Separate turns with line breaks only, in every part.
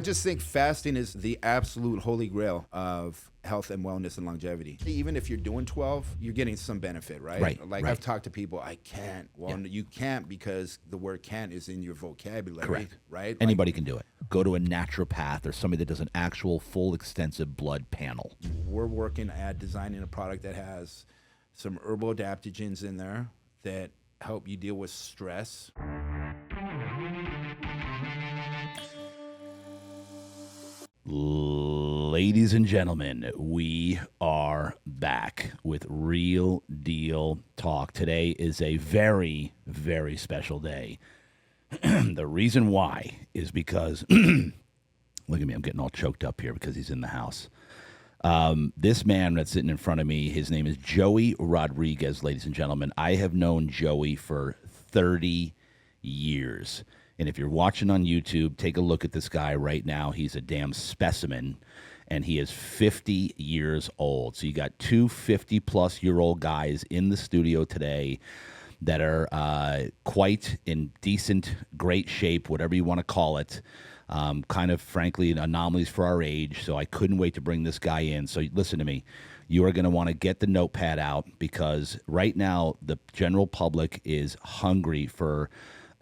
just think fasting is the absolute holy grail of health and wellness and longevity. Even if you're doing 12, you're getting some benefit, right?
Right.
I've talked to people, I can't. Well, you can't because the word can't is in your vocabulary.
Correct.
Right?
Anybody can do it. Go to a naturopath or somebody that does an actual full extensive blood panel.
We're working at designing a product that has some herbal adaptogens in there that help you deal with stress.
Ladies and gentlemen, we are back with Real Deal Talk. Today is a very, very special day. The reason why is because, look at me, I'm getting all choked up here because he's in the house. This man that's sitting in front of me, his name is Joey Rodrigues, ladies and gentlemen. I have known Joey for 30 years. And if you're watching on YouTube, take a look at this guy right now. He's a damn specimen, and he is 50 years old. So you got two 50-plus-year-old guys in the studio today that are quite in decent, great shape, whatever you want to call it. Kind of, frankly, anomalies for our age. So I couldn't wait to bring this guy in. So listen to me. You are going to want to get the notepad out because right now the general public is hungry for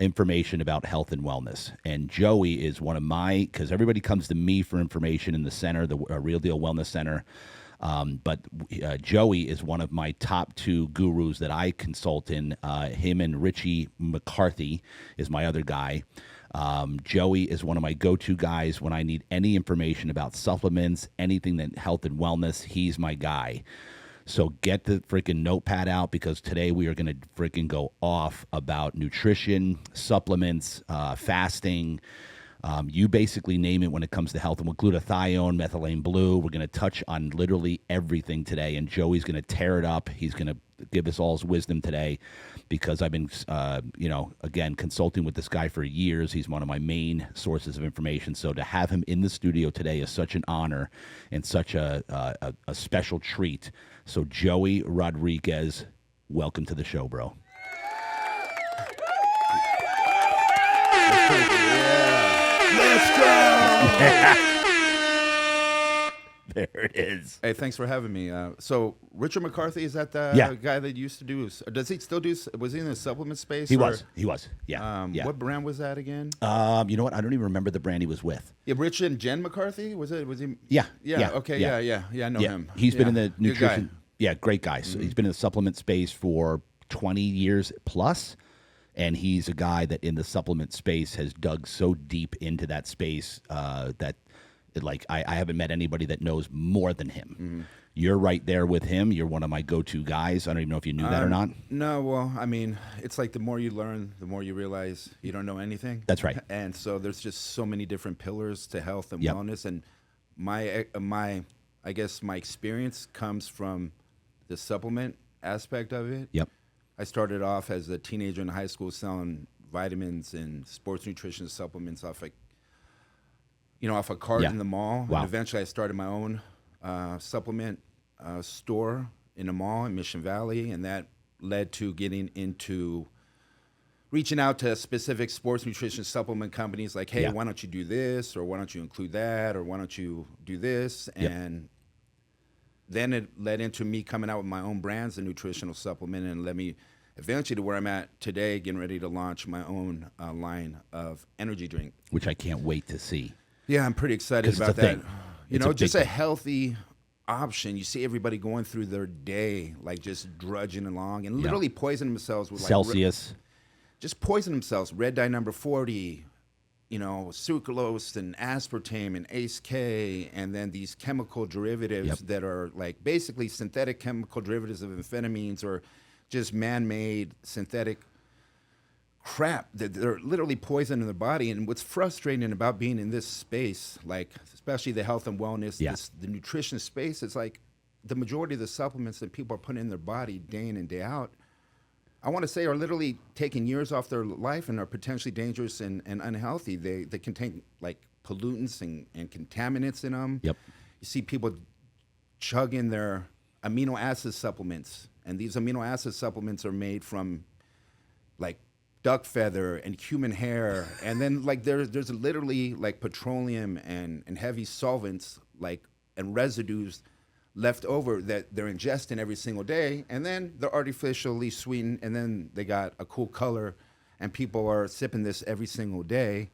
information about health and wellness. And Joey is one of my, because everybody comes to me for information in the center, the Real Deal Wellness Center. But Joey is one of my top two gurus that I consult in. Him and Richie McCarthy is my other guy. Joey is one of my go-to guys when I need any information about supplements, anything that health and wellness. He's my guy. So get the freaking notepad out because today we are going to freaking go off about nutrition, supplements, fasting. You basically name it when it comes to health. And with glutathione, methylene blue, we're going to touch on literally everything today. And Joey's going to tear it up. He's going to give us all his wisdom today because I've been, again, consulting with this guy for years. He's one of my main sources of information. So to have him in the studio today is such an honor and such a special treat. So Joey Rodrigues, welcome to the show, bro.
Let's go!
There it is.
Hey, thanks for having me. So Richard McCarthy, is that the guy that used to do, does he still do, was he in the supplement space?
He was, yeah.
What brand was that again?
You know what? I don't even remember the brand he was with.
Yeah, Richard and Jen McCarthy? Was he?
Yeah.
Okay, I know him.
He's been in the nutrition.
Good guy.
Yeah, great guy. So he's been in the supplement space for 20 years plus. And he's a guy that in the supplement space has dug so deep into that space that I haven't met anybody that knows more than him. Mm-hmm. You're right there with him. You're one of my go-to guys. I don't even know if you knew that or not.
No, well, I mean, it's like the more you learn, the more you realize you don't know anything.
That's right.
And so there's just so many different pillars to health and wellness. And my I guess my experience comes from the supplement aspect of it.
Yep.
I started off as a teenager in high school selling vitamins and sports nutrition supplements off a cart in the mall.
Wow.
And eventually I started my own supplement store in a mall in Mission Valley, and that led to getting into reaching out to specific sports nutrition supplement companies like, hey, why don't you do this, or why don't you include that, or why don't you do this? And then it led into me coming out with my own brands of nutritional supplement, and led me eventually to where I'm at today, getting ready to launch my own line of energy drink.
Which I can't wait to see.
Yeah, I'm pretty excited about that. Just a healthy option. You see everybody going through their day, like just drudging along and literally poisoning themselves with
Celsius.
Just poison themselves. Red dye number 40, sucralose and aspartame and ACE-K, and then these chemical derivatives that are like basically synthetic chemical derivatives of amphetamines or just man-made synthetic crap that they're literally poisoning their body. And what's frustrating about being in this space, like especially the health and wellness, the nutrition space, it's like the majority of the supplements that people are putting in their body day in and day out, I want to say, are literally taking years off their life and are potentially dangerous and unhealthy. They contain like pollutants and contaminants in them.
Yep.
You see people chugging their amino acid supplements, and these amino acid supplements are made from like duck feather and human hair, and then like there's literally like petroleum and heavy solvents like and residues left over that they're ingesting every single day, and then they're artificially sweetened, and then they got a cool color, and people are sipping this every single day,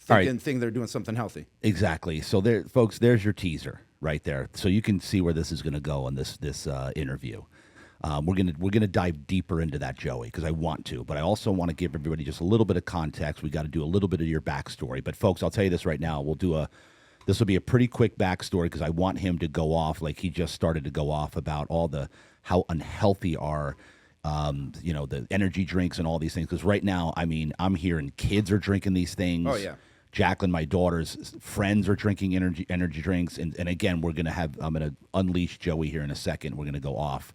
thinking they're doing something healthy.
Exactly. So there, folks, there's your teaser right there. So you can see where this is going to go on this interview. We're gonna dive deeper into that, Joey, because I want to, but I also want to give everybody just a little bit of context. We got to do a little bit of your backstory. But folks, I'll tell you this right now: this will be a pretty quick backstory because I want him to go off like he just started to go off about how unhealthy are, the energy drinks and all these things. Because right now, I mean, I'm hearing kids are drinking these things.
Oh yeah.
Jacqueline, my daughter's friends, are drinking energy drinks, and again, I'm gonna unleash Joey here in a second. We're gonna go off.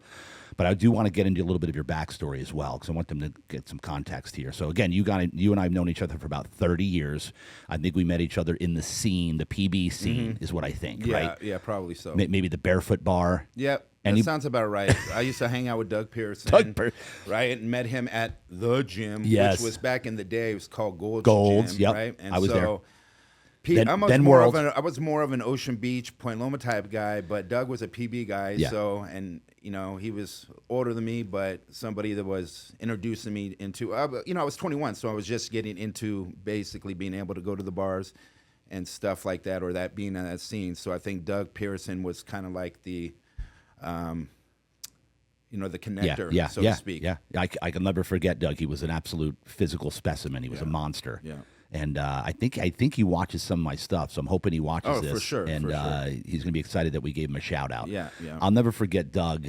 But I do want to get into a little bit of your backstory as well, because I want them to get some context here. So again, you and I have known each other for about 30 years. I think we met each other in the scene, the PB scene, is what I think, right?
Yeah, probably so.
Maybe the Barefoot Bar.
Yep, that sounds about right. I used to hang out with Doug Pearson, right? And met him at the gym, which was back in the day. It was called Gold's Gym,
yep.
Right? And
I was there.
I was more of an Ocean Beach, Point Loma type guy, but Doug was a PB guy.
Yeah.
So, and he was older than me, but somebody that was introducing me into, I was 21, so I was just getting into basically being able to go to the bars and stuff like that, or that being in that scene. So I think Doug Pearson was kind of like the, the connector, so to speak.
Yeah, I can never forget Doug. He was an absolute physical specimen. He was a monster.
Yeah.
And I think he watches some of my stuff, so I'm hoping he watches this.
For sure.
And he's going to be excited that we gave him a shout out.
Yeah.
I'll never forget Doug.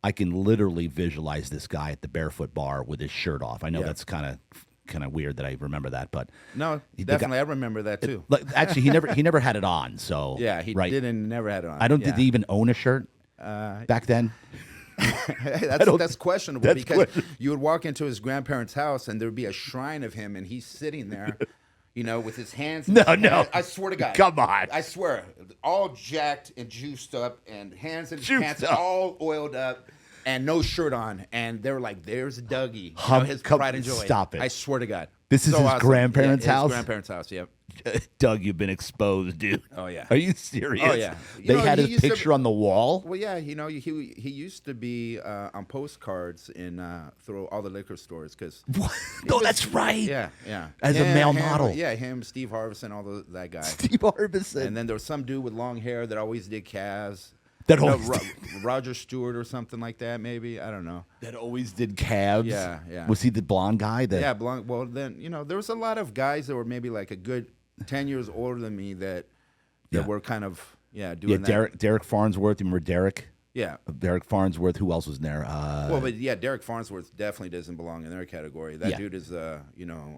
I can literally visualize this guy at the Barefoot Bar with his shirt off. I know that's kind of weird that I remember that, but
no, definitely I remember that too.
Actually, he never had it on. So
yeah, he never had it on.
Did he even own a shirt back then?
That's questionable because you would walk into his grandparents' house and there would be a shrine of him and he's sitting there, with his hands.
No.
I swear to God.
Come on.
I swear, all jacked and juiced up and hands in his pants all oiled up and no shirt on. And they were like, "There's Dougie, his pride and joy."
Stop it.
I swear to God.
This is his
awesome.
grandparents' house.
His grandparents' house. Yep.
Doug, you've been exposed, dude.
Oh yeah.
Are you serious?
Oh yeah.
They had his picture on the wall.
Well, yeah. He used to be on postcards in through all the liquor stores because.
No, that's right.
Yeah.
As a male model.
Yeah, him, Steve Harvison, that guy.
Steve Harvison.
And then there was some dude with long hair that always did calves. Roger Stewart or something like that, maybe. I don't know.
That always did calves.
Yeah.
Was he the blonde guy?
Yeah, blonde. Well, then there was a lot of guys that were maybe like a good 10 years older than me that were kind of doing that.
Derek Farnsworth. You remember Derek?
Yeah.
Derek Farnsworth. Who else was in there?
Derek Farnsworth definitely doesn't belong in their category. That dude is a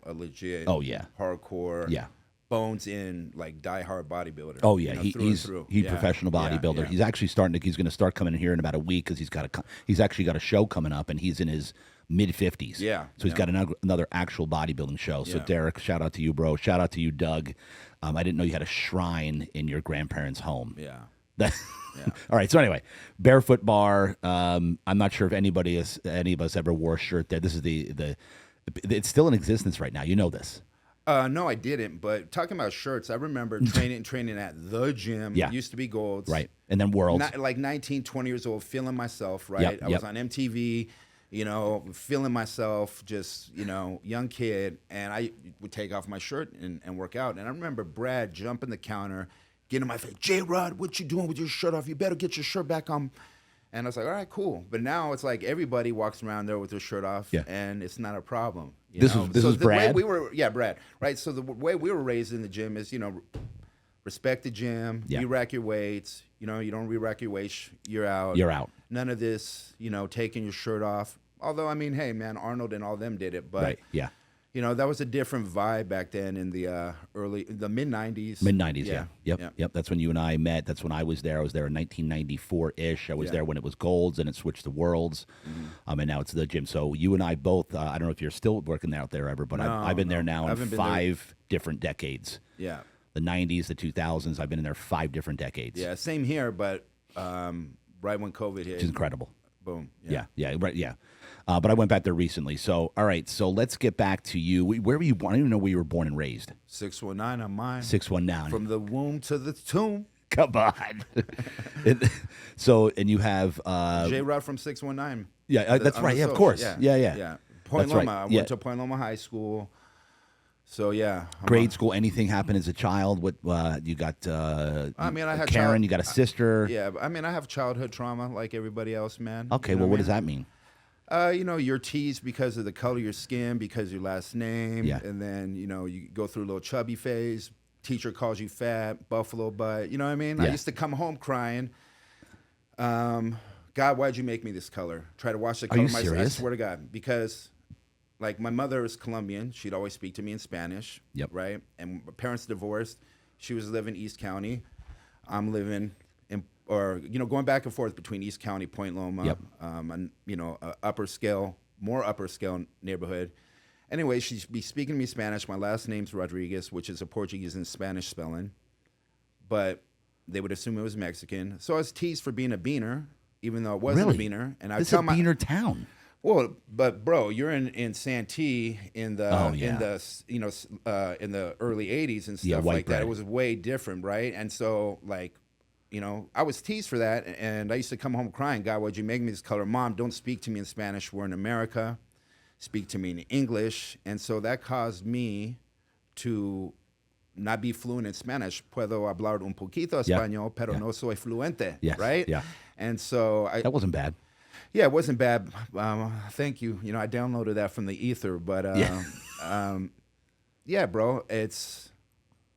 legit.
Oh yeah.
Hardcore.
Yeah.
Bones in, like, die-hard bodybuilder.
Oh yeah,
he's
professional bodybuilder.
Yeah.
He's actually he's going to start coming in here in about a week because he's actually got a show coming up and he's in his mid-50s.
Yeah.
So he's got another actual bodybuilding show. So Derek, shout out to you, bro. Shout out to you, Doug. I didn't know you had a shrine in your grandparents' home.
Yeah.
All right. So anyway, Barefoot Bar. I'm not sure if any of us ever wore a shirt there. This is it's still in existence right now. You know this.
No, I didn't. But talking about shirts, I remember training at the gym.
Yeah.
It used to be Gold's.
Right. And then World's.
Like 19, 20 years old, feeling myself, right? I was on MTV, feeling myself, just, young kid. And I would take off my shirt and work out. And I remember Brad jumping the counter, getting in my face, "J-Rod, what you doing with your shirt off? You better get your shirt back on." And I was like, all right, cool. But now it's like everybody walks around there with their shirt off, and it's not a problem.
This was Brad?
Brad. Right? So the way we were raised in the gym is, respect the gym, you rack your weights, you don't re-rack your weights, you're out.
You're out.
None of this, taking your shirt off. Although, I mean, hey, man, Arnold and all them did it. But,
right. Yeah.
that was a different vibe back then in the mid-'90s.
Mid-'90s, yeah. Yep. That's when you and I met. That's when I was there. I was there in 1994-ish. I was there when it was Gold's, and it switched to World's. And now it's the gym. So you and I both, I don't know if you're still working out there ever, but I've been there now in 5 different decades.
Yeah.
The 90s, the 2000s, I've been in there 5 different decades.
Yeah, same here, but right when COVID hit.
Which is incredible.
Boom.
Yeah, right, yeah. But I went back there recently. So, all right, so let's get back to you. Where were you born? I don't even know where you were born and raised.
619 on mine.
619.
From the womb to the tomb.
Come on. And you have
J-Rod from 619.
yeah, that's
On
right.
the
Yeah, of
social.
course.
Yeah.
Yeah.
Point
That's
Loma.
right.
I
Yeah.
went to Point Loma High School. So yeah.
Grade school. Anything happened as a child? What you got?
I mean, I had
Karen. You got a sister.
Yeah, I mean, I have childhood trauma like everybody else, man.
Okay.
You know
Well, what
I
does that mean?
You're teased because of the color of your skin, because of your last name,
Yeah.
and then you go through a little chubby phase. Teacher calls you fat, buffalo butt. You know what I mean? I
Yeah.
used to come home crying. God, why'd you make me this color? Try to wash the color
you
of my skin. I
serious?
swear to God, because like my mother is Colombian. She'd always speak to me in Spanish.
Yep.
Right. And my parents divorced. She was living East County. I'm living in, going back and forth between East County, Point Loma.
Yep.
And more upper scale neighborhood. Anyway, she'd be speaking to me Spanish. My last name's Rodrigues, which is a Portuguese and Spanish spelling. But they would assume it was Mexican. So I was teased for being a beaner, even though it wasn't
Really?
a beaner. And I
This is
tell
a
my
beaner town.
well, but bro, you're in Santee in the
Oh, yeah.
in the early '80s and stuff
Yeah, white
like
bread.
that. It was way different, right? And so I was teased for that, and I used to come home crying. God, why'd you make me this color? Mom, don't speak to me in Spanish. We're in America. Speak to me in English. And so that caused me to not be fluent in Spanish. Puedo hablar un poquito
Yeah.
español, pero
Yeah.
no soy fluente.
Yes.
Right?
Yeah.
And so
That wasn't bad.
yeah, it wasn't bad. Thank you. I downloaded that from the ether, but yeah, bro,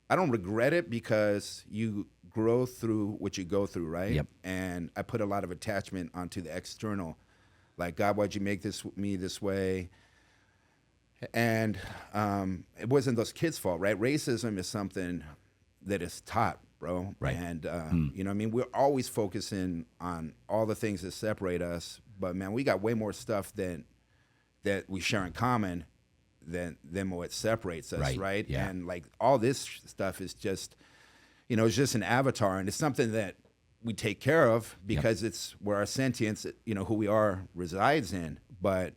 I don't regret it because you grow through what you go through, right?
Yep.
And I put a lot of attachment onto the external, like God, why'd you make me this way? And it wasn't those kids' fault, right? Racism is something that is taught, bro.
Right.
And you know what I mean? We're always focusing on all the things that separate us, but man, we got way more stuff that we share in common than what separates us, right?
Yeah.
And like all this stuff is just, it's just an avatar, and it's something that we take care of because it's where our sentience, who we are, resides in. But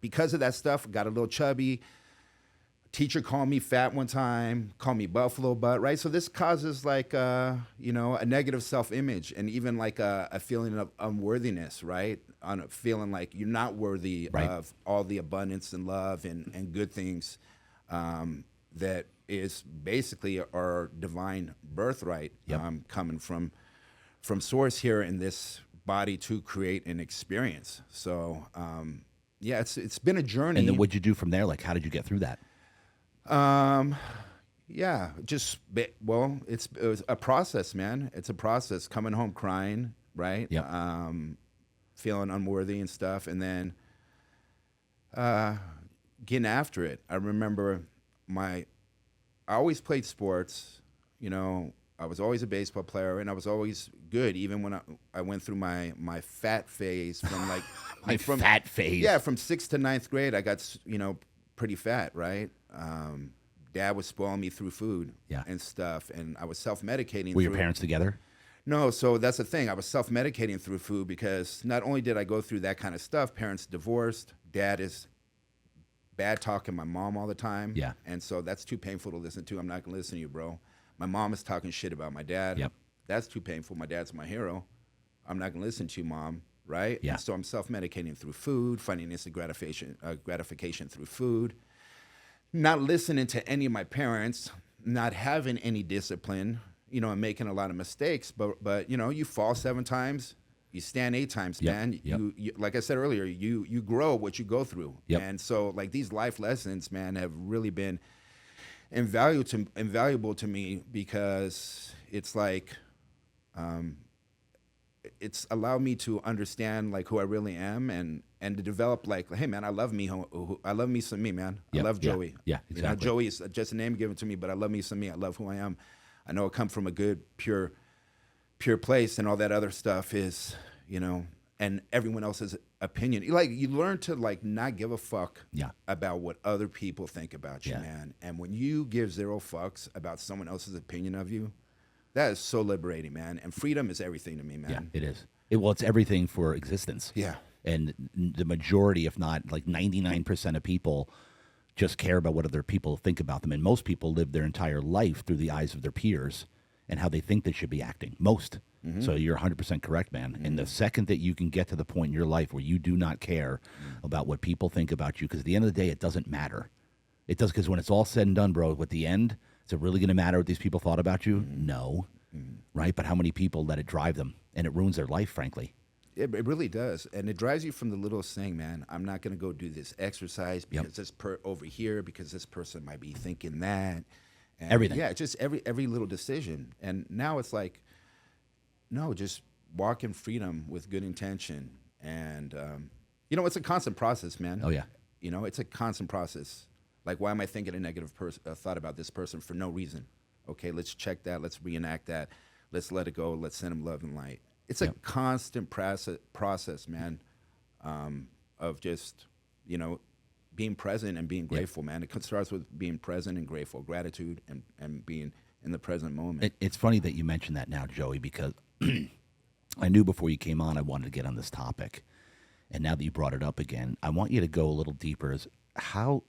because of that stuff, got a little chubby. Teacher called me fat one time, called me buffalo butt, right? So this causes like, a negative self-image and even like a feeling of unworthiness, right? On a feeling like you're not worthy
Right.
of all the abundance and love and good things that is basically our divine birthright coming from source here in this body to create an experience. So, yeah, it's been a journey.
And then what'd you do from there? Like, how did you get through that?
Yeah, it was a process, man. It's a process. Coming home crying, right?
Yeah.
Feeling unworthy and stuff, and then getting after it. I remember I always played sports. I was always a baseball player, and I was always good, even when I went through my fat phase from like
fat phase.
Yeah, from 6th to 9th grade, I got pretty fat, right? Dad was spoiling me through food and stuff, and I was self-medicating.
Were your parents together?
No, so that's the thing. I was self-medicating through food because not only did I go through that kind of stuff, parents divorced, dad is bad talking my mom all the time.
Yeah.
And so that's too painful to listen to. I'm not going to listen to you, bro. My mom is talking shit about my dad.
Yep.
That's too painful. My dad's my hero. I'm not going to listen to you, mom. Right?
Yeah.
And so I'm self-medicating through food, finding instant gratification through food, not listening to any of my parents, not having any discipline, and making a lot of mistakes. But you fall 7 times, you stand 8 times,
Yep.
man.
Yep.
You like I said earlier, you grow what you go through.
Yep.
And so like these life lessons, man, have really been invaluable to me because it's like it's allowed me to understand like who I really am and to develop like, hey man, I love me. I love me some me, man.
Yep.
I love
Yeah.
Joey.
Yeah, exactly.
Joey is just a name given to me, but I love me some me. I love who I am. I know I come from a good, pure place, and all that other stuff is, and everyone else's opinion. Like you learn to like not give a fuck about what other people think about you, man. And when you give 0 fucks about someone else's opinion of you, that is so liberating, man. And freedom is everything to me, man.
Yeah, it is. It's everything for existence.
Yeah.
And the majority, if not like 99% of people, just care about what other people think about them. And most people live their entire life through the eyes of their peers and how they think they should be acting. Most. So you're 100% correct, man. And the second that you can get to the point in your life where you do not care about what people think about you, because at the end of the day, it doesn't matter. It does, because when it's all said and done, bro, at the end, is it really going to matter what these people thought about you? No. Right? But how many people let it drive them? And it ruins their life, frankly.
It really does, and it drives you from the littlest thing, man. I'm not going to go do this exercise because this over here, because this person might be thinking that. And
Everything.
Yeah, just every little decision. And now it's like, no, just walk in freedom with good intention. And, it's a constant process, man.
Oh, yeah.
It's a constant process. Like, why am I thinking a negative thought about this person for no reason? Okay, let's check that. Let's reenact that. Let's let it go. Let's send them love and light. It's a constant process, man, of just, being present and being grateful, man. It starts with being present and grateful, gratitude and being in the present moment.
It's funny that you mentioned that now, Joey, because I knew before you came on I wanted to get on this topic. And now that you brought it up again, I want you to go a little deeper. As how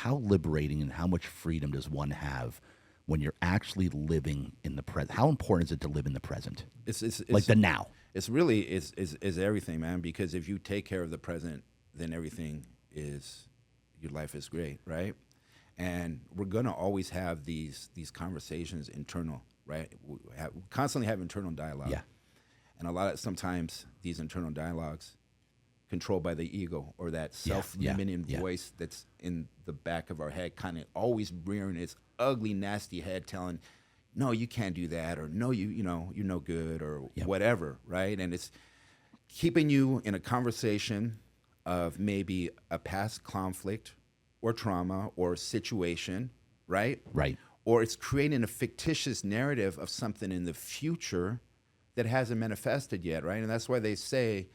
liberating and how much freedom does one have when you're actually living in the present? How important is it to live in the present?
It's
like the now.
It's really is everything, man. Because if you take care of the present, then everything your life is great, right? And we're gonna always have these conversations internal, right? We constantly have internal dialogue.
Yeah.
And sometimes these internal dialogues controlled by the ego or that self-limiting voice that's in the back of our head, kind of always rearing its ugly, nasty head telling, no, you can't do that, or no, you're no good, or whatever, right? And it's keeping you in a conversation of maybe a past conflict or trauma or situation, right?
Right.
Or it's creating a fictitious narrative of something in the future that hasn't manifested yet, right? And that's why they say,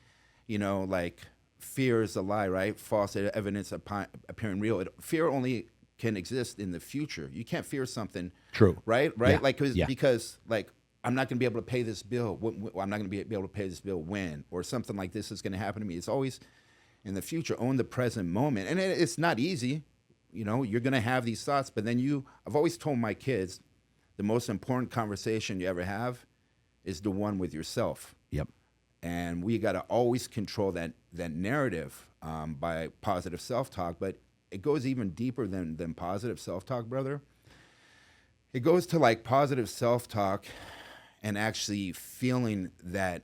like, fear is a lie, right? False evidence appearing real. Fear only can exist in the future. You can't fear something.
True.
Right?
Yeah.
Like, because, like, I'm not going to be able to pay this bill. I'm not going to be able to pay this bill when, or something like this is going to happen to me. It's always in the future. Own the present moment. And it's not easy. You're going to have these thoughts, but then I've always told my kids, the most important conversation you ever have is the one with yourself.
Yep.
And we got to always control that narrative by positive self-talk. But it goes even deeper than positive self-talk, brother. It goes to like positive self-talk and actually feeling that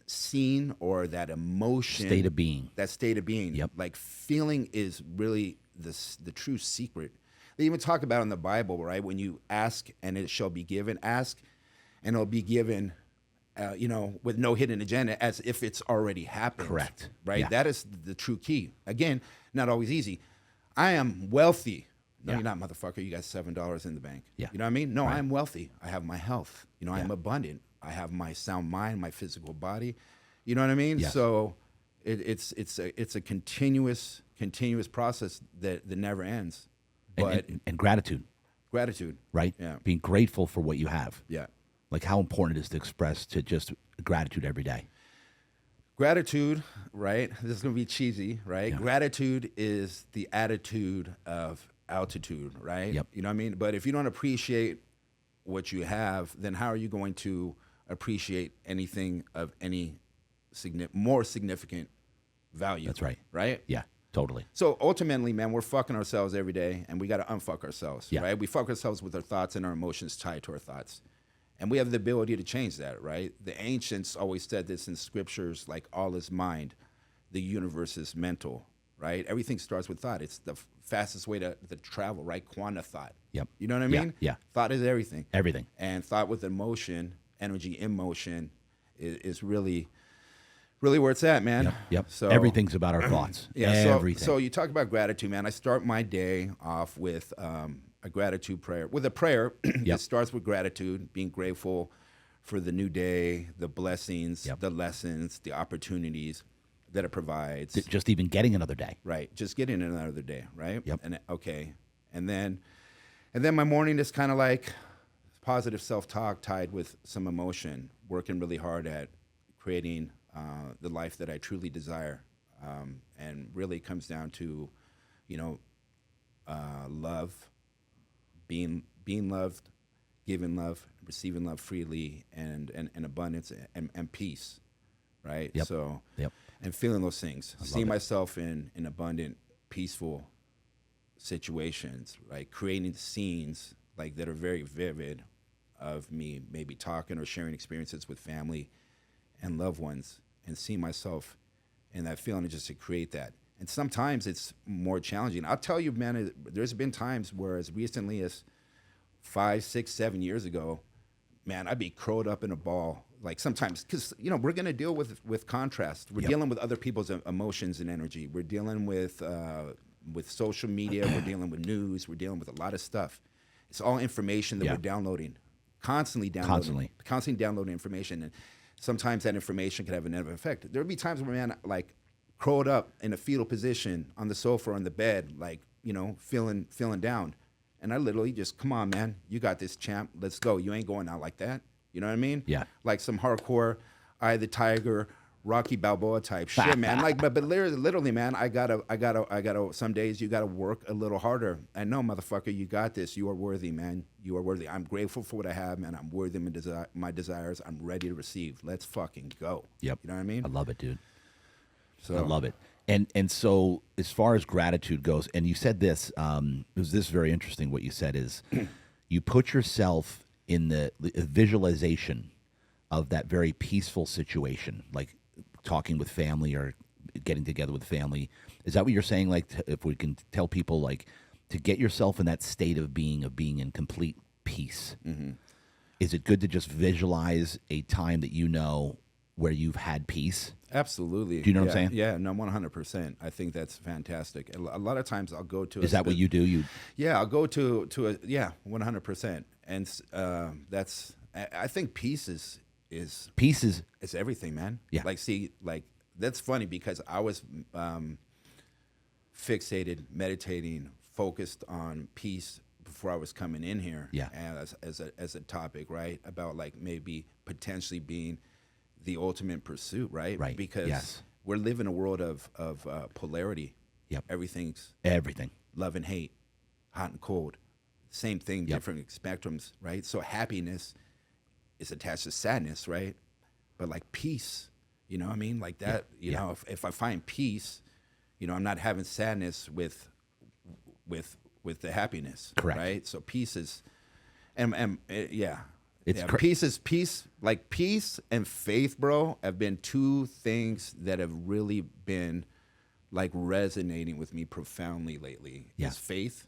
scene or that emotion.
State of being.
That state of being.
Yep.
Like, feeling is really the true secret. They even talk about in the Bible, right? When you ask and it shall be given, ask and it'll be given, with no hidden agenda, as if it's already happened.
Correct.
Right?
Yeah.
That is the true key. Again, not always easy. I am wealthy. No,
Yeah.
you're not, motherfucker. You got $7 in the bank.
Yeah.
You know what I mean? No,
Right.
I'm wealthy. I have my health. I am abundant. I have my sound mind, my physical body. You know what I mean?
Yes.
So it's a continuous process that never ends. But
And gratitude,
gratitude,
right?
Yeah.
Being grateful for what you have.
Yeah.
Like, how important it is to express to just gratitude every day.
Gratitude, right? This is going to be cheesy, right?
Yeah.
Gratitude is the attitude of altitude, right?
Yep.
You know what I mean? But if you don't appreciate what you have, then how are you going to appreciate anything of any more significant value?
That's right.
Right?
Yeah, totally.
So ultimately, man, we're fucking ourselves every day, and we got to unfuck ourselves,
Yeah.
right? We fuck ourselves with our thoughts and our emotions tied to our thoughts. And we have the ability to change that, right? The ancients always said this in scriptures, like, all is mind, the universe is mental, right? Everything starts with thought. It's the fastest way to travel, right? Quanta thought.
Yep.
You know what I
Yeah,
mean?
yeah.
Thought is everything.
Everything.
And thought with emotion, energy in motion, is really where it's at, man.
Yep.
So
Everything's about our thoughts.
yeah.
Everything.
So you talk about gratitude, man. I start my day off with a gratitude prayer. With a prayer,
Yep.
it starts with gratitude, being grateful for the new day, the blessings,
Yep.
the lessons, the opportunities that it provides.
Just even getting another day.
Right. Just getting another day, right?
Yep.
And okay. And then my morning is kind of like positive self-talk tied with some emotion, working really hard at creating the life that I truly desire, and really comes down to, you know, love, being loved, giving love, receiving love freely, and abundance and peace, right?
Yep.
So,
Yep.
and feeling those things, seeing myself in abundant, peaceful situations, right? Creating scenes like that are very vivid of me maybe talking or sharing experiences with family and loved ones, and seeing myself in that feeling, just to create that. And sometimes it's more challenging. I'll tell you, man, there's been times where as recently as 5, 6, 7 years ago, man, I'd be curled up in a ball. Like sometimes, because, you know, we're going to deal with contrast. We're dealing with other people's emotions and energy. We're dealing with social media. We're dealing with news. We're dealing with a lot of stuff. It's all information that we're downloading, constantly downloading information. And sometimes that information can have a negative effect. There'll be times where, man, like curled up in a fetal position on the sofa or on the bed, like, you know, feeling down. And I literally just, come on, man, you got this, champ. Let's go. You ain't going out like that. You know what I mean?
Yeah.
Like some hardcore Eye of the Tiger, Rocky Balboa type shit, man. Like, but literally, man, I gotta. Some days you gotta work a little harder. I know, motherfucker, you got this. You are worthy, man. You are worthy. I'm grateful for what I have, man. I'm worthy of my desires. I'm ready to receive. Let's fucking go.
Yep.
You know what I mean?
I love it, dude.
So
I love it. And so as far as gratitude goes, and you said this, it was this very interesting. What you said is, you put yourself in the visualization of that very peaceful situation, like talking with family or getting together with family. Is that what you're saying? Like, if we can tell people, like, to get yourself in that state of being in complete peace. Mm-hmm. Is it good to just visualize a time that you know where you've had peace?
Absolutely.
Do you know what I'm saying?
Yeah, no, 100%. I think that's fantastic. A lot of times I'll go to.
Is that what you do?
Yeah, I'll go to 100%, and that's. I think peace is it's everything, man.
Yeah.
Like, see, like that's funny because I was fixated, meditating, focused on peace before I was coming in here.
Yeah.
As a topic, right? About like maybe potentially being the ultimate pursuit, right?
Right.
Because we're living a world of polarity.
Yep.
Everything's
Everything.
love and hate, hot and cold. Same thing, different spectrums, right? So happiness is attached to sadness, right? But like peace, you know what I mean? Like that, you know, if I find peace, you know, I'm not having sadness with the happiness.
Correct.
Right? So peace is, and
It's
peace. Like peace and faith, bro, have been two things that have really been like resonating with me profoundly lately.
Yeah.
Is faith,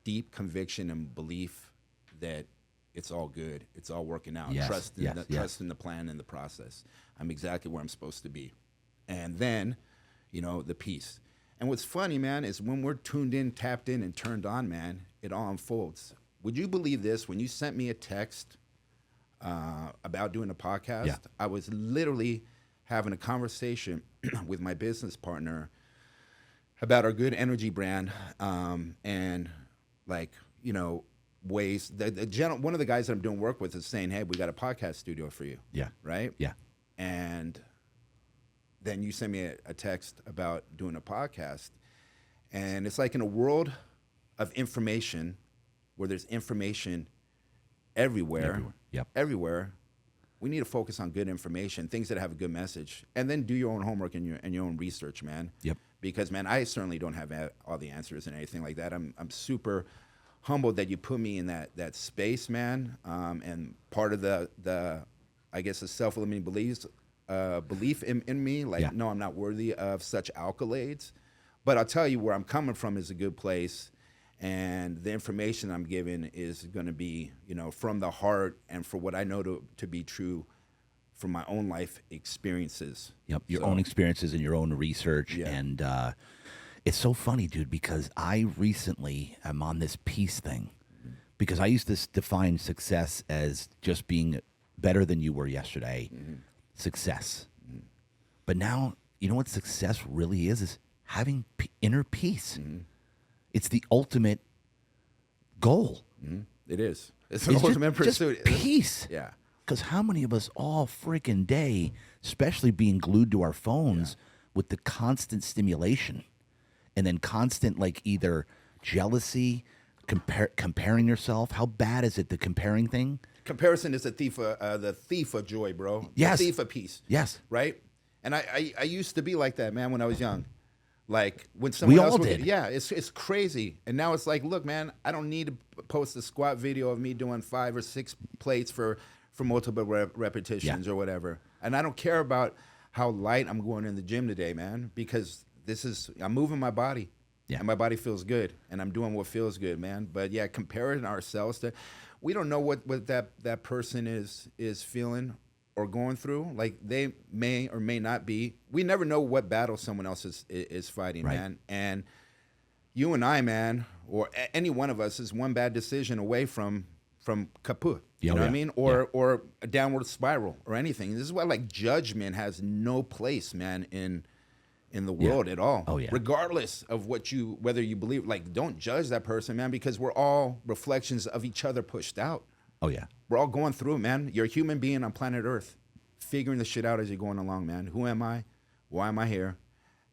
deep conviction and belief that it's all good, it's all working out.
Yes,
Trust in the plan and the process. I'm exactly where I'm supposed to be. And then, you know, the peace. And what's funny, man, is when we're tuned in, tapped in, and turned on, man, it all unfolds. Would you believe this? When you sent me a text about doing a podcast, I was literally having a conversation with my business partner about our good energy brand, and like, you know, ways. One of the guys that I'm doing work with is saying, "Hey, we got a podcast studio for you."
Yeah.
Right.
Yeah.
And then you send me a text about doing a podcast, and it's like in a world of information, where there's information everywhere.
Yep.
Everywhere. We need to focus on good information, things that have a good message, and then do your own homework and your own research, man.
Yep.
Because, man, I certainly don't have all the answers and anything like that. I'm super humbled that you put me in that space, man. And part of the I guess the self-limiting belief in me, like, no, I'm not worthy of such accolades. But I'll tell you, where I'm coming from is a good place. And the information I'm giving is going to be, you know, from the heart and for what I know to be true from my own life experiences.
Yep, your own experiences and your own research.
Yeah.
And it's so funny, dude, because I recently am on this peace thing. Because I used to define success as just being better than you were yesterday. Mm-hmm. Success. Mm-hmm. But now, you know what success really is having inner peace. Mm-hmm. It's the ultimate goal.
Mm-hmm. It is. It's the ultimate pursuit.
Just peace.
Yeah.
Because how many of us all freaking day, especially being glued to our phones with the constant stimulation and then constant, like, either jealousy, comparing yourself. How bad is it, the comparing thing?
Comparison is the thief of joy, bro.
Yes.
The thief of peace.
Yes.
Right? And I used to be like that, man, when I was young. Like when someone else
all
would
did.
Yeah, it's crazy. And now it's like, look, man, I don't need to post a squat video of me doing 5 or 6 plates for multiple repetitions or whatever. And I don't care about how light I'm going in the gym today, man, because I'm moving my body. Yeah. And my body feels good, and I'm doing what feels good, man. But yeah, comparing ourselves to, we don't know what that person is feeling or going through. Like, they may or may not be. We never know what battle someone else is fighting, man. And you and I, man, or any one of us, is one bad decision away from kaput. You know what I mean? Or a downward spiral or anything. This is why, like, judgment has no place, man, in the world at all.
Oh, yeah.
Regardless of whether you believe, like, don't judge that person, man, because we're all reflections of each other pushed out.
Oh, yeah.
We're all going through, man. You're a human being on planet Earth, figuring the shit out as you're going along, man. Who am I? Why am I here?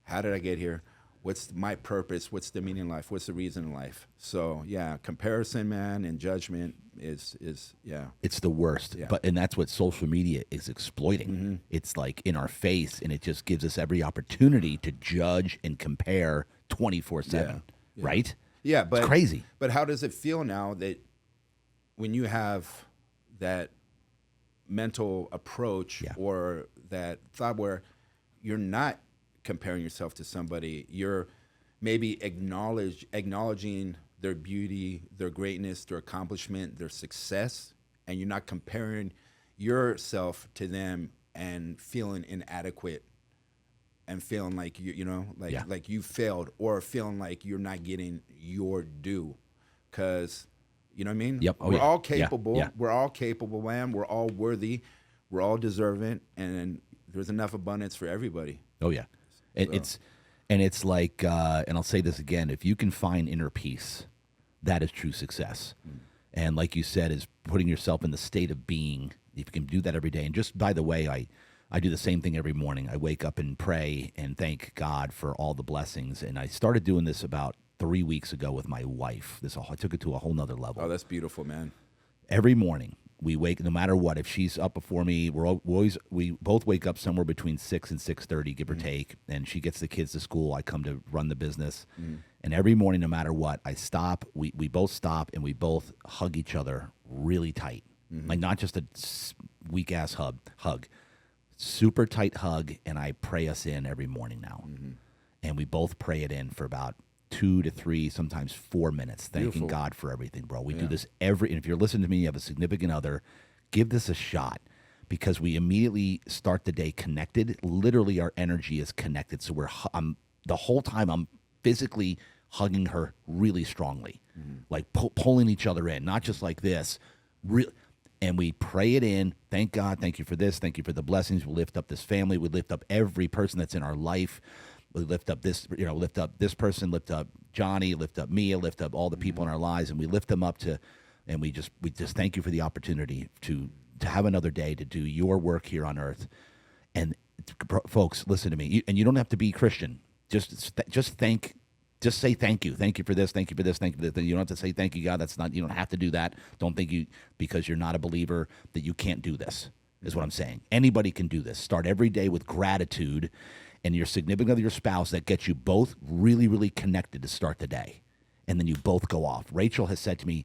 How did I get here? What's my purpose? What's the meaning in life? What's the reason in life? So, yeah, comparison, man, and judgment is
it's the worst.
Yeah.
And that's what social media is exploiting. Mm-hmm. It's like in our face, and it just gives us every opportunity to judge and compare 24/7. Right?
Yeah, but
it's crazy.
But how does it feel now that when you have that mental approach or that thought where you're not comparing yourself to somebody, you're maybe acknowledging their beauty, their greatness, their accomplishment, their success, and you're not comparing yourself to them and feeling inadequate and feeling like like you failed, or feeling like you're not getting your due, because you know what I mean?
Yep.
We're all capable.
Yeah.
We're all capable, man. We're all worthy. We're all deserving, and there's enough abundance for everybody.
Oh yeah. It's like, and I'll say this again: if you can find inner peace, that is true success. And like you said, is putting yourself in the state of being. If you can do that every day, and just by the way, I do the same thing every morning. I wake up and pray and thank God for all the blessings. And I started doing this about 3 weeks ago with my wife. I took it to a whole nother level.
Oh, that's beautiful, man.
Every morning we wake, no matter what. If she's up before me, we both wake up somewhere between 6 and 6:30, give or take. And she gets the kids to school. I come to run the business. And every morning, no matter what, I stop. We both stop and we both hug each other really tight, like not just a weak ass hug, super tight hug. And I pray us in every morning now, and we both pray it in for about 2 to 3, sometimes 4 minutes, thanking God for everything, bro. We do this and if you're listening to me, you have a significant other, give this a shot, because we immediately start the day connected. Literally, our energy is connected. So the whole time I'm physically hugging her really strongly, like pulling each other in, not just like this. And we pray it in. Thank God. Thank you for this. Thank you for the blessings. We lift up this family. We lift up every person that's in our life. We lift up this, lift up this person, lift up Johnny, lift up Mia, lift up all the people in our lives, and we lift them up and we just thank you for the opportunity to have another day to do your work here on earth. And folks, listen to me, and you don't have to be Christian. Just say thank you. Thank you for this. Thank you for this. Thank you for this. You don't have to say thank you, God. You don't have to do that. Don't think because you're not a believer that you can't do this, is what I'm saying. Anybody can do this. Start every day with gratitude, and your significant other, your spouse, that gets you both really, really connected to start the day. And then you both go off. Rachel has said to me,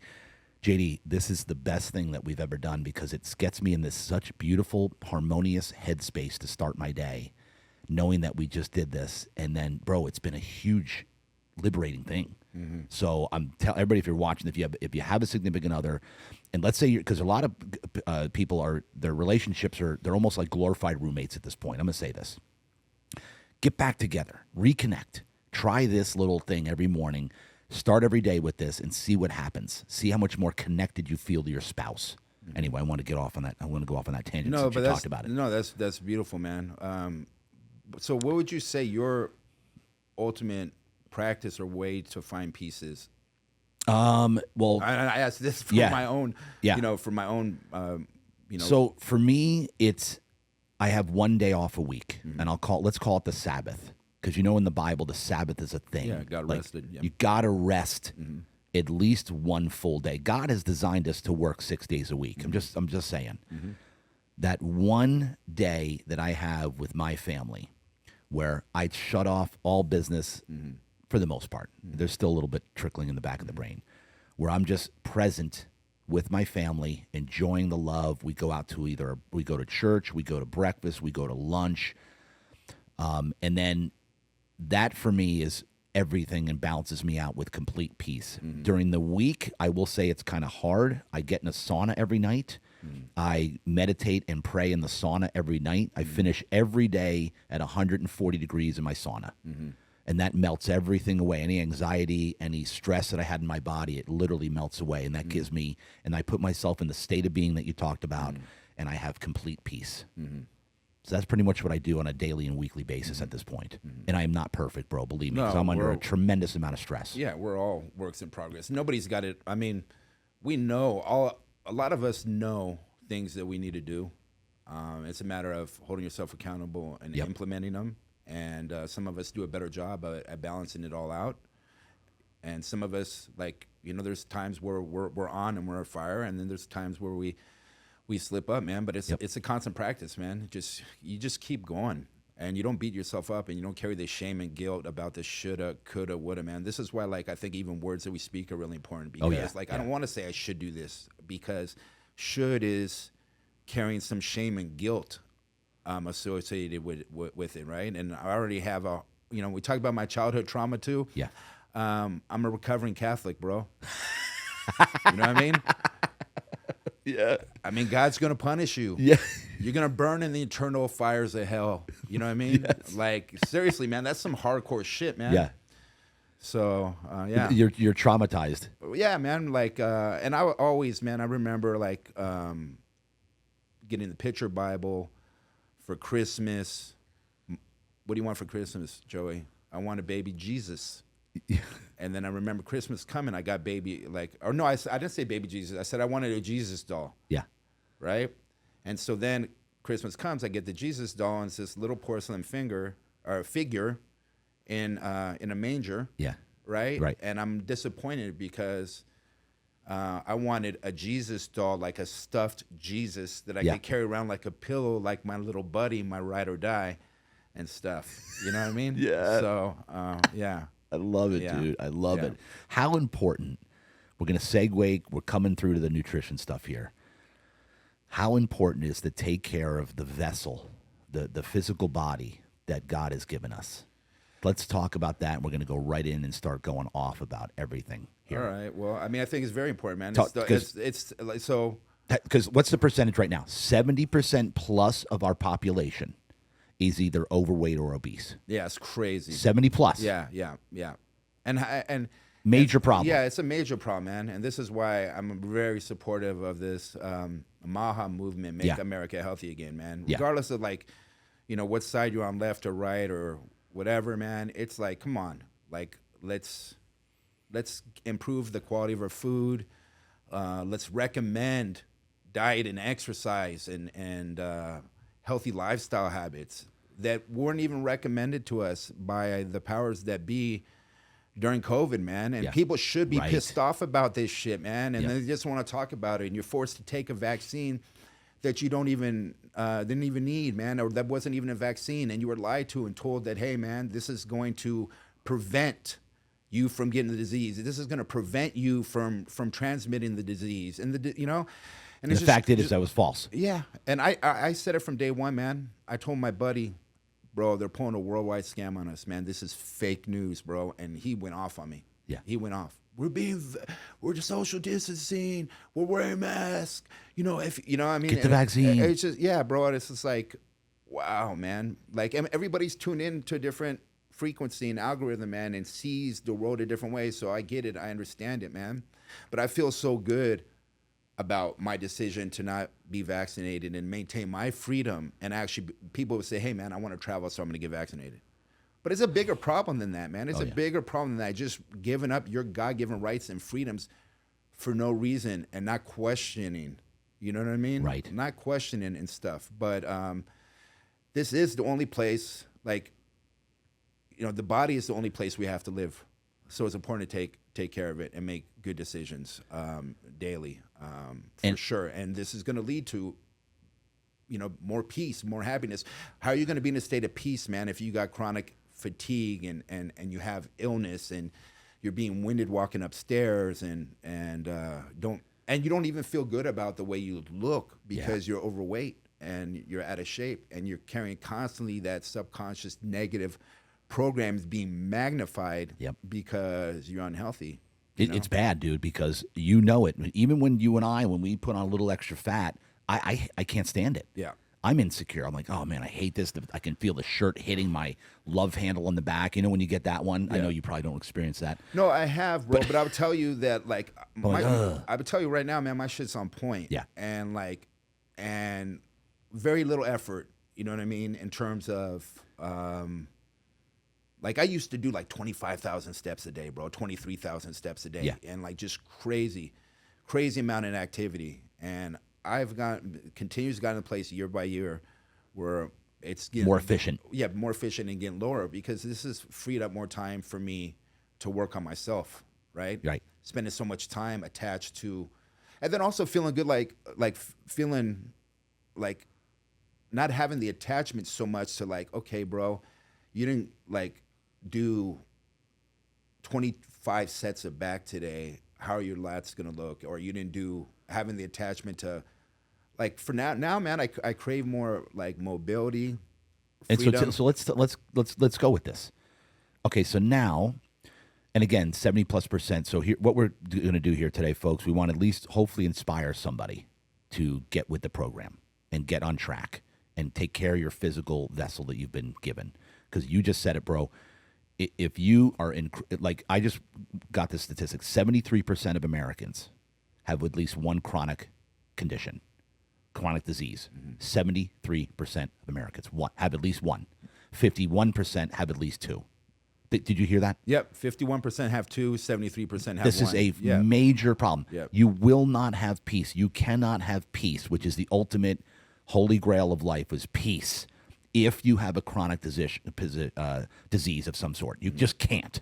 JD, this is the best thing that we've ever done, because it gets me in this such beautiful, harmonious headspace to start my day, knowing that we just did this. And then, bro, it's been a huge liberating thing. So I'm telling everybody, if you're watching, if you have a significant other, and let's say because a lot of people their relationships they're almost like glorified roommates at this point. I'm gonna say this: get back together, reconnect, try this little thing every morning, start every day with this, and see what happens. See how much more connected you feel to your spouse. Anyway, I want to get off on that. I want to go off on that tangent.
No,
since
but
you talked about it.
No, that's beautiful, man. So what would you say your ultimate practice or way to find peace is?
Well,
I asked this for
Yeah.
my own,
Yeah.
for my own,
So for me, I have one day off a week,
Mm-hmm.
and let's call it the Sabbath, because in the Bible the Sabbath is a thing.
Yeah, God rested, yeah.
You gotta rest at least one full day. God has designed us to work 6 days a week. I'm just saying that one day that I have with my family, where I shut off all business for the most part. There's still a little bit trickling in the back of the brain, where I'm just present with my family, enjoying the love. We go out to we go to church, we go to breakfast, we go to lunch. And then that for me is everything and balances me out with complete peace. During the week, I will say it's kind of hard. I get in a sauna every night. I meditate and pray in the sauna every night. I finish every day at 140 degrees in my sauna. And that melts everything away. Any anxiety, any stress that I had in my body, it literally melts away. And that gives me, and I put myself in the state of being that you talked about, and I have complete peace. So that's pretty much what I do on a daily and weekly basis at this point. And I am not perfect, bro, believe me, because I'm under a tremendous amount of stress.
Yeah, we're all works in progress. Nobody's got it. I mean, we know, a lot of us know things that we need to do. It's a matter of holding yourself accountable and implementing them. And some of us do a better job at balancing it all out. And some of us, there's times where we're on and we're on fire, and then there's times where we slip up, man. But it's a constant practice, man. You just keep going, and you don't beat yourself up, and you don't carry the shame and guilt about the shoulda, coulda, woulda, man. This is why, I think even words that we speak are really important, because I don't want to say I should do this, because should is carrying some shame and guilt associated with it, right? And I already have we talk about my childhood trauma too.
Yeah.
I'm a recovering Catholic, bro. You know what I mean?
Yeah.
I mean, God's going to punish you.
Yeah.
You're going to burn in the eternal fires of hell. You know what I mean?
Yes.
Seriously, man, that's some hardcore shit, man.
Yeah.
So, yeah.
You're traumatized.
Yeah, man. And I always, man, I remember getting the picture Bible for Christmas. What do you want for Christmas, Joey? I want a baby Jesus. And then I remember Christmas coming. I got baby, I didn't say baby Jesus. I said I wanted a Jesus doll.
Yeah.
Right? And so then Christmas comes. I get the Jesus doll, and it's this little porcelain figure in a manger.
Yeah.
Right?
Right.
And I'm disappointed because I wanted a Jesus doll, like a stuffed Jesus that I could carry around like a pillow, like my little buddy, my ride or die and stuff. You know what I mean?
Yeah.
So, yeah.
I love it, dude. I love it. How important, we're going to segue, we're coming through to the nutrition stuff here. How important is to take care of the vessel, the physical body that God has given us? Let's talk about that, and we're going to go right in and start going off about everything here.
All right. Well, I mean, I think it's very important, man.
Because what's the percentage right now? 70% plus of our population is either overweight or obese.
Yeah, it's crazy.
70 plus.
Yeah. And
major problem.
Yeah, it's a major problem, man. And this is why I'm very supportive of this MAHA movement, Make America Healthy Again, man. Regardless of what side you're on, left or right or whatever, man. It's come on, let's improve the quality of our food. Let's recommend diet and exercise and healthy lifestyle habits that weren't even recommended to us by the powers that be during COVID, man. And people should be pissed off about this shit, man. And they just want to talk about it. And you're forced to take a vaccine that you didn't even need, man, or that wasn't even a vaccine. And you were lied to and told that, hey, man, this is going to prevent you from getting the disease. This is going to prevent you from transmitting the disease. And and
the fact is that was false.
Yeah. And I said it from day one, man. I told my buddy, bro, they're pulling a worldwide scam on us, man. This is fake news, bro. And he went off on me.
Yeah.
He went off. We're just social distancing. We're wearing masks. Get
the vaccine.
It's just, bro. It's just wow, man. Everybody's tuned in to a different frequency and algorithm, man, and sees the world a different way. So I get it. I understand it, man. But I feel so good about my decision to not be vaccinated and maintain my freedom. And actually, people would say, hey, man, I want to travel, so I'm going to get vaccinated. But it's a bigger problem than that, man. It's
Oh,
a
yeah.
bigger problem than that. Just giving up your God-given rights and freedoms for no reason and not questioning. You know what I mean?
Right.
Not questioning and stuff. But this is the only place, like, the body is the only place we have to live. So it's important to take care of it and make good decisions daily, for sure. And this is going to lead to, more peace, more happiness. How are you going to be in a state of peace, man, if you got chronic fatigue and you have illness and you're being winded walking upstairs and you don't even feel good about the way you look because you're overweight and you're out of shape and you're carrying constantly that subconscious negative programs being magnified because you're unhealthy.
It's bad, dude, because you know it. Even when you and when we put on a little extra fat, I can't stand it.
Yeah.
I'm insecure. I'm like, oh, man, I hate this. I can feel the shirt hitting my love handle on the back. You know when you get that one? I know you probably don't experience that.
No, I have, bro. But I would tell you that, like,
ugh.
I would tell you right now, man, my shit's on point.
Yeah.
And very little effort, you know what I mean, in terms of, like, I used to do, like, 25,000 steps a day, bro, 23,000 steps a day.
Yeah.
And, like, just crazy amount of activity. And I've continuously gotten in place year by year where it's getting
More efficient.
Yeah, more efficient and getting lower because this has freed up more time for me to work on myself, right?
Right.
Spending so much time attached to, and then also feeling good, like feeling like not having the attachment so much to, like, okay, bro, you didn't, like, do 25 sets of back today. How are your lats gonna look? Or you didn't do having the attachment to, like, for now, man, I crave more, like, mobility, freedom.
And so let's go with this. Okay, so now, and again, 70+%. So here, what we're going to do here today, folks, we want to at least hopefully inspire somebody to get with the program and get on track and take care of your physical vessel that you've been given. Because you just said it, bro. If you are in, like, I just got this statistic: 73% of Americans have at least one chronic condition. Chronic disease. 73% of Americans have at least one. 51% have at least two. Did you hear that?
Yep, 51% have two, 73% have
This
one.
is a major problem.
Yep.
You will not have peace. You cannot have peace, which is the ultimate holy grail of life, is peace, if you have a chronic disease of some sort. You just can't.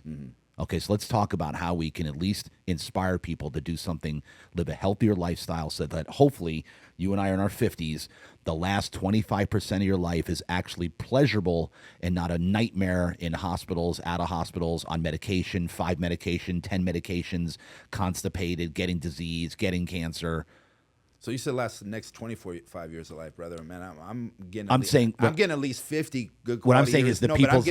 Okay, so let's talk about how we can at least inspire people to do something, live a healthier lifestyle, so that hopefully you and I are in our 50s, the last 25% of your life is actually pleasurable and not a nightmare in hospitals, out of hospitals, on medication, 5 medication, 10 medications, constipated, getting disease, getting cancer.
So you said next 25 years of life, brother. Man, I'm getting.
I'm getting
at least 50 good.
What I'm
quality
saying
years.
is the
No, but
people's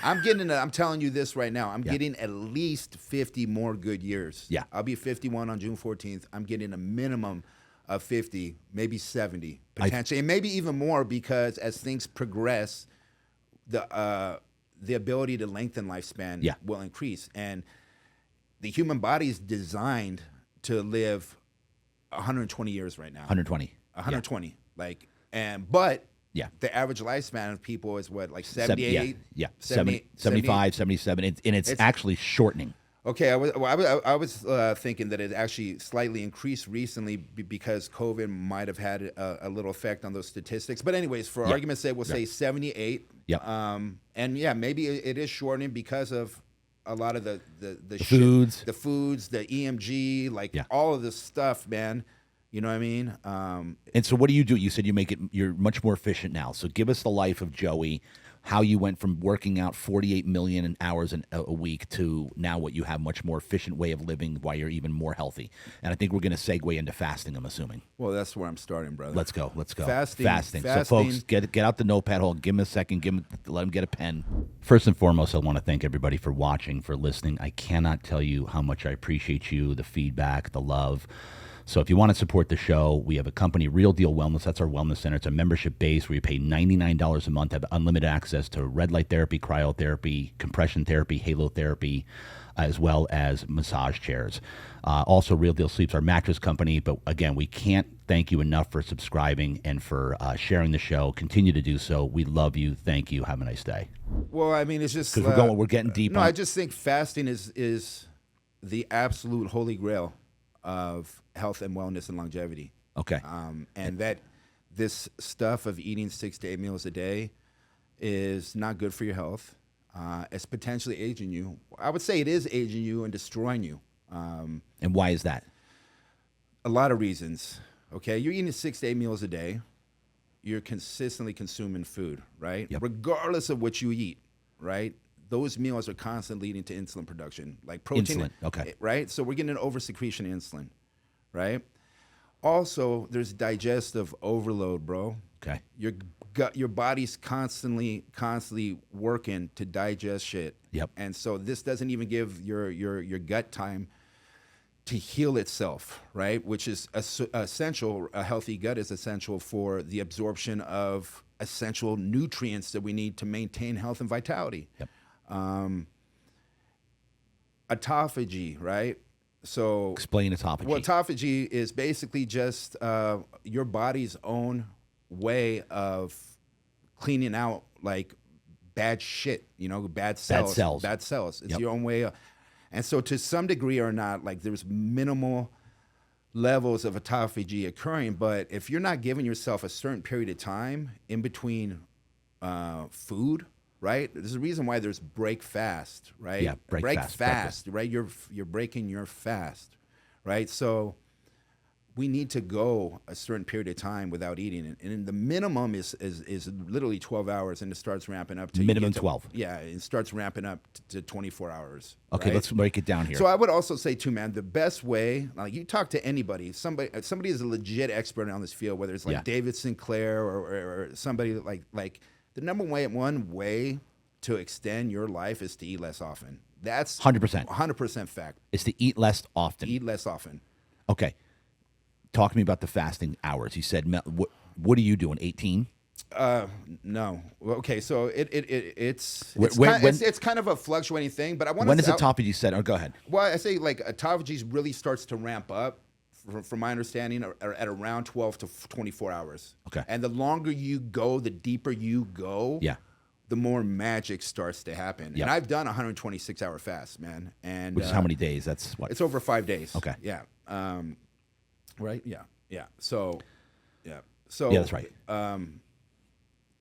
I'm telling you this right now. I'm getting at least 50 more good years.
Yeah.
I'll be 51 on June 14th. I'm getting a minimum of 50, maybe 70 potentially, and maybe even more, because as things progress, the ability to lengthen lifespan will increase, and the human body is designed to live 120 years right now.
120.
But
Yeah.
the average lifespan of people is what, like 78?
75, 77, and it's actually shortening.
Okay, I was thinking that it actually slightly increased recently because COVID might have had a little effect on those statistics. But anyways, for argument's sake, we'll say 78.
Yeah.
And yeah, maybe it is shortening because of a lot of the
foods,
the EMG, like all of this stuff, man. You know what I mean?
And so what do? You said you're much more efficient now. So give us the life of Joey, how you went from working out 48 million hours a week to now what you have, much more efficient way of living while you're even more healthy. And I think we're going to segue into fasting, I'm assuming.
Well, that's where I'm starting, brother.
Let's go.
Fasting.
So folks, get out the notepad hole, give him a second, let him get a pen. First and foremost, I want to thank everybody for watching, for listening. I cannot tell you how much I appreciate you, the feedback, the love. So if you want to support the show, we have a company, Real Deal Wellness. That's our wellness center. It's a membership base where you pay $99 a month, have unlimited access to red light therapy, cryotherapy, compression therapy, halo therapy, as well as massage chairs. Also, Real Deal Sleep's our mattress company. But again, we can't thank you enough for subscribing and for sharing the show. Continue to do so. We love you. Thank you. Have a nice day.
Well, I mean, it's just
Because we're getting deep.
No, I just think fasting is the absolute holy grail of health and wellness and longevity.
Okay.
And that this stuff of eating 6 to 8 meals a day is not good for your health. It's potentially aging you. I would say it is aging you and destroying you.
And why is that?
A lot of reasons. Okay, you're eating 6 to 8 meals a day. You're consistently consuming food, right?
Yep.
Regardless of what you eat, right? Those meals are constantly leading to insulin production, like protein.
Insulin, okay.
Right? So we're getting an oversecretion of insulin, right? Also, there's digestive overload, bro.
Okay.
Your body's constantly working to digest shit.
Yep.
And so this doesn't even give your gut time to heal itself, right? Which is essential. A healthy gut is essential for the absorption of essential nutrients that we need to maintain health and vitality.
Yep.
Autophagy, right? So
Explain autophagy.
Well, autophagy is basically just your body's own way of cleaning out like bad shit, bad cells. Bad cells. It's
Yep.
your own way of, and so to some degree or not, like there's minimal levels of autophagy occurring, but if you're not giving yourself a certain period of time in between food, right? There's a reason why there's break fast, right?
Yeah, break fast,
right? You're breaking your fast, right? So we need to go a certain period of time without eating, and the minimum is literally 12 hours, and it starts ramping up to
Minimum 12.
Yeah, it starts ramping up to 24 hours.
Okay,
right?
let's break it down here.
So I would also say too, man, the best way, like you talk to anybody, somebody is a legit expert on this field, whether it's like
Yeah.
David Sinclair or somebody like the number one way to extend your life is to eat less often. That's
100%.
100% fact.
It's to eat less often.
Eat less often.
Okay. Talk to me about the fasting hours. You said, what are you doing, 18?
No. Well, okay, so it's kind of a fluctuating thing, but I want to.
When does autophagy set? Oh, go ahead.
Well, I say like autophagy really starts to ramp up, from my understanding, at around 12 to 24 hours.
Okay.
And the longer you go, the deeper you go.
Yeah.
The more magic starts to happen.
Yep.
And I've done 126-hour fast, man. And
Which is how many days? That's what?
It's over 5 days.
Okay.
Yeah. Right. Yeah. Yeah. So. Yeah.
Yeah, that's right.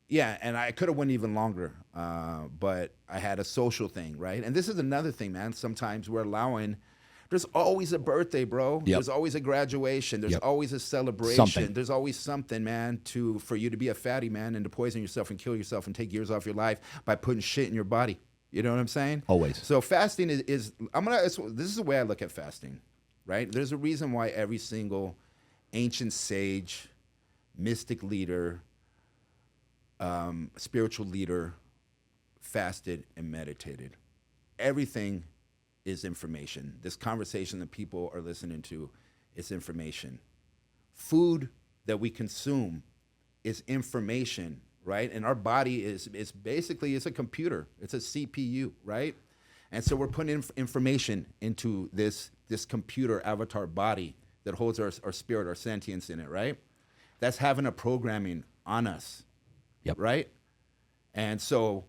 Yeah, and I could have went even longer, but I had a social thing, right? And this is another thing, man. Sometimes we're allowing. There's always a birthday, bro.
Yep.
There's always a graduation. There's
Yep.
always a celebration.
Something.
There's always something, man, for you to be a fatty, man, and to poison yourself and kill yourself and take years off your life by putting shit in your body. You know what I'm saying?
Always.
So fasting is this is the way I look at fasting, right? There's a reason why every single ancient sage, mystic leader, spiritual leader fasted and meditated. Everything is information. This conversation that people are listening to is information. Food that we consume is information, right? And our body is basically, it's a computer. It's a CPU, right? And so we're putting information into this computer avatar body that holds our spirit, our sentience in it, right? That's having a programming on us.
Yep.
Right? And so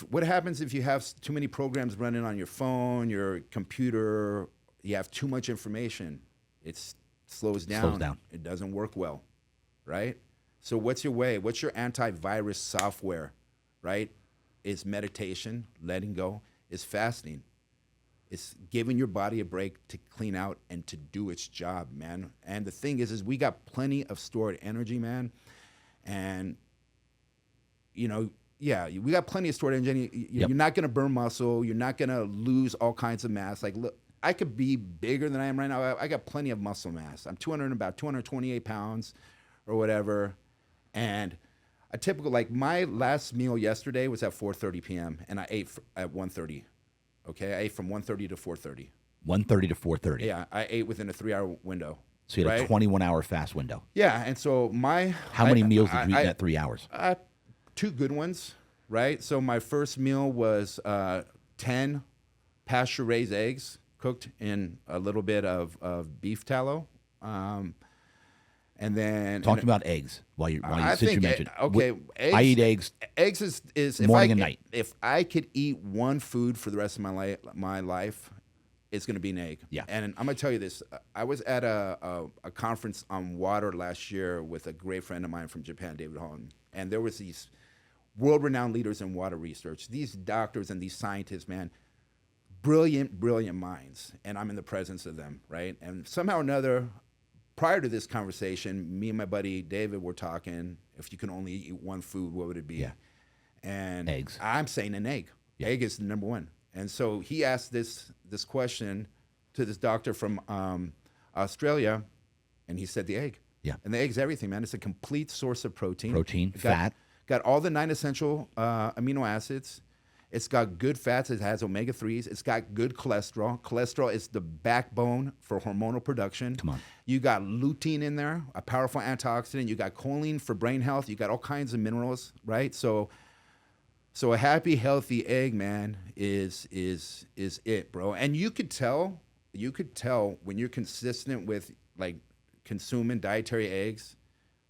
what happens if you have too many programs running on your phone, your computer, you have too much information, it slows down. It doesn't work well, right? So what's your way? What's your antivirus software, right? Is meditation, letting go, is fasting. It's giving your body a break to clean out and to do its job, man. And the thing is we got plenty of stored energy, man. And we got plenty of stored energy. You're not going to burn muscle. You're not going to lose all kinds of mass. Like, look, I could be bigger than I am right now. I got plenty of muscle mass. I'm about 228 pounds or whatever. And a typical, like my last meal yesterday was at 4:30 p.m. and I ate at 1:30. Okay, I ate from 1:30 to 4:30.
1:30 to 4:30.
Yeah, I ate within a 3-hour window.
So you had
right?
a 21-hour fast window.
Yeah, and so
How many meals did you eat in that 3 hours?
2 good ones, right? So my first meal was 10 pasture-raised eggs cooked in a little bit of beef tallow. And then
Talking about eggs while you since you mentioned.
Okay, eggs,
I eat eggs.
Eggs is
morning and night.
If I could eat one food for the rest of my life, it's going to be an egg.
Yeah.
And I'm going to tell you this. I was at a conference on water last year with a great friend of mine from Japan, David Holland, and there was these world-renowned leaders in water research. These doctors and these scientists, man, brilliant minds, and I'm in the presence of them, right? And somehow or another, prior to this conversation, me and my buddy David were talking, if you can only eat one food, what would it be?
Yeah.
And
eggs.
I'm saying an egg.
Yeah.
Egg is the number one. And so he asked this question to this doctor from Australia, and he said the egg.
Yeah.
And the egg's everything, man. It's a complete source of protein.
Fat.
Got all the 9 essential amino acids. It's got good fats. It has omega-3s. It's got good cholesterol. Cholesterol is the backbone for hormonal production.
Come on.
You got lutein in there, a powerful antioxidant. You got choline for brain health. You got all kinds of minerals, right? So a happy, healthy egg, man, is it, bro. And you could tell when you're consistent with like consuming dietary eggs,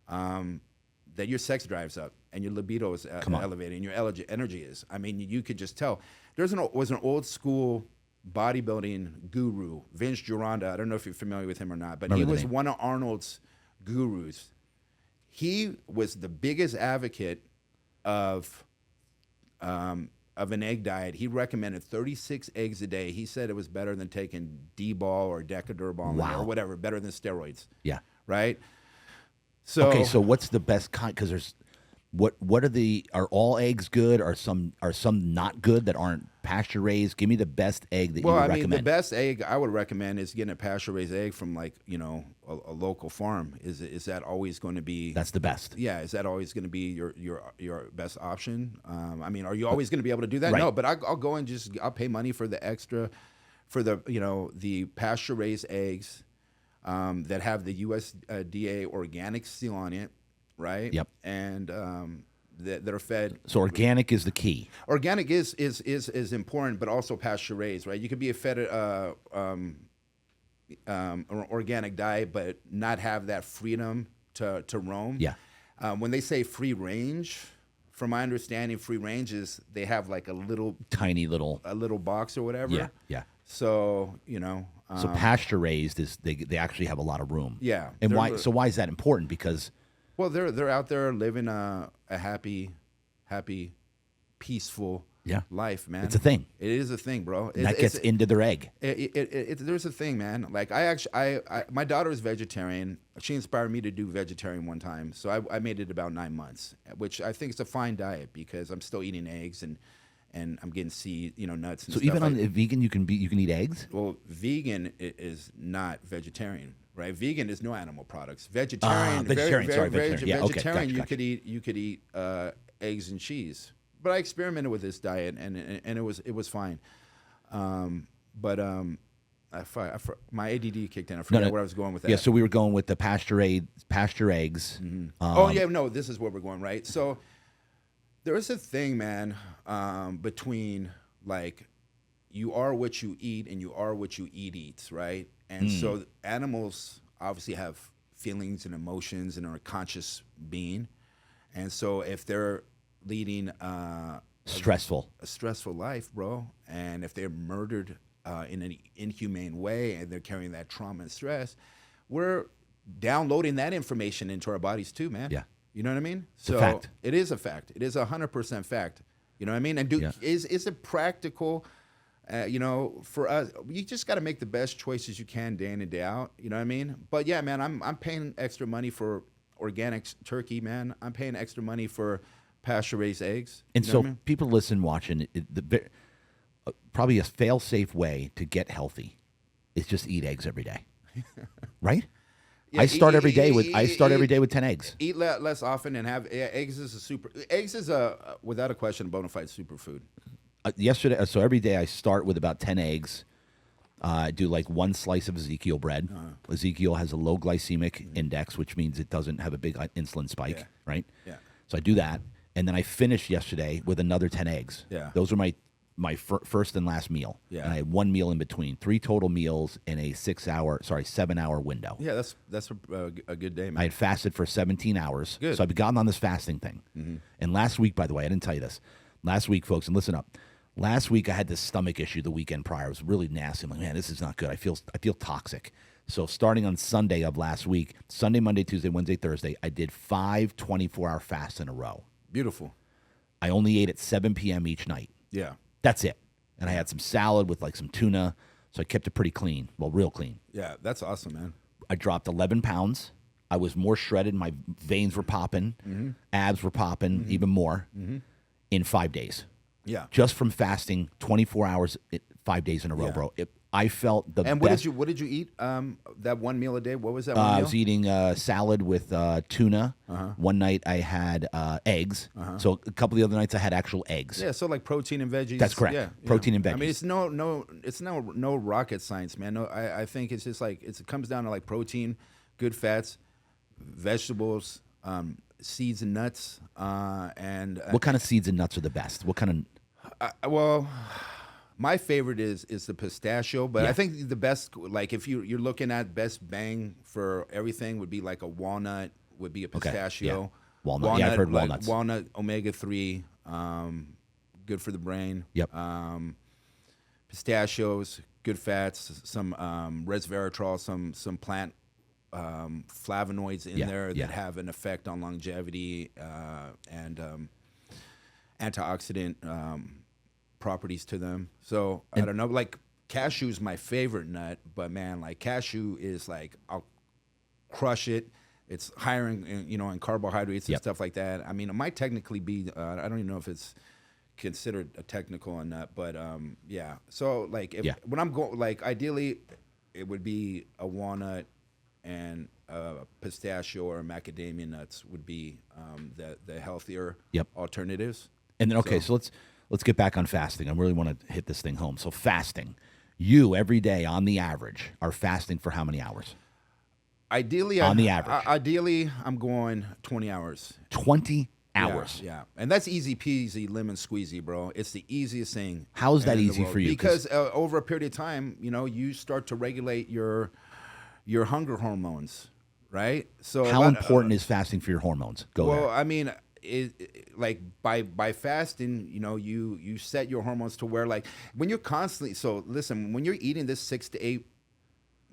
that your sex drives up and your libido is elevated and your energy is. I mean, you could just tell. Was an old school bodybuilding guru, Vince Gironda. I don't know if you're familiar with him or not, but he was one of Arnold's gurus. He was the biggest advocate of an egg diet. He recommended 36 eggs a day. He said it was better than taking D-ball or Decadur-ball or whatever, better than steroids.
Yeah.
Right? So
okay, so what's the best kind? Because there's are all eggs good? Are some not good that aren't pasture raised? Give me the best egg that you would recommend.
Well, I mean, the best egg I would recommend is getting a pasture raised egg from like, a local farm. Is that always going to be?
That's the best.
Yeah, is that always going to be your best option? I mean, are you always going to be able to do that?
Right.
No, but I'll go and I'll pay money for the extra, for the pasture raised eggs. That have the USDA organic seal on it, right?
Yep.
And that are fed.
So organic is the key.
Organic is important, but also pasture raised, right? You could be fed an organic diet, but not have that freedom to roam.
Yeah.
When they say free range, from my understanding, free range is they have like a little box or whatever.
Yeah. Yeah.
So
so pasture raised is they actually have a lot of room.
Yeah.
And why is that important? Because
they're out there living a happy, peaceful life, man.
It's a thing.
It is a thing, bro.
That gets into their egg.
There's a thing, man. Like my daughter is vegetarian. She inspired me to do vegetarian one time, so I made it about 9 months, which I think is a fine diet because I'm still eating eggs and I'm getting nuts and
so
stuff.
even on vegan, you can eat eggs?
Well, vegan is not vegetarian, right? Vegan is no animal products. Vegetarian. Vegetarian. You could eat eggs and cheese. But I experimented with this diet and it was fine. My ADD kicked in. I forgot where I was going with that.
Yeah, so we were going with the pasture eggs.
Mm-hmm. This is where we're going, right? So there is a thing, man, between like you are what you eat and you are what you eats, right? And so animals obviously have feelings and emotions and are a conscious being. And so if they're leading a stressful life, bro, and if they're murdered in an inhumane way and they're carrying that trauma and stress, we're downloading that information into our bodies too, man.
Yeah.
You know what I mean?
It's a fact.
It is a fact. It is 100% fact. You know what I mean? And is it practical? For us, you just got to make the best choices you can day in and day out. You know what I mean? But yeah, man, I'm paying extra money for organic turkey, man. I'm paying extra money for pasture-raised eggs.
And so people watching, probably a fail-safe way to get healthy is just eat eggs every day, right? Yeah, I start every day with 10 eggs.
Eat less often and have eggs is without a question a bona fide superfood.
Yesterday, so every day I start with about 10 eggs. I do like one slice of Ezekiel bread. Ezekiel has a low glycemic index, which means it doesn't have a big insulin spike, right?
Yeah.
So I do that, and then I finished yesterday with another 10 eggs.
Yeah.
Those are my first and last meal.
Yeah.
And I had one meal in between, 3 total meals in a 7-hour window.
Yeah, that's a good day, man.
I had fasted for 17 hours.
Good.
So I've gotten on this fasting thing. And last week, by the way, I didn't tell you this. Last week, folks, and listen up. Last week I had this stomach issue the weekend prior. It was really nasty. I'm like, man, this is not good. I feel toxic. So starting on Sunday of last week, Sunday, Monday, Tuesday, Wednesday, Thursday, I did 5 24-hour fasts in a row.
Beautiful.
I only ate at 7 p.m. each night.
Yeah.
That's it. And I had some salad with like some tuna. So I kept it pretty clean. Well, real clean.
Yeah, that's awesome, man.
I dropped 11 pounds. I was more shredded. My veins were popping. Abs were popping even more in 5 days.
Yeah.
Just from fasting 24 hours, 5 days in a row,
Yeah.
bro. I felt the
And
best.
what did you eat? That one meal a day. What was that one meal?
I was eating salad with tuna. One night I had eggs. So a couple of the other nights I had actual eggs.
Yeah, so like protein and veggies.
That's correct.
Yeah,
Protein and
I mean,
veggies.
it's no rocket science, man. No, I think it's just like it comes down to like protein, good fats, vegetables, seeds and nuts, and
What kind of seeds and nuts are the best? What kind of
well, my favorite is the pistachio, but
Yeah.
I think the best, like if you're looking at best bang for everything, would be like a walnut, would be a pistachio.
yeah. Walnut. Yeah, I've heard
like
walnuts.
Walnut omega-3, good for the brain.
Yep.
Pistachios, good fats, some resveratrol, some plant flavonoids in there
yeah.
that have an effect on longevity and antioxidant properties to them. So I don't know, like cashew is my favorite nut, but man, like cashew is like I'll crush it. It's higher in carbohydrates and
Yep.
stuff like that. I mean, it might technically be. I don't even know if it's considered a technical nut, but yeah. So like when I'm going, like ideally, it would be a walnut and pistachio or macadamia nuts would be the healthier
Yep.
alternatives.
And then so let's get back on fasting. I really want to hit this thing home. So fasting, you every day on the average are fasting for how many hours?
Ideally,
on the average.
Ideally, I'm going 20 hours.
20 hours.
Yeah. And that's easy peasy, lemon squeezy, bro. It's the easiest thing.
How is that
in the
easy
world.
for you?
Because over a period of time, you start to regulate your hunger hormones, right? So
How important is fasting for your hormones? Go
well,
there.
I mean, like by fasting, you set your hormones to where like when you're constantly. So listen, when you're eating this 6 to 8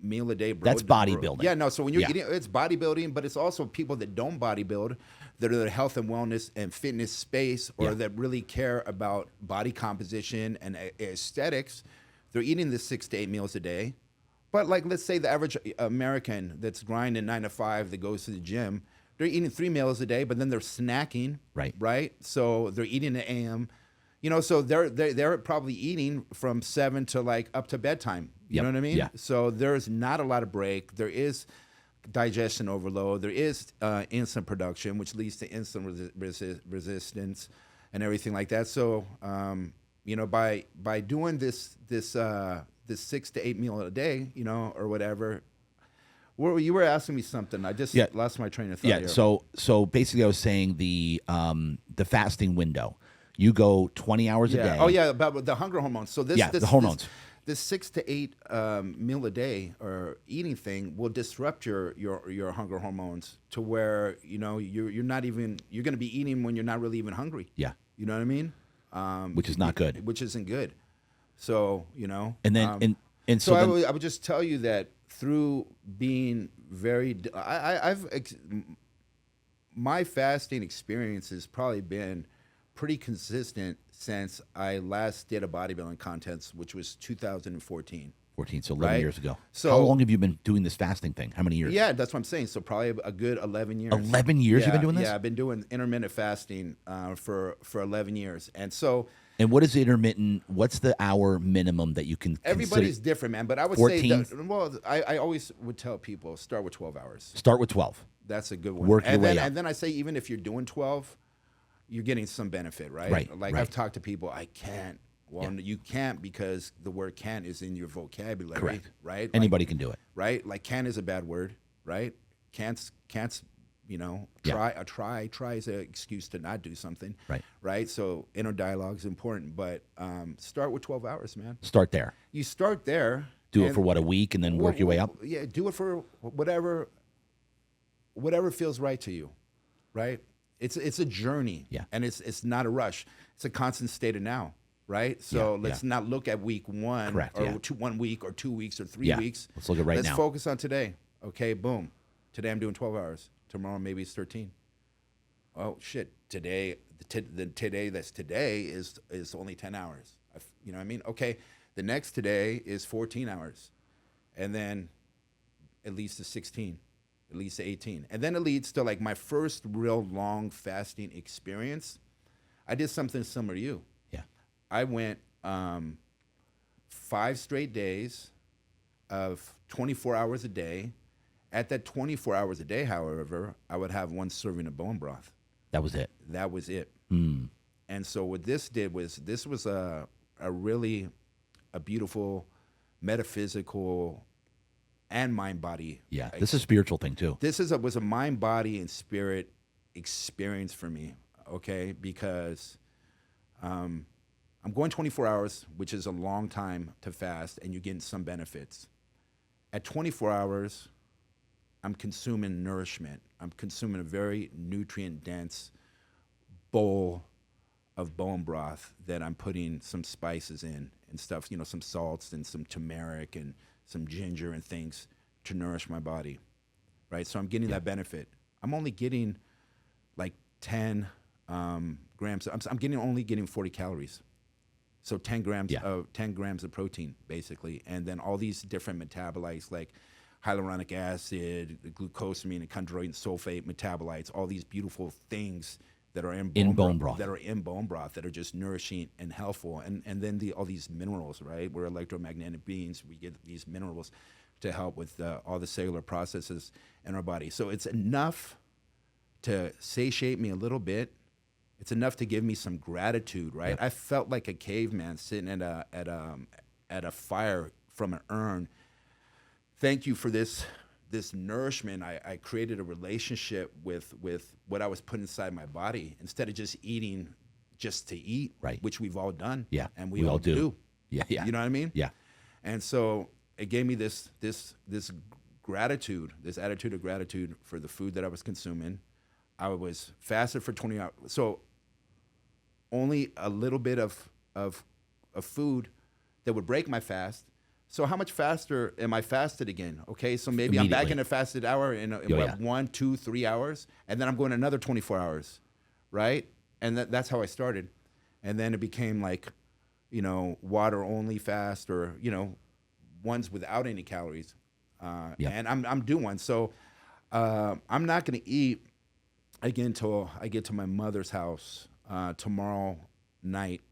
meal a day, bro.
That's bodybuilding.
Yeah, no. So when you're
Yeah.
eating, it's bodybuilding, but it's also people that don't bodybuild, that are the health and wellness and fitness space, or that really care about body composition and aesthetics. They're eating this 6 to 8 meals a day. But like, let's say the average American that's grinding 9 to 5 that goes to the gym, they're eating 3 meals a day, but then they're snacking.
Right.
Right. So they're eating at AM. So they're probably eating from 7 to like up to bedtime. You know what I mean?
Yeah.
So there's not a lot of break. There is digestion overload. There is insulin production, which leads to insulin resistance and everything like that. So by doing this 6 to 8 meal a day, or whatever. You were asking me something. I just lost my train of thought.
Yeah.
Here.
So basically, I was saying the fasting window. You go 20 hours a day.
Oh yeah, about the hunger hormones. So this
the hormones.
This 6 to 8 meal a day or eating thing will disrupt your hunger hormones to where you're not even you're going to be eating when you're not really even hungry.
Yeah.
You know what I mean?
Which is not good.
Which isn't good. So
And then
so I would just tell you that through being very my fasting experience has probably been pretty consistent since I last did a bodybuilding contest, which was 2014.
14, so 11 years ago.
So
how long have you been doing this fasting thing? How many years?
Yeah, that's what I'm saying. So probably a good 11 years.
11 years you've been doing this?
Yeah, I've been doing intermittent fasting for 11 years. And so...
And what is intermittent? What's the hour minimum that you can
Everybody's different, man. But I would
14?
say, I always would tell people, start with 12 hours.
Start with 12.
That's a good one.
Work your way up.
And then I say, even if you're doing 12, you're getting some benefit, right?
Right,
Like
right.
I've talked to people, I can't Well, you can't because the word can't is in your vocabulary.
Correct.
Right?
Anybody can do it.
Right? Like can is a bad word, right? Can't's, try is an excuse to not do something.
Right.
Right? So inner dialogue is important, but start with 12 hours, man.
Start there.
You start there.
Do it for what, a week, and then work your way up?
Yeah, do it for whatever feels right to you, right? It's a journey, and it's not a rush. It's a constant state of now, right? So let's not look at week 1
Correct,
or 1 week or 2 weeks or 3 weeks.
Let's look at right now.
Let's focus on today. Okay, boom. Today I'm doing 12 hours. Tomorrow maybe it's 13. Oh shit! Today is only 10 hours. You know what I mean? Okay. The next today is 14 hours, and then it leads to 16, it leads to 18. And then it leads to like my first real long fasting experience. I did something similar to you.
Yeah.
I went 5 straight days of 24 hours a day. At that 24 hours a day, however, I would have 1 serving of bone broth.
That was it.
That was it.
Mm.
And so what this did was a really a beautiful metaphysical and mind body.
Yeah, this is a spiritual thing too.
This was a mind, body, and spirit experience for me. Okay, because I'm going 24 hours, which is a long time to fast, and you're getting some benefits. At 24 hours, I'm consuming nourishment. I'm consuming a very nutrient dense bowl of bone broth that I'm putting some spices in and stuff, some salts and some turmeric and some ginger and things to nourish my body, right? So I'm getting that benefit. I'm only getting like 10 grams. I'm only getting 40 calories. So 10 grams of protein, basically. And then all these different metabolites like hyaluronic acid, glucosamine, and chondroitin sulfate metabolites, all these beautiful things that are in bone broth, that are just nourishing and helpful, and then all these minerals, right? We're electromagnetic beings. We get these minerals to help with all the cellular processes in our body. So it's enough to satiate me a little bit. It's enough to give me some gratitude, right? Yep. I felt like a caveman sitting at a fire from an urn. Thank you for this nourishment. I created a relationship with what I was putting inside my body instead of just eating just to eat,
right?
Which we've all done, and we
all
all do.
Yeah.
You know what I mean?
Yeah.
And so it gave me this gratitude, this attitude of gratitude for the food that I was consuming. I was fasted for 20 hours, so only a little bit of food that would break my fast. So how much faster am I fasted again? Okay, so maybe I'm back in a fasted hour in 1, 2, 3 hours, and then I'm going another 24 hours, right? And that's how I started. And then it became like, water only fast, or ones without any calories. And I'm doing one. So I'm not going to eat again until I get to my mother's house tomorrow night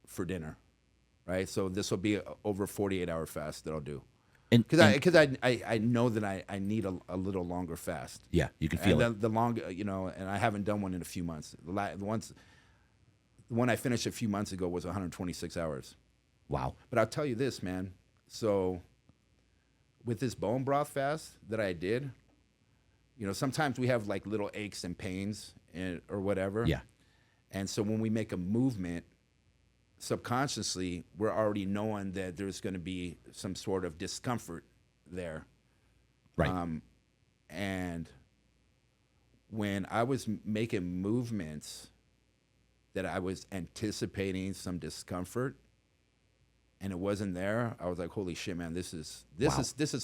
for dinner. Right, so this will be over a 48-hour fast that I'll do, because I know that I need a little longer fast.
Yeah, you can feel
it. The longer, and I haven't done one in a few months. The one I finished a few months ago was 126 hours.
Wow!
But I'll tell you this, man. So with this bone broth fast that I did, sometimes we have like little aches and pains or whatever.
Yeah.
And so when we make a movement, subconsciously, we're already knowing that there's going to be some sort of discomfort there.
Right.
And when I was making movements that I was anticipating some discomfort and it wasn't there, I was like, holy shit, man, this is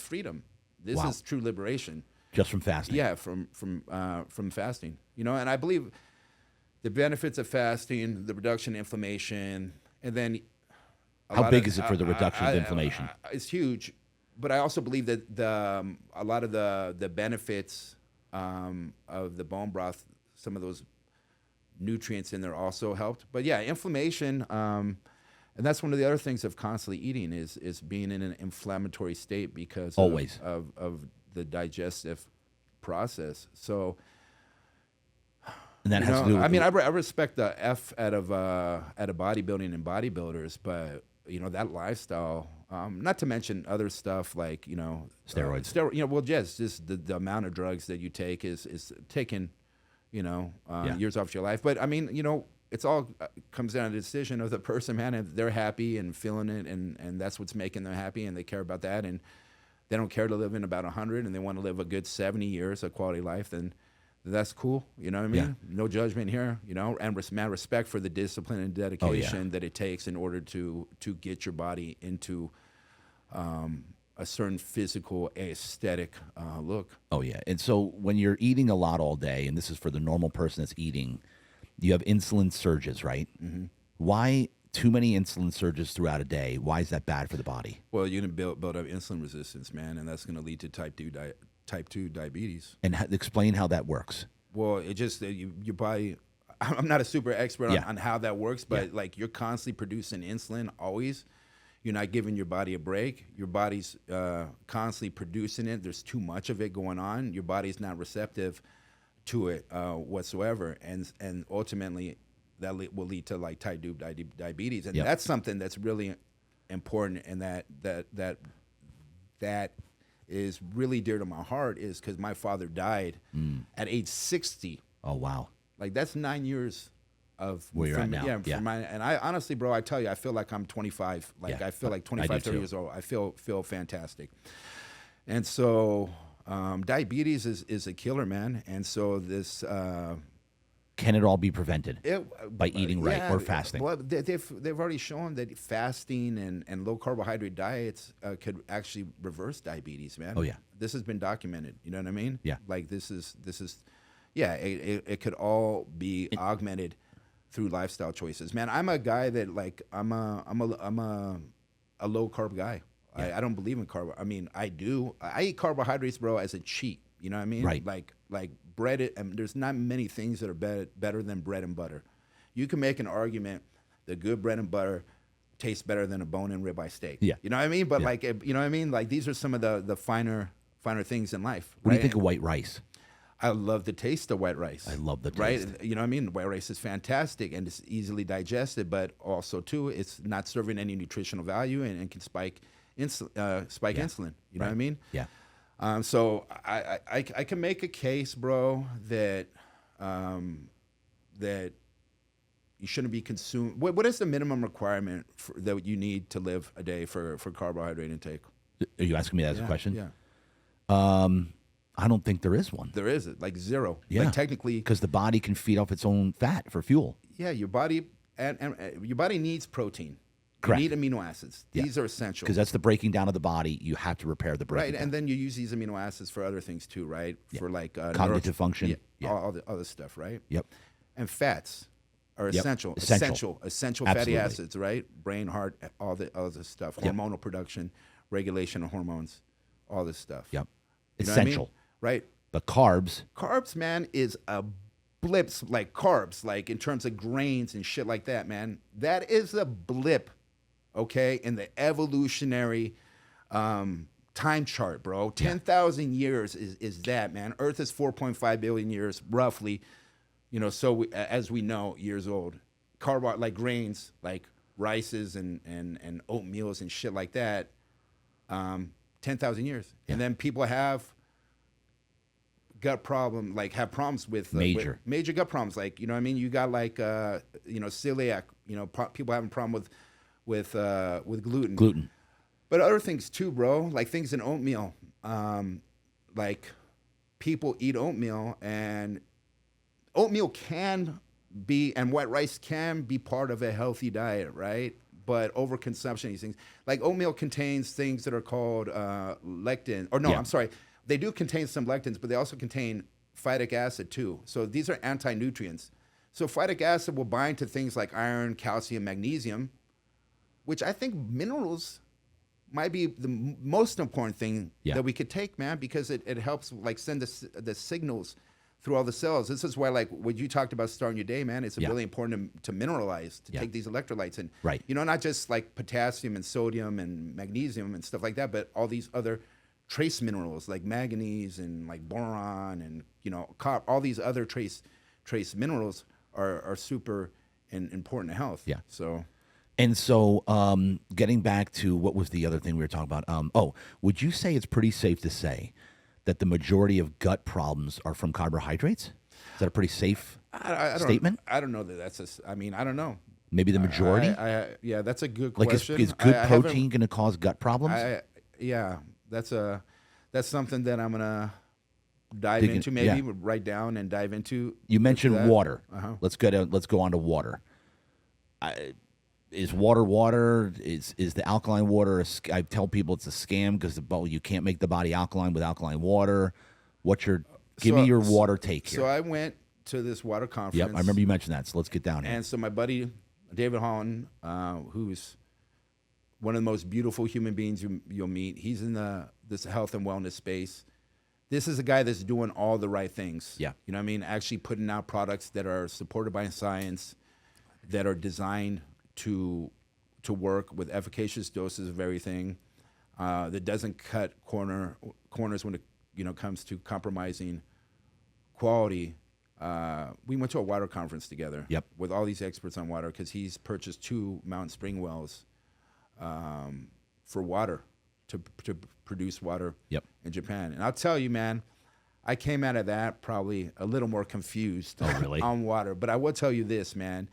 freedom. This is true liberation.
Just from fasting.
Yeah, from fasting. And I believe the benefits of fasting, the reduction in inflammation, and then
how big is it for the reduction of inflammation?
It's huge, but I also believe that a lot of the benefits of the bone broth, some of those nutrients in there also helped. But yeah, inflammation, and that's one of the other things of constantly eating is being in an inflammatory state because
always
of the digestive process. So
And that has to do with
I mean, I respect the F out of bodybuilding and bodybuilders, but that lifestyle. Not to mention other stuff like
steroids.
Well, just the amount of drugs that you take is taking years off your life. But I mean, it's all comes down to the decision of the person, man. If they're happy and feeling it, and that's what's making them happy, and they care about that, and they don't care to live in about 100, and they want to live a good 70 years of quality life, then that's cool. You know what I mean?
Yeah.
No judgment here, and respect for the discipline and dedication that it takes in order to get your body into a certain physical aesthetic look.
Oh, yeah. And so when you're eating a lot all day, and this is for the normal person that's eating, you have insulin surges, right?
Mm-hmm.
Why too many insulin surges throughout a day? Why is that bad for the body?
Well, you're going to build up insulin resistance, man, and that's going to lead to type 2 diabetes.
And explain how that works.
Well, it just your body. I'm not a super expert on how that works, but like you're constantly producing insulin always. You're not giving your body a break. Your body's constantly producing it. There's too much of it going on. Your body's not receptive to it whatsoever, and ultimately that will lead to like type 2 diabetes, and that's something that's really important, and that is really dear to my heart, is because my father died at age 60.
Oh wow!
Like that's 9 years of
where you're at now.
And I honestly, bro, I tell you, I feel like I'm 25. Like I feel like 25, 30 years old. I feel fantastic, and so. Diabetes is a killer, man, and so this
can it all be prevented by eating right or fasting?
Well, they've already shown that fasting and low carbohydrate diets could actually reverse diabetes, man.
Oh yeah,
this has been documented. You know what I mean?
Yeah.
Like this is it could all be augmented through lifestyle choices, man. I'm a guy that like I'm a low carb guy. Yeah. I don't believe in carb. I mean, I do. I eat carbohydrates, bro, as a cheat. You know what I mean?
Right.
Like bread. There's not many things that are better than bread and butter. You can make an argument that good bread and butter tastes better than a bone-in ribeye steak.
Yeah.
You know what I mean? But like, you know what I mean? Like these are some of the finer things in life.
What do you think of white rice?
I love the taste of white rice.
I love the taste.
Right? You know what I mean? White rice is fantastic and it's easily digested, but also too, it's not serving any nutritional value and can spike insulin. You know what I mean?
Yeah.
So I can make a case, bro, that that you shouldn't be consumed. What is the minimum requirement that you need to live a day for carbohydrate intake?
Are you asking me that as a question?
Yeah.
I don't think there is one.
There is like zero.
Yeah.
Like technically,
because the body can feed off its own fat for fuel.
Yeah, your body and your body needs protein.
Correct.
You need amino acids. These are essential.
Because that's the breaking down of the body. You have to repair the breaking down.
And then you use these amino acids for other things too, right? For like
cognitive function.
All the other stuff, right?
Yep.
And fats are essential.
Essential
Fatty acids, right? Brain, heart, all the other stuff. Hormonal production, regulation of hormones, all this stuff.
Yep.
You know
Essential.
what I mean? Right.
But carbs,
man, is a blips, like carbs, like in terms of grains and shit like that, man. That is a blip, okay, in the evolutionary time chart, bro. 10,000 years is that, man. Earth is 4.5 billion years, roughly, so as we know, years old. Like grains, like rices and oatmeals and shit like that, 10,000 years. Yeah. And then people have gut problem, like have problems with
major
gut problems, like you know what I mean. You got like celiac, people having problem with gluten, but other things too, bro. Like things in oatmeal, like people eat oatmeal, and oatmeal can be, and white rice can be part of a healthy diet, right? But overconsumption of these things, like oatmeal contains things that are called lectin, or no, I'm sorry. They do contain some lectins, but they also contain phytic acid too. So these are anti-nutrients. So phytic acid will bind to things like iron, calcium, magnesium, which I think minerals might be the most important thing that we could take, man, because it helps like send the signals through all the cells. This is why, like what you talked about starting your day, man, it's really important to mineralize, to take these electrolytes in.
Right.
Not just like potassium and sodium and magnesium and stuff like that, but all these other trace minerals like manganese and like boron and copper, all these other trace trace minerals are super important to health.
Yeah.
So
And so, getting back to what was the other thing we were talking about? Would you say it's pretty safe to say that the majority of gut problems are from carbohydrates? Is that a pretty safe statement?
I don't know that I don't know.
Maybe the majority?
Yeah, that's a good
Like,
question.
is good
I haven't-
protein going to cause gut problems?
Yeah, that's something that I'm gonna dive
Dig in-
into. Maybe
yeah.
write down and dive into.
You mentioned
that.
water.
Uh-huh.
Let's go on to water. Is water water? Is the alkaline water? I tell people it's a scam because you can't make the body alkaline with alkaline water. Give me your water take here.
So I went to this water conference.
Yep, I remember you mentioned that. So let's get down here.
And so my buddy David Holland, who's one of the most beautiful human beings you'll meet, he's in this health and wellness space. This is a guy that's doing all the right things.
Yeah.
You know what I mean? Actually putting out products that are supported by science, that are designed to work with efficacious doses of everything, that doesn't cut corners when it comes to compromising quality. We went to a water conference together.
Yep.
With all these experts on water because he's purchased 2 mountain spring wells for water to produce water.
Yep.
In Japan. And I'll tell you, man, I came out of that probably a little more confused
really?
on water. But I will tell you this, man.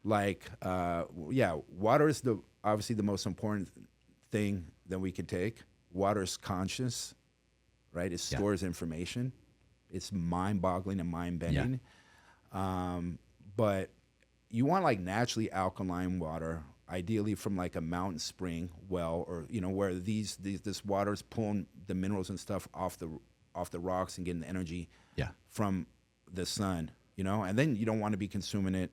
Like, water is obviously the most important thing that we can take. Water is conscious, right? It stores information. It's mind-boggling and mind-bending. But you want like naturally alkaline water, ideally from like a mountain spring well, or where this water is pulling the minerals and stuff off the rocks and getting the energy from the sun. And then you don't want to be consuming it,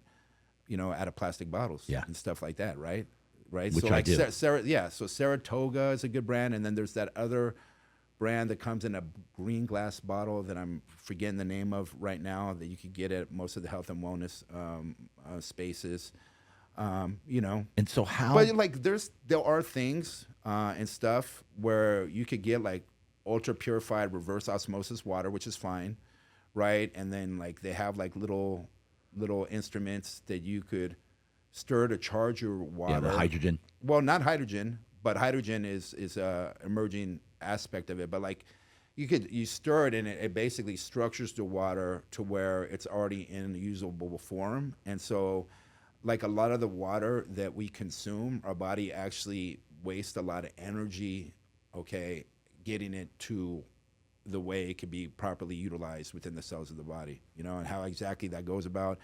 out of plastic bottles and stuff like that, right? Right.
Which
so
I do.
So Saratoga is a good brand, and then there's that other brand that comes in a green glass bottle that I'm forgetting the name of right now that you could get at most of the health and wellness spaces.
And so how?
But like there are things and stuff where you could get like ultra purified reverse osmosis water, which is fine, right? And then like they have like little instruments that you could stir to charge your water.
Yeah, the hydrogen.
Well, not hydrogen, but hydrogen is a emerging aspect of it. But like you stir it and it basically structures the water to where it's already in usable form. And so like a lot of the water that we consume, our body actually wastes a lot of energy, getting it to the way it can be properly utilized within the cells of the body, and how exactly that goes about,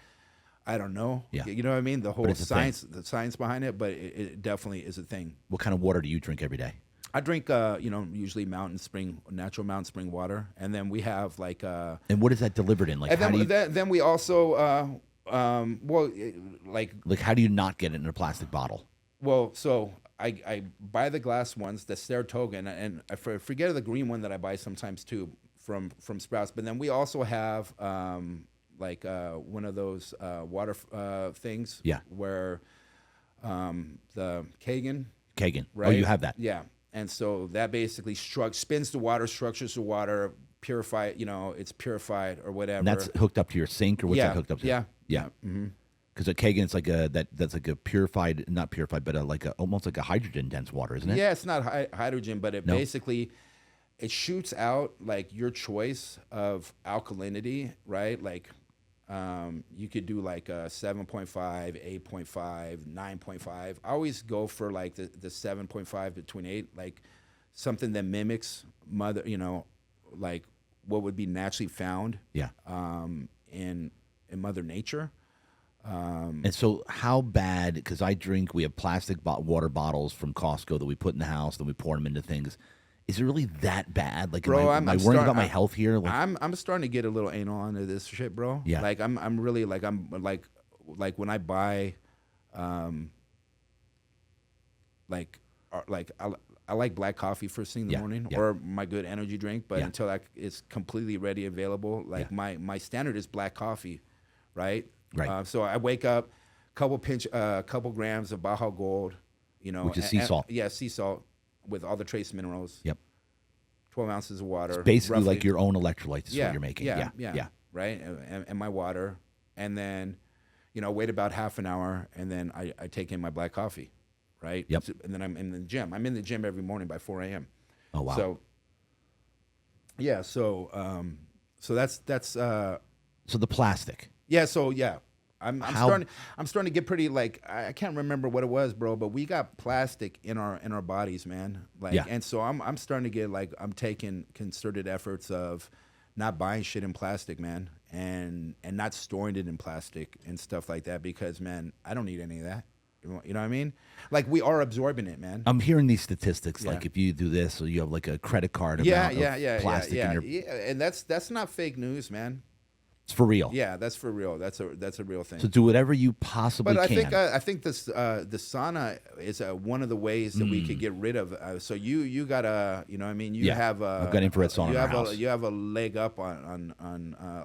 I don't know.
Yeah.
You know what I mean? The whole
it's a
science, the science behind it, but it definitely is a thing.
What kind of water do you drink every day?
I drink, usually natural mountain spring water, and then we have like.
And what is that delivered in? Like,
and
how do you?
Then we also,
Like, how do you not get it in a plastic bottle?
Well, so I buy the glass ones, the Saratoga, and I forget the green one that I buy sometimes too from Sprouts. But then we also have one of those water things.
Yeah.
Where the Kagan.
Right? Oh,
Right.
you have that.
Yeah. And so that basically spins the water, structures the water, purify. It's purified or whatever.
And that's hooked up to your sink, or what's that hooked up to?
Yeah.
Yeah.
Mm-hmm.
Because a Kagan, it's like that's like a purified, not purified, but almost like a hydrogen dense water, isn't it?
Yeah, it's not hydrogen, but it
No.
basically it shoots out like your choice of alkalinity, right? Like you could do like a 7.5, 8.5, 9.5. I always go for like the 7.5 between 8, like something that mimics like what would be naturally found
Yeah.
in Mother Nature.
And so, how bad? Because we have plastic water bottles from Costco that we put in the house, then we pour them into things. Is it really that bad? Like,
Bro,
am I worrying about my health here? Like,
I'm starting to get a little anal onto this shit, bro.
Yeah.
Like I'm really like when I buy, I like black coffee first thing in the morning, or my good energy drink. But until it's completely ready, available, like my standard is black coffee, right?
Right.
So I wake up, couple grams of Baja Gold,
which is sea salt.
Yeah, sea salt with all the trace minerals.
Yep.
12 ounces of water.
It's basically
roughly.
like your own electrolytes is what you're making.
Yeah. Right. And my water, and then, wait about half an hour, and then I take in my black coffee, right?
Yep.
And then I'm in the gym. I'm in the gym every morning by 4 a.m.
Oh wow.
So, yeah. So that's
So the plastic.
yeah. So yeah. I'm
How-
starting to get pretty like I can't remember what it was, bro, but we got plastic in our bodies, man. Like,
Yeah.
and so I'm starting to get like I'm taking concerted efforts of not buying shit in plastic, man, and not storing it in plastic and stuff like that because, man, I don't need any of that. You know what I mean? Like we are absorbing it, man.
I'm hearing these statistics.
Yeah.
Like if you do this, or you have like a credit card
Yeah,
amount of plastic in your.
yeah, and that's not fake news, man.
It's for real.
Yeah, that's for real. That's a real thing.
So do whatever you possibly
But
can.
I think this the sauna is one of the ways that we could get rid of. So you got a you know what I mean
Yeah.
have a
I've got infrared sauna in our house.
you have a leg up on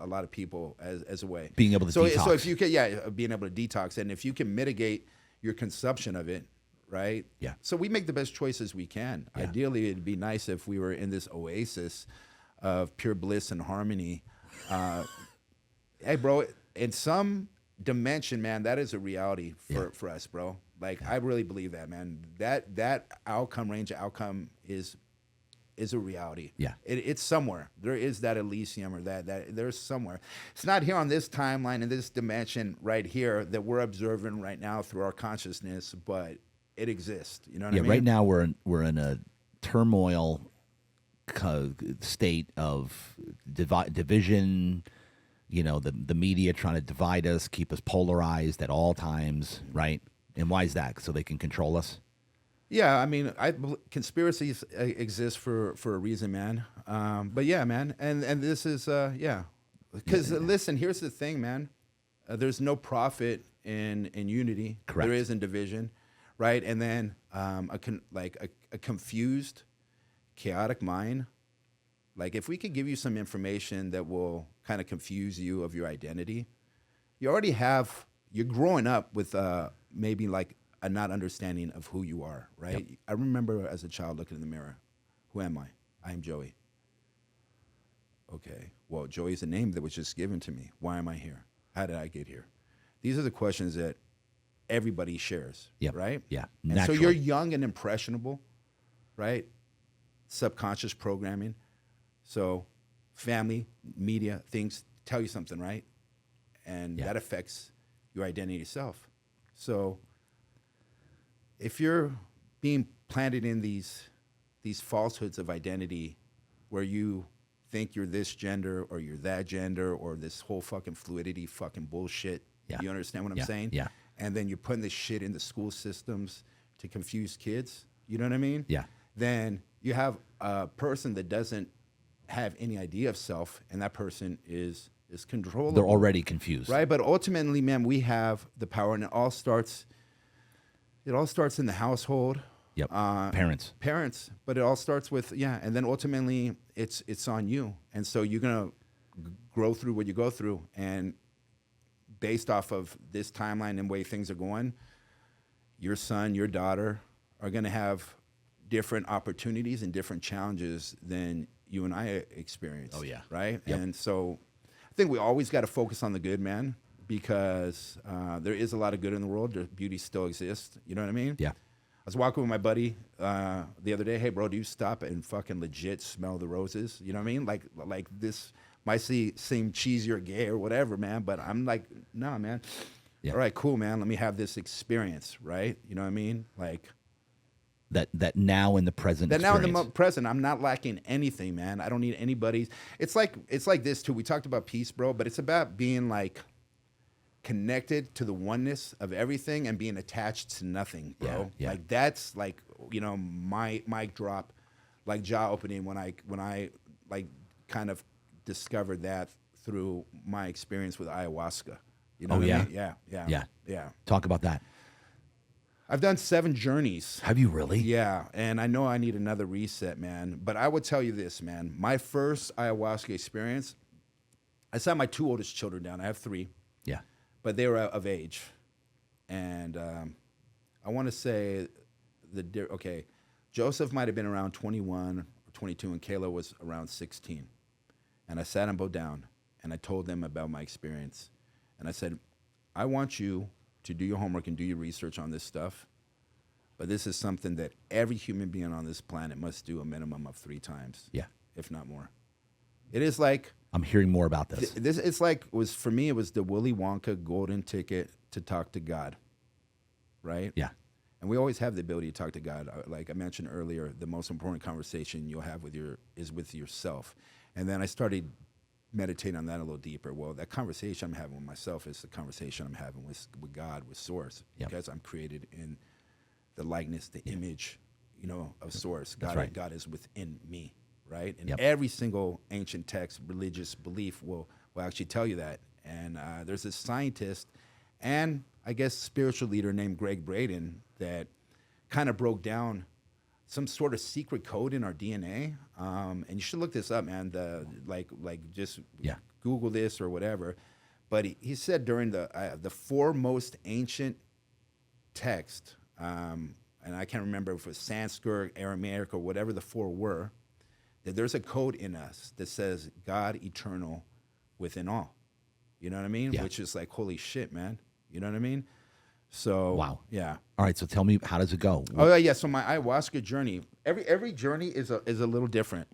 a lot of people as a way
Being able to
so
detox.
if you can being able to detox, and if you can mitigate your consumption of it, right?
Yeah.
So we make the best choices we can.
Yeah.
Ideally, it'd be nice if we were in this oasis of pure bliss and harmony. Hey, bro, in some dimension, man, that is a reality for us, bro. Like, I really believe that, man. That outcome, range of outcome is a reality.
Yeah.
It's somewhere. There is that Elysium or that there's somewhere. It's not here on this timeline in this dimension right here that we're observing right now through our consciousness, but it exists. You know what I mean?
Right now we're in a turmoil state of division. The media trying to divide us, keep us polarized at all times, right? And why is that? So they can control us?
Yeah, I mean, conspiracies exist for a reason, man. But yeah, man, and this is because listen, here's the thing, man. There's no profit in unity.
Correct.
There is in division, right? And then a confused, chaotic mind. Like if we could give you some information that will kind of confuse you of your identity, you're growing up with maybe like a not understanding of who you are, right? Yep. I remember as a child looking in the mirror, who am I? I am Joey. Okay, well, Joey's a name that was just given to me. Why am I here? How did I get here? These are the questions that everybody shares, right?
Yeah,
and so you're young and impressionable, right? Subconscious programming. So family, media, things tell you something, right? And that affects your identity self. So if you're being planted in these falsehoods of identity where you think you're this gender or you're that gender or this whole fucking fluidity fucking bullshit, you understand what I'm saying?
Yeah.
And then you're putting this shit in the school systems to confuse kids, you know what I mean?
Yeah.
Then you have a person that doesn't have any idea of self, and that person is controllable.
They're already confused,
right? But ultimately, man, we have the power, and it all starts in the household.
Yep. Parents.
But it all starts with and then ultimately it's on you, and so you're gonna grow through what you go through, and based off of this timeline and way things are going, your son, your daughter are gonna have different opportunities and different challenges than you and I experienced.
Oh, yeah.
Right?
Yep.
And so I think we always got to focus on the good, man, because there is a lot of good in the world. The beauty still exists. You know what I mean?
Yeah.
I was walking with my buddy the other day. Hey, bro, do you stop and fucking legit smell the roses? You know what I mean? Like this might seem cheesy or gay or whatever, man, but I'm like, nah, man.
Yeah.
All right, cool, man. Let me have this experience, right? You know what I mean? Like
that now in the present.
That now in the
experience.
present, I'm not lacking anything, man. I don't need anybody's. It's like this too. We talked about peace, bro, but it's about being like connected to the oneness of everything and being attached to nothing, bro.
Yeah.
Like that's like, my mic drop, like jaw opening when I like kind of discovered that through my experience with ayahuasca. You know what I mean? Yeah.
Talk about that.
I've done 7 journeys.
Have you really?
Yeah, and I know I need another reset, man. But I would tell you this, man. My first ayahuasca experience, I sat my 2 oldest children down. I have 3.
Yeah.
But they were of age. And I want to say, Joseph might have been around 21 or 22, and Kayla was around 16. And I sat them both down, and I told them about my experience. And I said, I want you to do your homework and do your research on this stuff. But this is something that every human being on this planet must do a minimum of 3 times.
Yeah.
If not more. It is like,
I'm hearing more about this.
it's like, for me, it was the Willy Wonka golden ticket to talk to God. Right?
Yeah.
And we always have the ability to talk to God. Like I mentioned earlier, the most important conversation you'll have is with yourself. And then I started meditating on that a little deeper. Well, that conversation I'm having with myself is the conversation I'm having with God, with Source, because I'm created in the likeness, the image, of Source.
That's
God,
right.
God is within me, right? And
Yep.
every single ancient text, religious belief will actually tell you that. And there's this scientist and I guess spiritual leader named Greg Braden that kind of broke down some sort of secret code in our DNA. And you should look this up, man. Just Google this or whatever. But he said during the 4 most ancient text, and I can't remember if it was Sanskrit, Aramaic, or whatever the 4 were, that there's a code in us that says God eternal within all. You know what I mean?
Yeah.
Which is like, holy shit, man. You know what I mean? So
Wow.
yeah.
All right, so tell me, how does it go?
Oh yeah. So my ayahuasca journey, every journey is a little different.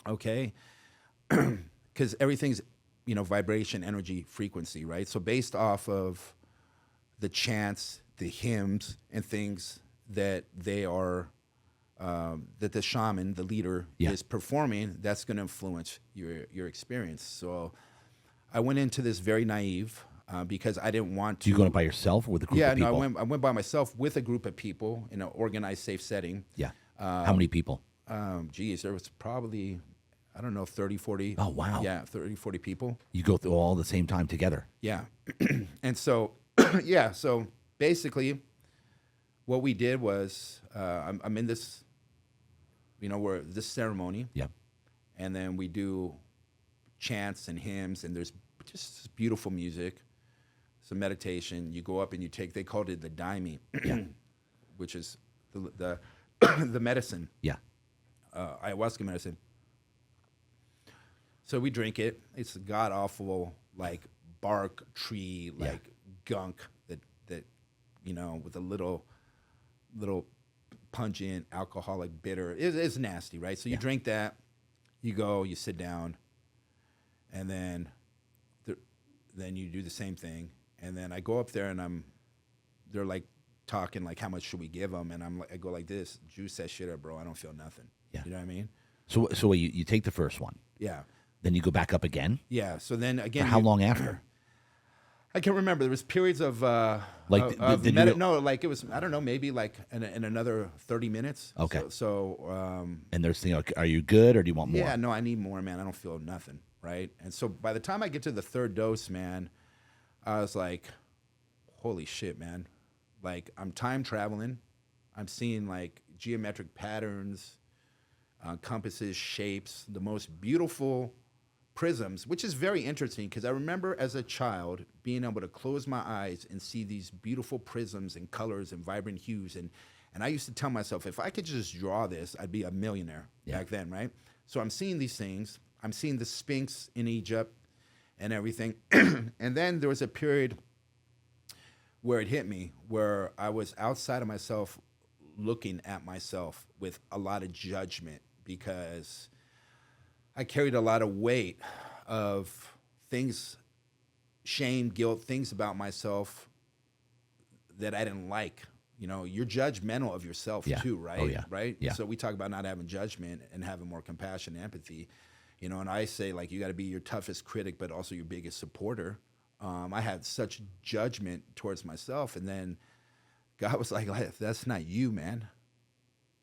Okay, because everything's vibration, energy, frequency, right? So based off of the chants, the hymns, and things that they are that the shaman, the leader, is performing, that's going to influence your experience. So I went into this very naive. Because I didn't want to.
You going by yourself or with a group of people?
Yeah, no, I went by myself with a group of people in an organized, safe setting.
Yeah. How many people?
There was probably, I don't know, 30, 40.
Oh, wow.
Yeah, 30, 40 people.
You go through all the same time together.
Yeah. And so, so basically what we did was I'm in this, we're this ceremony.
Yeah.
And then we do chants and hymns, and there's just beautiful music. Some meditation. You go up and they called it the daime, which is the the medicine.
Yeah.
Ayahuasca medicine. So we drink it. It's a god awful like bark tree gunk that with a little pungent alcoholic bitter. It's nasty, right? So you drink that. You go. You sit down, and then you do the same thing. And then I go up there and they're like talking like, how much should we give them? And I go like this, juice that shit up, bro. I don't feel nothing.
Yeah.
You know what I mean?
So you take the first one.
Yeah.
Then you go back up again?
Yeah. So then again.
For how long after?
I can't remember. There was periods of
it was, I
don't know, maybe like in another 30 minutes.
Okay.
So
and there's are you good or do you want more?
Yeah, no, I need more, man. I don't feel nothing. Right. And so by the time I get to the 3rd dose, man, I was like, holy shit, man. Like, I'm time traveling. I'm seeing like geometric patterns, compasses, shapes, the most beautiful prisms, which is very interesting because I remember as a child being able to close my eyes and see these beautiful prisms and colors and vibrant hues. And I used to tell myself, if I could just draw this, I'd be a millionaire back then, right? So I'm seeing these things. I'm seeing the Sphinx in Egypt and everything. And then there was a period where it hit me, where I was outside of myself looking at myself with a lot of judgment because I carried a lot of weight of things, shame, guilt, things about myself that I didn't like. You're judgmental of yourself too, right?
Oh, yeah.
Right?
Yeah.
So we talk about not having judgment and having more compassion and empathy. And I say, like, you got to be your toughest critic, but also your biggest supporter. I had such judgment towards myself. And then God was like, that's not you, man.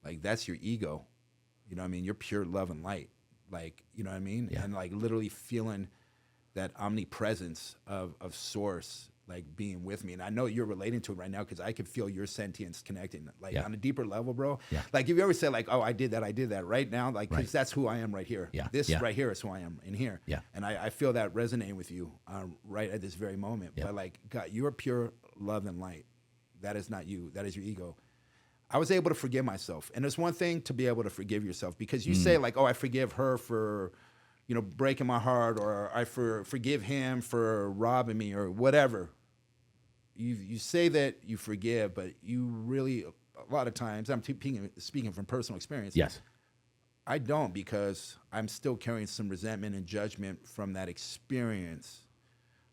Like, that's your ego. You know what I mean? You're pure love and light. Like, you know what I mean?
Yeah.
And like literally feeling that omnipresence of Source, like being with me. And I know you're relating to it right now because I can feel your sentience connecting, like on a deeper level, bro.
Yeah.
Like if you ever say like, oh, I did that right now, like, because that's who I am right here.
Yeah.
This right here is who I am in here.
Yeah.
And I feel that resonating with you right at this very moment.
Yeah.
But like, God, you're pure love and light. That is not you. That is your ego. I was able to forgive myself. And it's one thing to be able to forgive yourself because you say like, oh, I forgive her for breaking my heart, or I forgive him for robbing me or whatever. You say that you forgive, but you really, a lot of times, I'm speaking from personal experience.
Yes.
I don't, because I'm still carrying some resentment and judgment from that experience.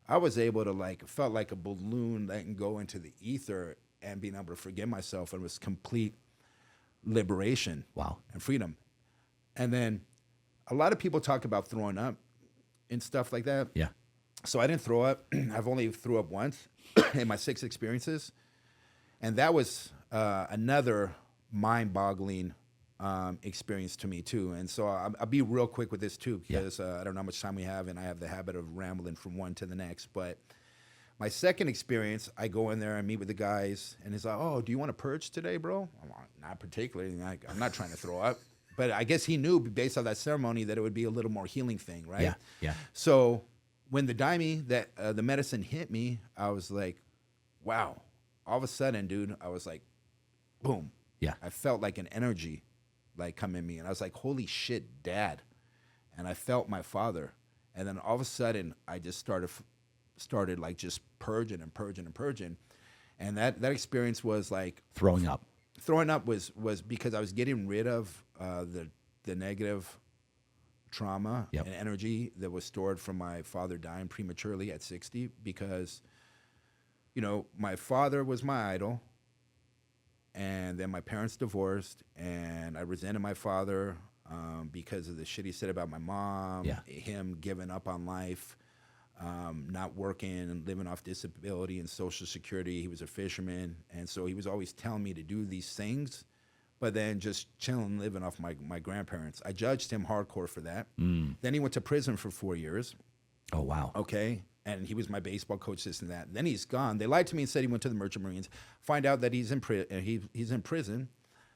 I was able to felt like a balloon that can go into the ether and being able to forgive myself, and it was complete liberation.
Wow.
And freedom. And then a lot of people talk about throwing up and stuff like that.
Yeah.
So I didn't throw up. I've only threw up once in my 6 experiences. And that was another mind-boggling experience to me too. And so I'll be real quick with this too, because I don't know how much time we have, and I have the habit of rambling from one to the next. But my second experience, I go in there and meet with the guys, and he's like, "Oh, do you want to purge today, bro?" I'm like, "Not particularly. I'm not trying to throw up." But I guess he knew, based on that ceremony, that it would be a little more healing thing, right?
Yeah, yeah.
So when the daime, the medicine hit me, I was like, wow. All of a sudden, dude, I was like, boom.
Yeah.
I felt like an energy come in me, and I was like, holy shit, Dad. And I felt my father. And then all of a sudden, I just started like just purging and purging and purging. And that experience was like
Throwing up.
Throwing up was because I was getting rid of the negative trauma and energy that was stored from my father dying prematurely at 60, because, my father was my idol, and then my parents divorced, and I resented my father because of the shit he said about my mom, him giving up on life, not working and living off disability and Social Security. He was a fisherman, and so he was always telling me to do these things, but then just chilling, living off my grandparents. I judged him hardcore for that. Then he went to prison for 4 years.
Oh, wow.
Okay. And he was my baseball coach, this and that. And then he's gone. They lied to me and said he went to the Merchant Marines. Find out that he's in prison.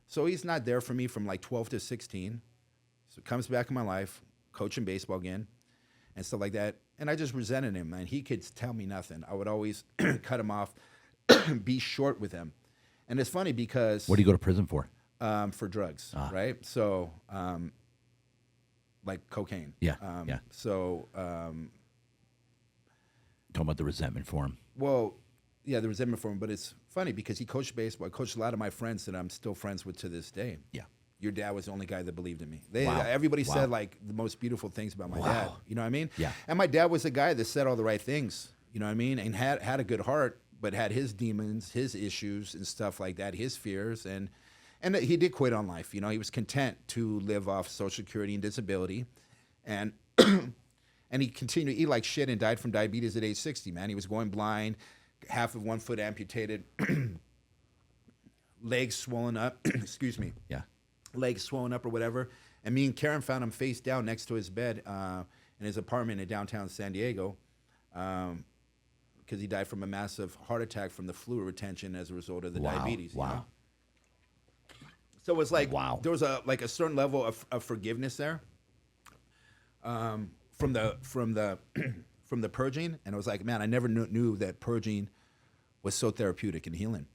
So he's not there for me from like 12 to 16. So comes back in my life, coaching baseball again and stuff like that. And I just resented him, man. He could tell me nothing. I would always cut him off, be short with him. And it's funny because...
What do you go to prison for?
For drugs, right? So, like cocaine.
Yeah,
So...
Talking about the resentment for him.
Well, yeah, the resentment for him. But it's funny because he coached baseball. I coached a lot of my friends that I'm still friends with to this day.
Yeah.
Your dad was the only guy that believed in me.
Wow.
Everybody said like the most beautiful things about my dad. You know what I mean?
Yeah.
And my dad was a guy that said all the right things. You know what I mean? And had a good heart, but had his demons, his issues, and stuff like that, his fears, and he did quit on life. He was content to live off Social Security and disability, and. And he continued to eat like shit and died from diabetes at age 60, man. He was going blind, half of one foot amputated, legs swollen up, excuse me.
Yeah.
Legs swollen up or whatever. And me and Karen found him face down next to his bed in his apartment in downtown San Diego, because he died from a massive heart attack from the fluid retention as a result of the diabetes.
Wow.
You know? So it was like there was a certain level of forgiveness there. From the purging, and I was like, man, I never knew that purging was so therapeutic and healing,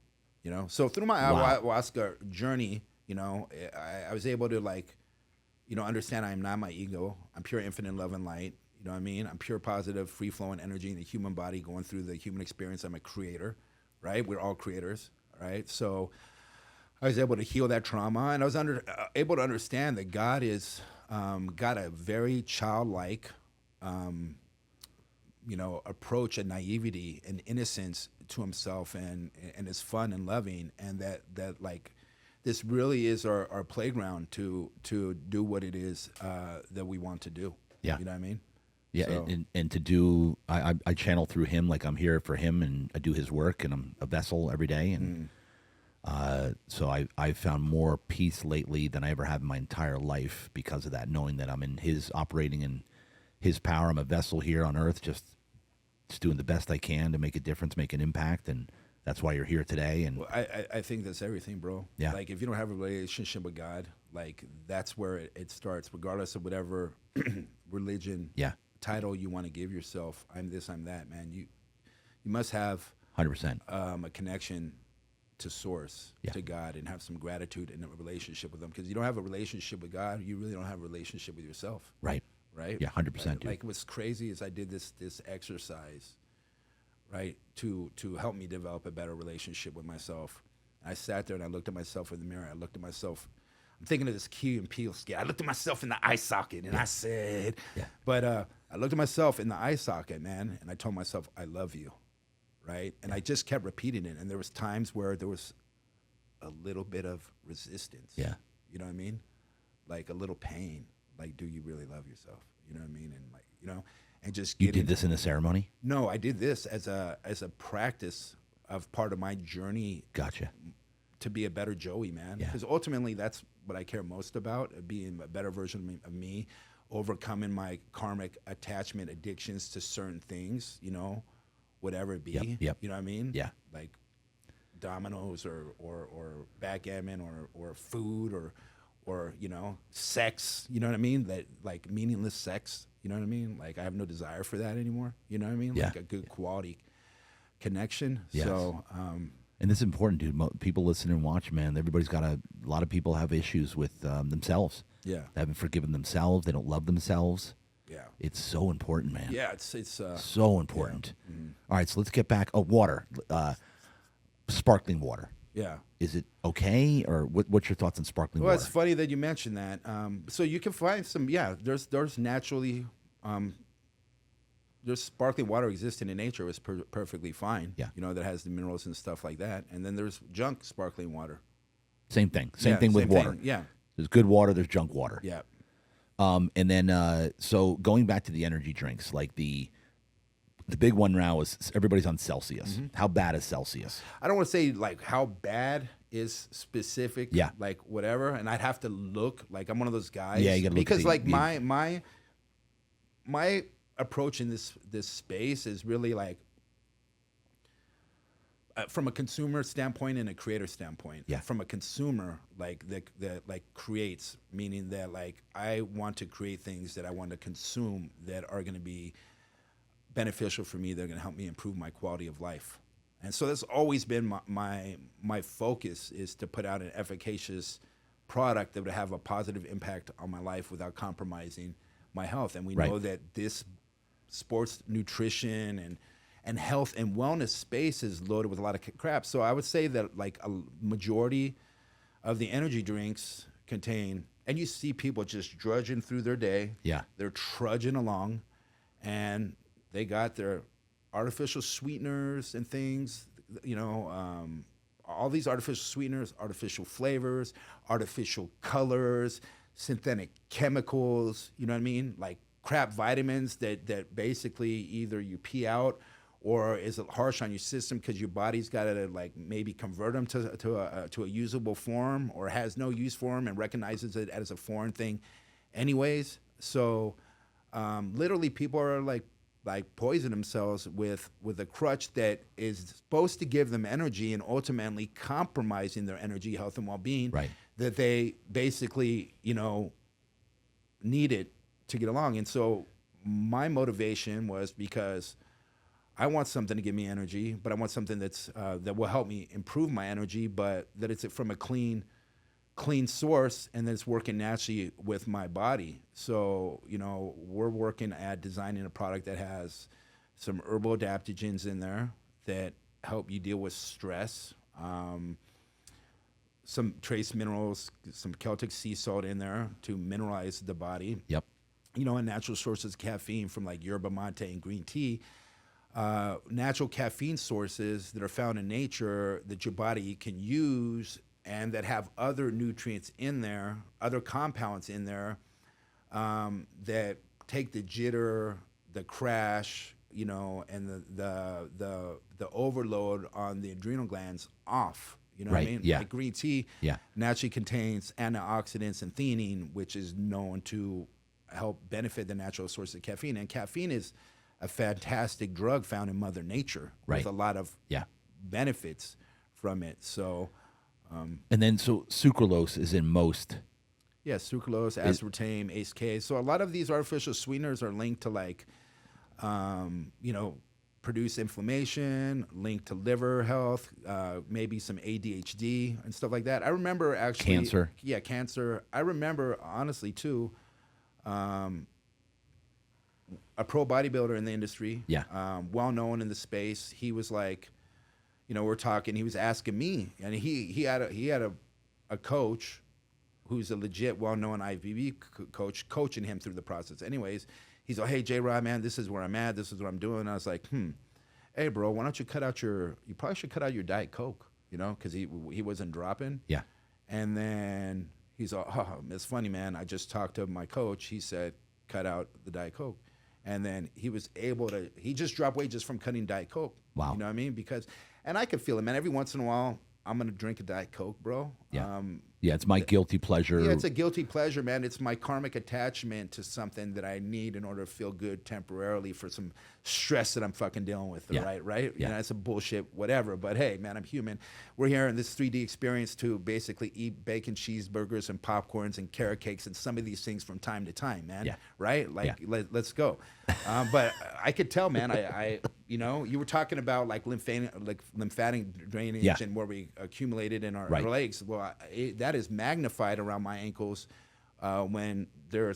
So through my ayahuasca journey, I was able to understand I am not my ego. I'm pure, infinite love and light. You know what I mean? I'm pure, positive, free flowing energy in the human body, going through the human experience. I'm a creator, right? We're all creators, right? So I was able to heal that trauma, and I was able to understand that God is got a very childlike, approach and naivety and innocence to himself, and is fun and loving, and that this really is our playground to do what it is that we want to do.
Yeah.
You know what I mean?
Yeah,
So-
and to do, I channel through him, like I'm here for him, and I do his work, and I'm a vessel every day, and so I've found more peace lately than I ever have in my entire life because of that, knowing that I'm in his, operating in his power. I'm a vessel here on earth, just doing the best I can to make a difference, make an impact, and that's why you're here today. And
Well, I think that's everything, bro.
Yeah.
Like, if you don't have a relationship with God, that's where it starts, regardless of whatever religion,
Yeah.
title you want to give yourself. I'm this, I'm that, man. You must have
100%.
a connection to source,
Yeah.
to God, and have some gratitude in a relationship with Him. Because you don't have a relationship with God, you really don't have a relationship with yourself.
Right.
right?
Yeah, 100%, dude.
Like what's crazy is I did this exercise, right, to help me develop a better relationship with myself. I sat there and I looked at myself in the mirror. I looked at myself. I'm thinking of this Key and Peele skit. I looked at myself in the eye socket and I said, but I looked at myself in the eye socket, man, and I told myself, I love you, right? And I just kept repeating it. And there was times where there was a little bit of resistance.
Yeah.
You know what I mean? Like a little pain. Like, do you really love yourself? You know what I mean? And like, you know, and just
You did this in a ceremony?
No, I did this as a practice of part of my journey.
Gotcha.
To be a better Joey, man.
Yeah.
Because ultimately, that's what I care most about: being a better version of me, overcoming my karmic attachment addictions to certain things. You know, whatever it be.
Yep.
You know what I mean?
Yeah.
Like dominoes or backgammon or food or you know, sex. You know what I mean? That like meaningless sex. You know what I mean? Like I have no desire for that anymore. You know what I mean?
Yeah.
Like a good quality connection.
Yes.
So,
And this is important, dude. People listen and watch, man. Everybody's got a lot of people have issues with themselves.
yeah,
They haven't forgiven themselves. They don't love themselves.
yeah,
It's so important, man.
yeah. It's
So important. All right, so let's get back. Oh, water. Sparkling water.
yeah.
Is it okay, or what's your thoughts on sparkling
Well,
water?
it's funny that you mentioned that. So you can find some. Yeah, there's naturally. There's sparkling water existing in nature is perfectly fine.
Yeah.
You know, that has the minerals and stuff like that. And then there's junk sparkling water.
Same thing. Same
Yeah,
thing with
same
water.
thing. Yeah.
There's good water. There's junk water.
Yeah.
And then so going back to the energy drinks, like the big one now is everybody's on Celsius.
Mm-hmm.
How bad is Celsius?
I don't want to say like how bad is specific.
Yeah.
Like whatever. And I'd have to look. Like I'm one of those guys.
Yeah, you gotta look at
because
the-
like
the-
my approach in this space is really like from a consumer standpoint and a creator standpoint.
Yeah.
From a consumer, like that like creates, meaning that like I want to create things that I want to consume that are going to be beneficial for me. They're going to help me improve my quality of life. And so that's always been my focus, is to put out an efficacious product that would have a positive impact on my life without compromising my health. And we
Right.
know that this sports nutrition and health and wellness space is loaded with a lot of crap. So I would say that like a majority of the energy drinks contain, and you see people just drudging through their day.
Yeah.
They're trudging along, and they got their artificial sweeteners and things, you know, all these artificial sweeteners, artificial flavors, artificial colors, synthetic chemicals, you know what I mean? Like crap vitamins that basically either you pee out or is harsh on your system because your body's got to like maybe convert them to a usable form, or has no use for them and recognizes it as a foreign thing anyways. So literally people are like poison themselves with a crutch that is supposed to give them energy and ultimately compromising their energy, health, and well-being.
Right.
That they basically, you know, need it to get along. And so my motivation was because I want something to give me energy, but I want something that's that will help me improve my energy, but that it's from a clean source, and that it's working naturally with my body. So, you know, we're working at designing a product that has some herbal adaptogens in there that help you deal with stress, some trace minerals, some Celtic sea salt in there to mineralize the body.
Yep.
You know, and natural sources of caffeine from like yerba mate and green tea. Natural caffeine sources that are found in nature that your body can use, and that have other nutrients in there, other compounds in there, that take the jitter, the crash, you know, and the overload on the adrenal glands off. You know what I
Right,
mean?
yeah.
Like green tea
Yeah.
naturally contains antioxidants and theanine, which is known to help benefit the natural source of caffeine. And caffeine is a fantastic drug found in Mother Nature
Right.
with a lot of
Yeah.
benefits from it. So,
And then so sucralose is in most.
yeah, sucralose, aspartame, ACE-K. So a lot of these artificial sweeteners are linked to like, you know, produce inflammation, linked to liver health, maybe some ADHD and stuff like that. I remember actually
Cancer.
Yeah, cancer. I remember honestly too, a pro bodybuilder in the industry.
Yeah.
Well known in the space. He was like, we're talking. He was asking me, and he had a coach who's a legit well known IFBB coach coaching him through the process. Anyways, he's like, hey J Rod, man, this is where I'm at. This is what I'm doing. And I was like, hey bro, why don't you you probably should cut out your Diet Coke, because he wasn't dropping.
Yeah.
And then he's like, oh, it's funny, man. I just talked to my coach. He said, cut out the Diet Coke. And then he was able to, he just dropped weight just from cutting Diet Coke.
Wow.
You know what I mean? And I could feel it, man. Every once in a while, I'm going to drink a Diet Coke, bro.
Yeah. Yeah, it's my guilty pleasure.
Yeah, it's a guilty pleasure, man. It's my karmic attachment to something that I need in order to feel good temporarily for some stress that I'm fucking dealing with, right?
Yeah.
It's a bullshit, whatever. But hey, man, I'm human. We're here in this 3D experience to basically eat bacon cheeseburgers and popcorns and carrot cakes and some of these things from time to time, man.
Yeah.
Right? Like, let's go. But I could tell, man, you were talking about like lymphatic drainage and where we accumulated in our legs. Well, that is magnified around my ankles when I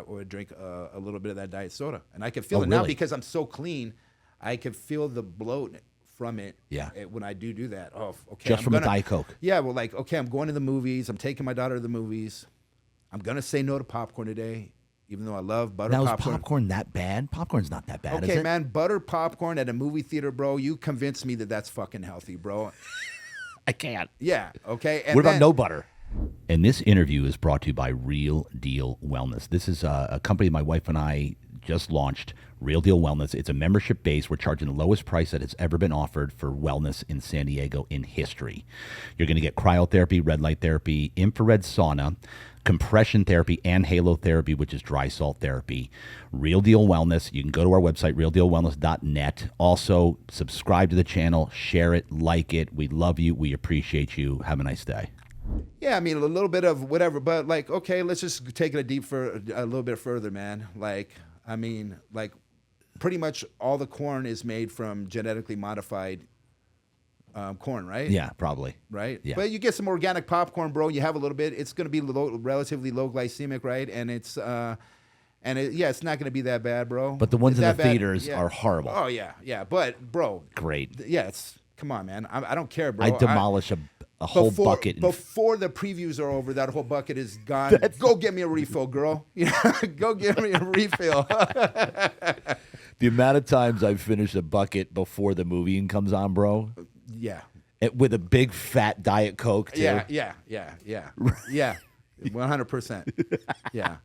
would drink a little bit of that diet soda, and I could feel it now because I'm so clean. I could feel the bloat from it.
Yeah.
When I do that. Oh, okay.
Just from a Diet Coke.
Yeah. Well, like, okay, I'm going to the movies. I'm taking my daughter to the movies. I'm gonna say no to popcorn today, even though I love butter popcorn.
Now, is popcorn that bad? Popcorn's not that bad, is it?
Okay, man, butter popcorn at a movie theater, bro. You convinced me that that's fucking healthy, bro.
I can't.
Yeah, okay. And
what about no butter? And this interview is brought to you by Real Deal Wellness. This is a company my wife and I just launched, Real Deal Wellness. It's a membership base. We're charging the lowest price that has ever been offered for wellness in San Diego in history. You're going to get cryotherapy, red light therapy, infrared sauna, compression therapy, and halotherapy, which is dry salt therapy. Real Deal Wellness. You can go to our website, realdealwellness.net. Also, subscribe to the channel, share it, like it. We love you. We appreciate you. Have a nice day.
Yeah, I mean, a little bit of whatever, but like, okay, let's just take it a little bit further, man. Like, I mean, like, pretty much all the corn is made from genetically modified corn, right?
Yeah, probably.
Right?
Yeah.
But you get some organic popcorn, bro. You have a little bit. It's going to be relatively low glycemic, right? And it's it's not going to be that bad, bro.
But the ones in the theaters are horrible.
Oh, yeah. But, bro.
Great.
Yeah, come on, man. I don't care, bro.
I demolish a whole bucket.
Before the previews are over, that whole bucket is gone. Go get me a refill, girl. Go get me a refill.
The amount of times I've finished a bucket before the movie comes on, bro.
Yeah.
With a big fat Diet Coke, too.
Yeah. 100%. Yeah.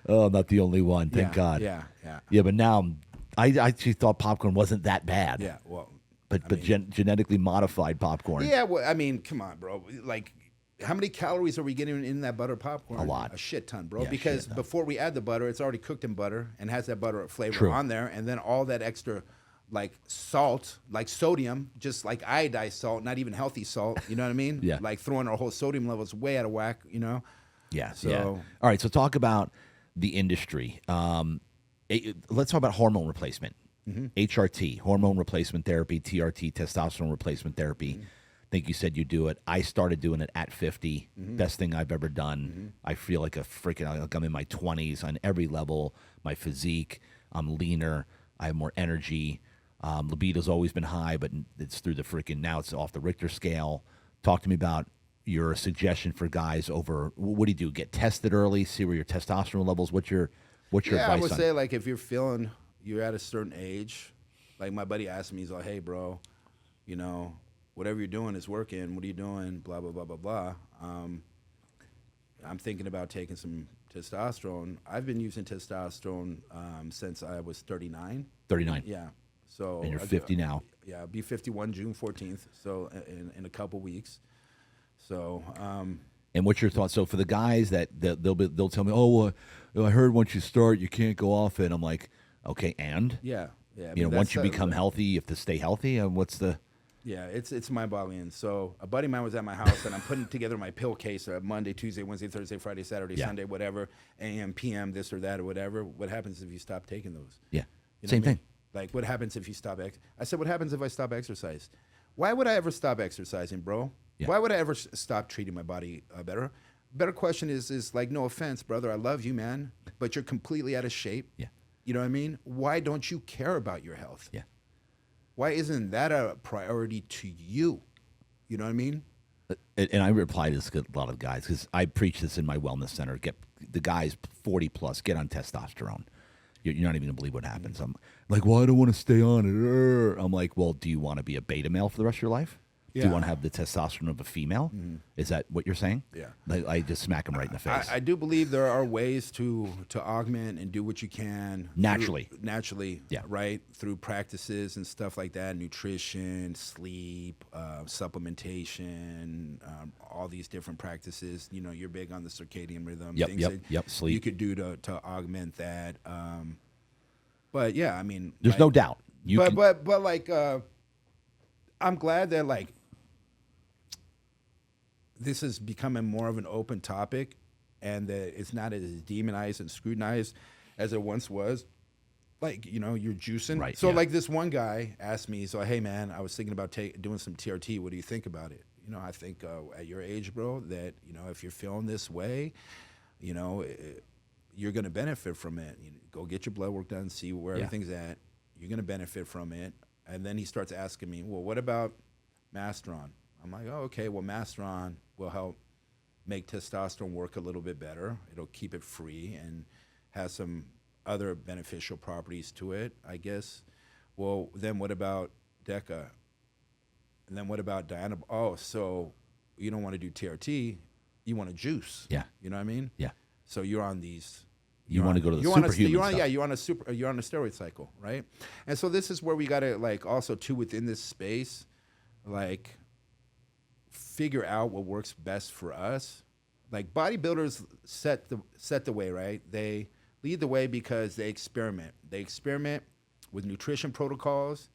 Oh, not the only one. Thank God.
Yeah.
Yeah, but now I actually thought popcorn wasn't that bad.
Yeah, well.
But genetically modified popcorn.
Yeah, well, I mean, come on, bro. Like, how many calories are we getting in that butter popcorn?
A lot.
A shit ton, bro.
Yeah,
because before we add the butter, it's already cooked in butter and has that butter flavor on there. And then all that extra, like, salt, like sodium, just like iodized salt, not even healthy salt. You know what I mean?
Yeah.
Like, throwing our whole sodium levels way out of whack,
Yeah.
So.
Yeah. All right, so talk about the industry. Let's talk about hormone replacement. HRT, hormone replacement therapy, TRT, testosterone replacement therapy. I think you said you do it. I started doing it at 50. Best thing I've ever done. I feel like I'm in my 20s on every level. My physique, I'm leaner. I have more energy. Libido's always been high, but it's through the now it's off the Richter scale. Talk to me about your suggestion for guys over, what do you do? Get tested early, see where your testosterone levels, what's your advice on?
I would say, like, if you're at a certain age, like my buddy asked me, he's like, hey, bro, whatever you're doing is working. What are you doing? Blah, blah, blah, blah, blah. I'm thinking about taking some testosterone. I've been using testosterone since I was 39.
39.
Yeah. So.
And you're 50 now.
Yeah, I'll be 51 June 14th, so in a couple weeks. So.
And what's your thoughts? So for the guys that they'll tell me, oh, I heard once you start, you can't go off it. I'm like, okay, and
yeah.
Once you become healthy, you have to stay healthy. And what's the?
Yeah, it's mind-boggling. So a buddy of mine was at my house, and I'm putting together my pill case Monday, Tuesday, Wednesday, Thursday, Friday, Saturday, Sunday, whatever, AM, PM, this or that or whatever. What happens if you stop taking those?
Yeah,
same thing. Like, what happens if you stop? I said, what happens if I stop exercise? Why would I ever stop exercising, bro? Yeah. Why would I ever stop treating my body better? better question is like, no offense, brother, I love you, man, but you're completely out of shape.
Yeah.
You know what I mean? Why don't you care about your health?
Yeah.
Why isn't that a priority to you? You know what I mean?
And I reply to this to a lot of guys because I preach this in my wellness center. Get the guys 40 plus, get on testosterone. You're not even going to believe what happens. I'm like, well, I don't want to stay on it. I'm like, well, do you want to be a beta male for the rest of your life? Do you
Yeah.
want to have the testosterone of a female? Is that what you're saying?
Yeah.
I just smack him right in the face.
I do believe there are ways to augment and do what you can
Naturally.
naturally,
Yeah.
right, through practices and stuff like that, nutrition, sleep, supplementation, all these different practices. You know, you're big on the circadian rhythm.
Yep,
things
yep,
that
yep, sleep.
You could do to augment that. But yeah, I mean,
There's no doubt.
But like, I'm glad that like this is becoming more of an open topic, and that it's not as demonized and scrutinized as it once was. Like, you know, you're juicing.
Right,
So
yeah.
like this one guy asked me, so hey man, I was thinking about doing some TRT. What do you think about it? You know, I think at your age, bro, that, you know, if you're feeling this way, you know, you're going to benefit from it. You go get your blood work done, see where
Yeah.
everything's at. You're going to benefit from it. And then he starts asking me, well, what about Masteron? I'm like, oh, okay, well, Masteron will help make testosterone work a little bit better. It'll keep it free and has some other beneficial properties to it, I guess. Well, then what about DECA? And then what about Diana? Oh, so you don't want to do TRT, you want to juice.
Yeah.
You know what I mean?
Yeah.
So you're on these.
You want to go to the
you're on a,
superhuman
you're on,
stuff.
yeah, you're on a steroid cycle, right? And so this is where we gotta like also too within this space, like figure out what works best for us. Like bodybuilders set the way, right? They lead the way because they experiment. They experiment with nutrition protocols.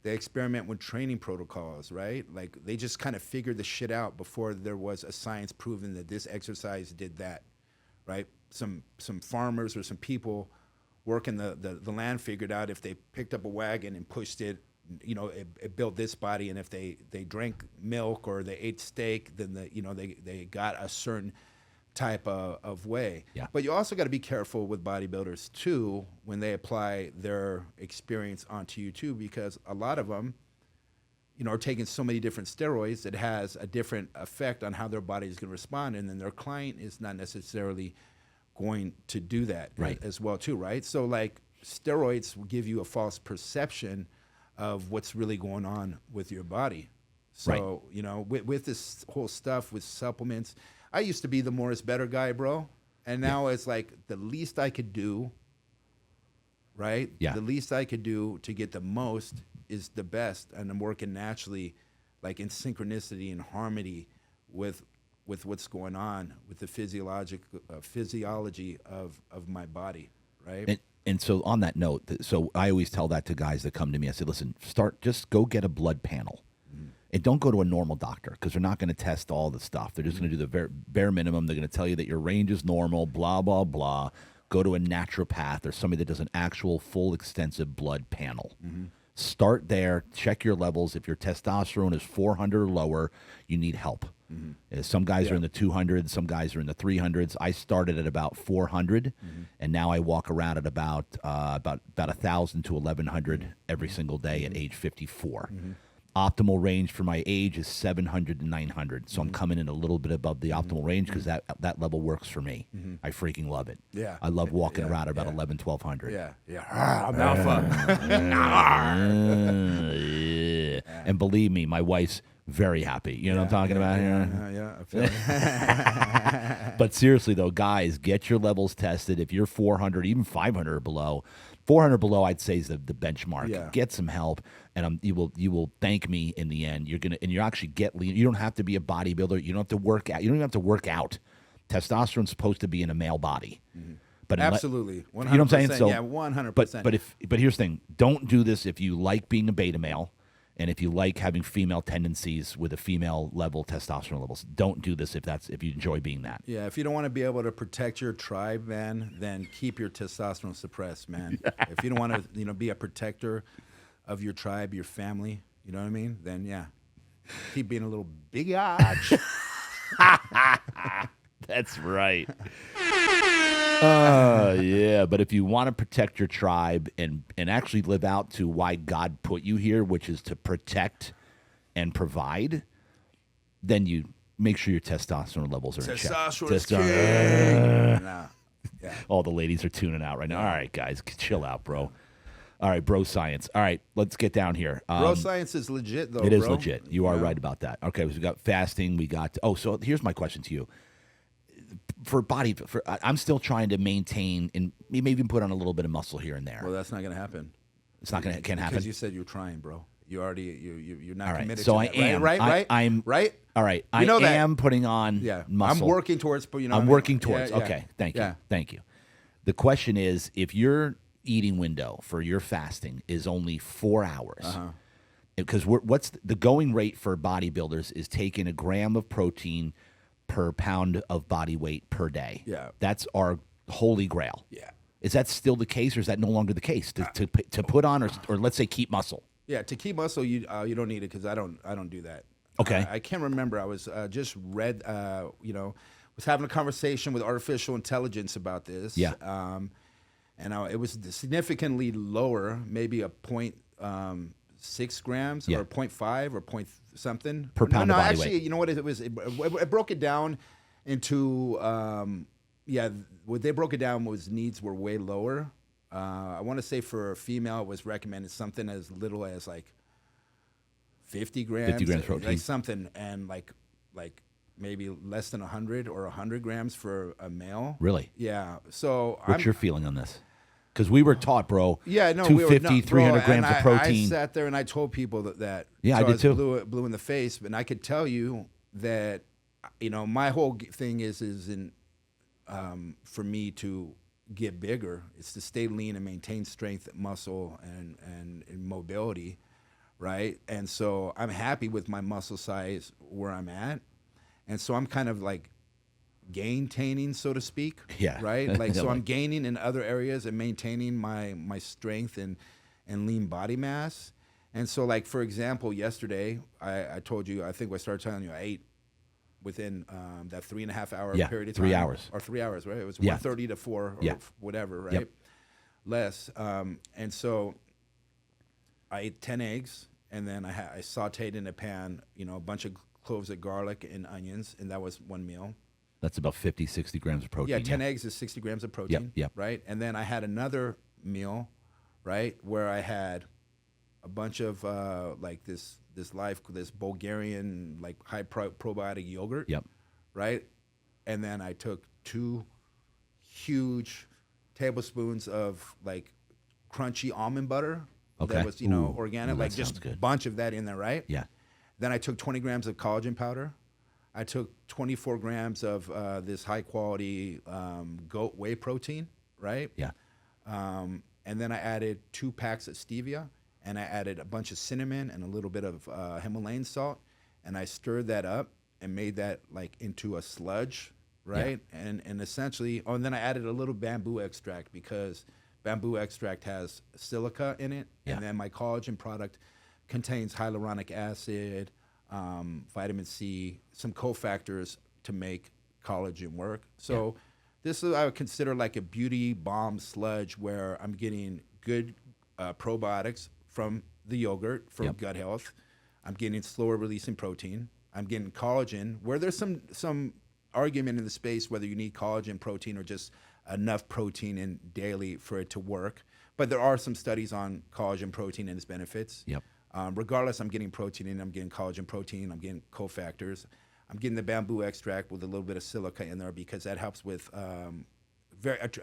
They experiment with training protocols, right? Like they just kind of figured the shit out before there was a science proving that this exercise did that, right? Some farmers or some people working the land figured out if they picked up a wagon and pushed it, you know, it built this body, and if they drank milk or they ate steak, then they got a certain type of way.
Yeah.
But you also got to be careful with bodybuilders too when they apply their experience onto you too, because a lot of them, you know, are taking so many different steroids that has a different effect on how their body is going to respond, and then their client is not necessarily going to do that
Right.
as well too, right? So like steroids will give you a false perception of what's really going on with your body. So,
Right.
you know, with this whole stuff with supplements, I used to be the more is better guy, bro. And now it's like the least I could do, right?
Yeah.
The least I could do to get the most is the best. And I'm working naturally, like in synchronicity and harmony with what's going on with the physiology of my body, right?
And so on that note, so I always tell that to guys that come to me. I say, listen, just go get a blood panel. And don't go to a normal doctor because they're not going to test all the stuff. They're just going to do the bare minimum. They're going to tell you that your range is normal, blah, blah, blah. Go to a naturopath or somebody that does an actual full extensive blood panel. Start there. Check your levels. If your testosterone is 400 or lower, you need help. Some guys are in the 200s. Some guys are in the 300s. I started at about 400, and now I walk around at about 1,000 to 1,100 every single day at age 54. Optimal range for my age is 700 to 900. So I'm coming in a little bit above the optimal range because that level works for me. I freaking love it.
Yeah.
I love walking
Yeah,
around about
yeah.
11, 1200.
Yeah. I'm alpha.
Yeah. And believe me, my wife's very happy. You know what I'm talking about here?
Yeah, I feel it.
But seriously, though, guys, get your levels tested. If you're 400, even 500 or below, 400 below, I'd say is the benchmark.
Yeah.
Get some help, and you will thank me in the end. You actually get lean. You don't have to be a bodybuilder. You don't have to work out. You don't even have to work out. Testosterone's supposed to be in a male body. But
Absolutely. 100%.
you know what I'm saying? So,
yeah, 100%.
But here's the thing: don't do this if you like being a beta male, and if you like having female tendencies with a female level testosterone levels. Don't do this if you enjoy being that.
Yeah, if you don't want to be able to protect your tribe, man, then keep your testosterone suppressed, man. If you don't want to, be a protector of your tribe, your family, you know what I mean? Then yeah, keep being a little biatch.
That's right. Yeah, but if you want to protect your tribe and actually live out to why God put you here, which is to protect and provide, then you make sure your testosterone levels are in check.
Testosterone is king. Nah. Yeah.
All the ladies are tuning out right now. All right, guys, chill out, bro. All right, bro science. All right, let's get down here.
Bro science is legit, though,
It is
bro.
legit. You are right about that. Okay, so we got fasting. We got. Oh, so here's my question to you. I'm still trying to maintain and maybe even put on a little bit of muscle here and there.
Well, that's not going to happen.
It's not going to can't happen.
Because you said you're trying, bro. You're not
all right,
committed
so
to
I
that.
am.
Right?
I'm
right.
All right,
You know
I am putting on muscle.
I'm working towards. You know,
I'm working towards.
Yeah,
okay, thank you,
yeah.
thank you. The question is, if your eating window for your fasting is only 4 hours, because what's the going rate for bodybuilders is taking 1 gram of protein per pound of body weight per day.
Yeah.
That's our holy grail.
Yeah.
Is that still the case, or is that no longer the case to put on, or let's say keep muscle?
Yeah, to keep muscle, you don't need it because I don't do that.
Okay.
I can't remember. I was just read. Was having a conversation with artificial intelligence about this.
Yeah.
And it was significantly lower, maybe a 0.6 grams or 0.5 or point something
per pound of body
actually,
weight.
You know what it was? It broke it down into what they broke it down was needs were way lower. I want to say for a female, it was recommended something as little as like 50 grams.
50 grams protein.
Like something, and like maybe less than 100 or 100 grams for a male.
Really?
Yeah. So
what's your feeling on this? Because we were taught, bro.
Yeah, no,
250, 300 grams of protein.
I sat there and I told people that.
Yeah,
so
I did too.
Blue in the face, and I could tell you that, my whole thing is for me to get bigger. It's to stay lean and maintain strength, muscle, and mobility, right? And so I'm happy with my muscle size where I'm at, and so I'm kind of like gaintaining, so to speak.
Yeah.
Right. Like so, I'm gaining in other areas and maintaining my strength and lean body mass. And so, like for example, yesterday I told you, I think I started telling you I ate within that 3.5 hour period of time.
3 hours.
Or 3 hours, right? It was 1:30 to 4 or whatever, right?
Yep.
Less. And so I ate 10 eggs, and then I sauteed in a pan, a bunch of cloves of garlic and onions, and that was one meal.
That's about 50, 60 grams of protein.
Yeah, 10 eggs is 60 grams of protein.
Yep.
Right? And then I had another meal, right, where I had a bunch of this Bulgarian like high probiotic yogurt.
Yep.
Right? And then I took 2 huge tablespoons of like crunchy almond butter.
Okay.
That was, organic,
Ooh,
like
that
just
sounds
a
good.
bunch of that in there, right?
Yeah.
Then I took 20 grams of collagen powder. I took 24 grams of this high-quality goat whey protein, right?
Yeah.
And then I added 2 packs of stevia, and I added a bunch of cinnamon and a little bit of Himalayan salt, and I stirred that up and made that like into a sludge, right? Yeah. And essentially, and then I added a little bamboo extract because bamboo extract has silica in it, and then my collagen product contains hyaluronic acid, vitamin C, some cofactors to make collagen work. So this is, I would consider like a beauty bomb sludge where I'm getting good probiotics from the yogurt for gut health. I'm getting slower releasing protein. I'm getting collagen, where there's some argument in the space whether you need collagen protein or just enough protein in daily for it to work. But there are some studies on collagen protein and its benefits.
Yep.
Regardless, I'm getting protein in, I'm getting collagen protein, I'm getting cofactors. I'm getting the bamboo extract with a little bit of silica in there because that helps with a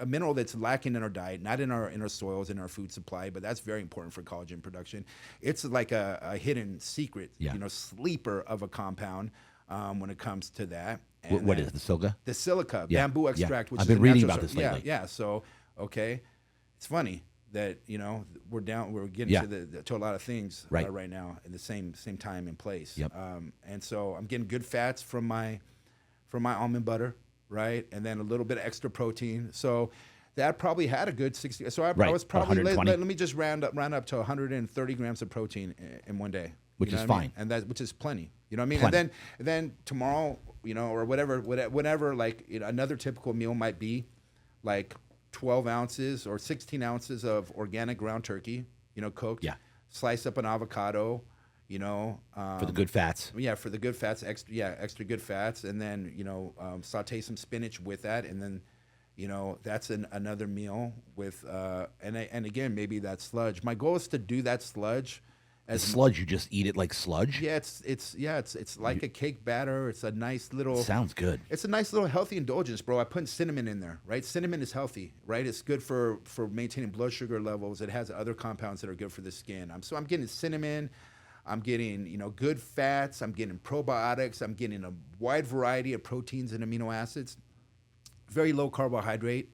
mineral that's lacking in our diet, not in our soils, in our food supply, but that's very important for collagen production. It's like a hidden secret, sleeper of a compound when it comes to that. And
what is the silica?
The silica, bamboo extract, which
I've
is
been
a
reading
natural
about this lately.
Yeah. So, okay, it's funny that we're getting to a lot of things right now in the same time and place.
Yep.
And so I'm getting good fats from my almond butter, right, and then a little bit of extra protein. So that probably had a good 60. So I was probably let me just round up to 130 grams of protein in one day,
which is fine,
and which is plenty. You know what I mean?
Plenty.
And then tomorrow or whatever. Like another typical meal might be like 12 ounces or 16 ounces of organic ground turkey, cooked.
Yeah.
Slice up an avocado,
For the good fats.
Yeah, for the good fats, extra good fats, and then saute some spinach with that, and then that's another meal with and again maybe that sludge. My goal is to do that sludge.
As sludge, you just eat it like sludge?
Yeah, it's like a cake batter. It's a nice little.
Sounds good.
It's a nice little healthy indulgence, bro. I put cinnamon in there, right? Cinnamon is healthy, right? It's good for maintaining blood sugar levels. It has other compounds that are good for the skin. So I'm getting cinnamon. I'm getting good fats. I'm getting probiotics. I'm getting a wide variety of proteins and amino acids. Very low carbohydrate.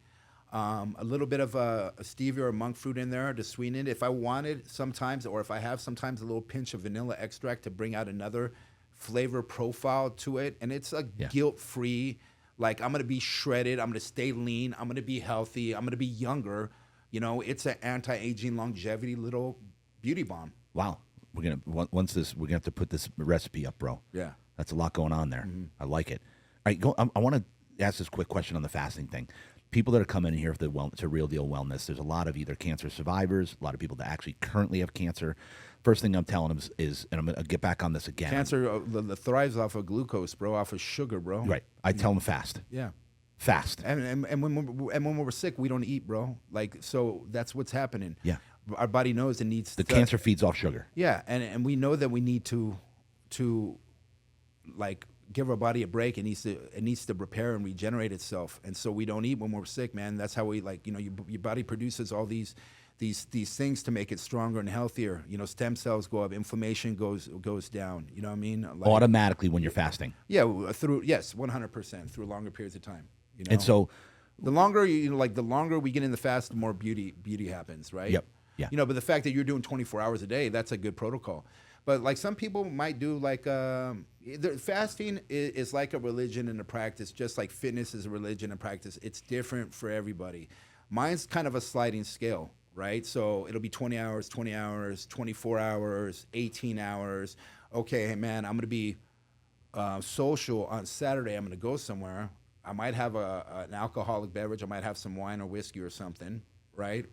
A little bit of a stevia or monk fruit in there to sweeten it. If I wanted sometimes, or if I have sometimes, a little pinch of vanilla extract to bring out another flavor profile to it. And it's a guilt-free, like I'm going to be shredded. I'm going to stay lean. I'm going to be healthy. I'm going to be younger. It's an anti-aging longevity little beauty bomb.
Wow. We're going to have to put this recipe up, bro.
Yeah.
That's a lot going on there. Mm-hmm. I like it. All right, I want to ask this quick question on the fasting thing. People that are coming in here to Real Deal Wellness, there's a lot of either cancer survivors, a lot of people that actually currently have cancer. First thing I'm telling them is and I'm going to get back on this again.
Cancer thrives off of glucose, bro, off of sugar, bro.
Right. I tell them fast.
Yeah.
Fast.
And when we're sick, we don't eat, bro. Like, so that's what's happening.
Yeah.
Our body knows it needs
the cancer feeds off sugar.
Yeah, and we know that we need to like give our body a break. It needs to repair and regenerate itself, and so we don't eat when we're sick, man. That's how we your body produces all these things to make it stronger and healthier. Stem cells go up, inflammation goes down. You know what I mean? Like,
automatically when you're fasting.
Yeah, 100% through longer periods of time.
And so
the longer the longer we get in the fast, the more beauty happens, right?
Yep. Yeah.
But the fact that you're doing 24 hours a day, that's a good protocol. But like some people might do fasting is like a religion and a practice, just like fitness is a religion and practice. It's different for everybody. Mine's kind of a sliding scale, right? So it'll be 20 hours, 24 hours, 18 hours. Okay, hey man, I'm going to be social on Saturday. I'm going to go somewhere. I might have an alcoholic beverage. I might have some wine or whiskey or something, right?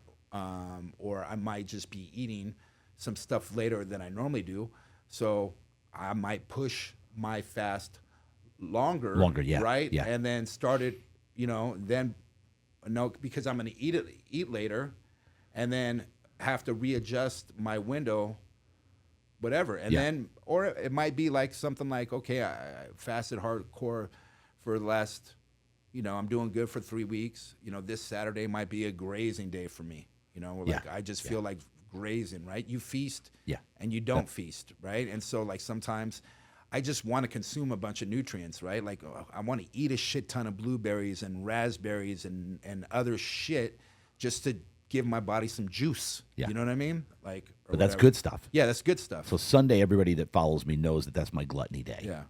Or I might just be eating some stuff later than I normally do. So I might push my fast longer,
yeah.
Right?
Yeah.
And then start it, because I'm going to eat later and then have to readjust my window, whatever. And then, or it might be like something like, okay, I fasted hardcore for the last, I'm doing good for 3 weeks. This Saturday might be a grazing day for me. I just feel like grazing, right? You feast and you don't feast, right? And so like sometimes I just want to consume a bunch of nutrients, right? Like I want to eat a shit ton of blueberries and raspberries and other shit just to give my body some juice. Yeah. You know what I mean?
But that's good stuff.
Yeah, that's good stuff.
So Sunday, everybody that follows me knows that that's my gluttony day.
Yeah.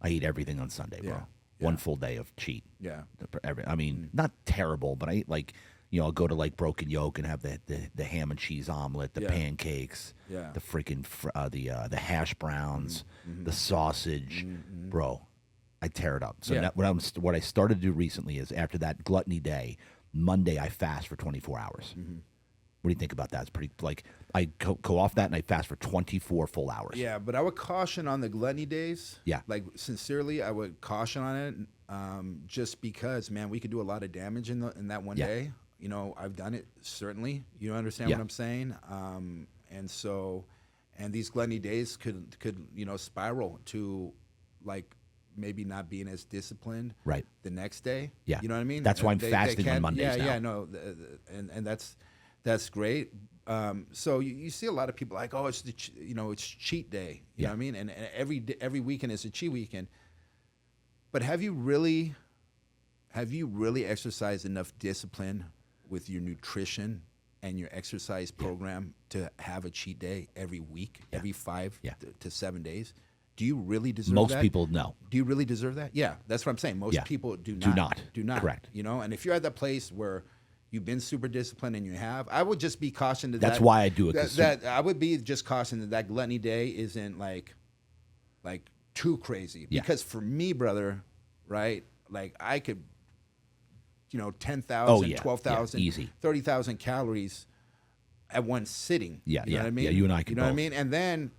I eat everything on Sunday, bro.
Yeah.
One full day of cheat.
Yeah.
I mean, not terrible, but I eat I'll go to Broken Yolk and have the ham and cheese omelet, the pancakes, the freaking the hash browns, the sausage, bro. I tear it up. So what I started to do recently is after that gluttony day, Monday I fast for 24 hours. What do you think about that? It's pretty I go off that and I fast for 24 full hours.
Yeah, but I would caution on the gluttony days.
Yeah,
sincerely, I would caution on it, just because, man, we could do a lot of damage in that one day. I've done it, certainly. You understand what I'm saying? And these gluttony days could spiral to maybe not being as disciplined the next day.
Yeah.
You know what I mean?
That's why I'm fasting on Mondays now.
Yeah, no. And that's great. So you see a lot of people like, oh, it's it's cheat day. You know what I mean? And every weekend is a cheat weekend. But have you really exercised enough discipline with your nutrition and your exercise program to have a cheat day every week, every 5 to 7 days? Do you really deserve that?
Most people, no.
Do you really deserve that? Yeah, that's what I'm saying. Most people do not. Do not.
Correct.
And if you're at that place where you've been super disciplined and you have, I would just be cautioned
That's why I do it.
That I would be just cautioned that gluttony day isn't like too crazy.
Yeah.
Because for me, brother, right, like I could, 10,000,
Oh, yeah.
12,000,
Yeah, easy.
30,000 calories at one sitting.
Yeah,
You know
yeah.
what I mean?
Yeah, you and I can
You know what I
both.
mean? And then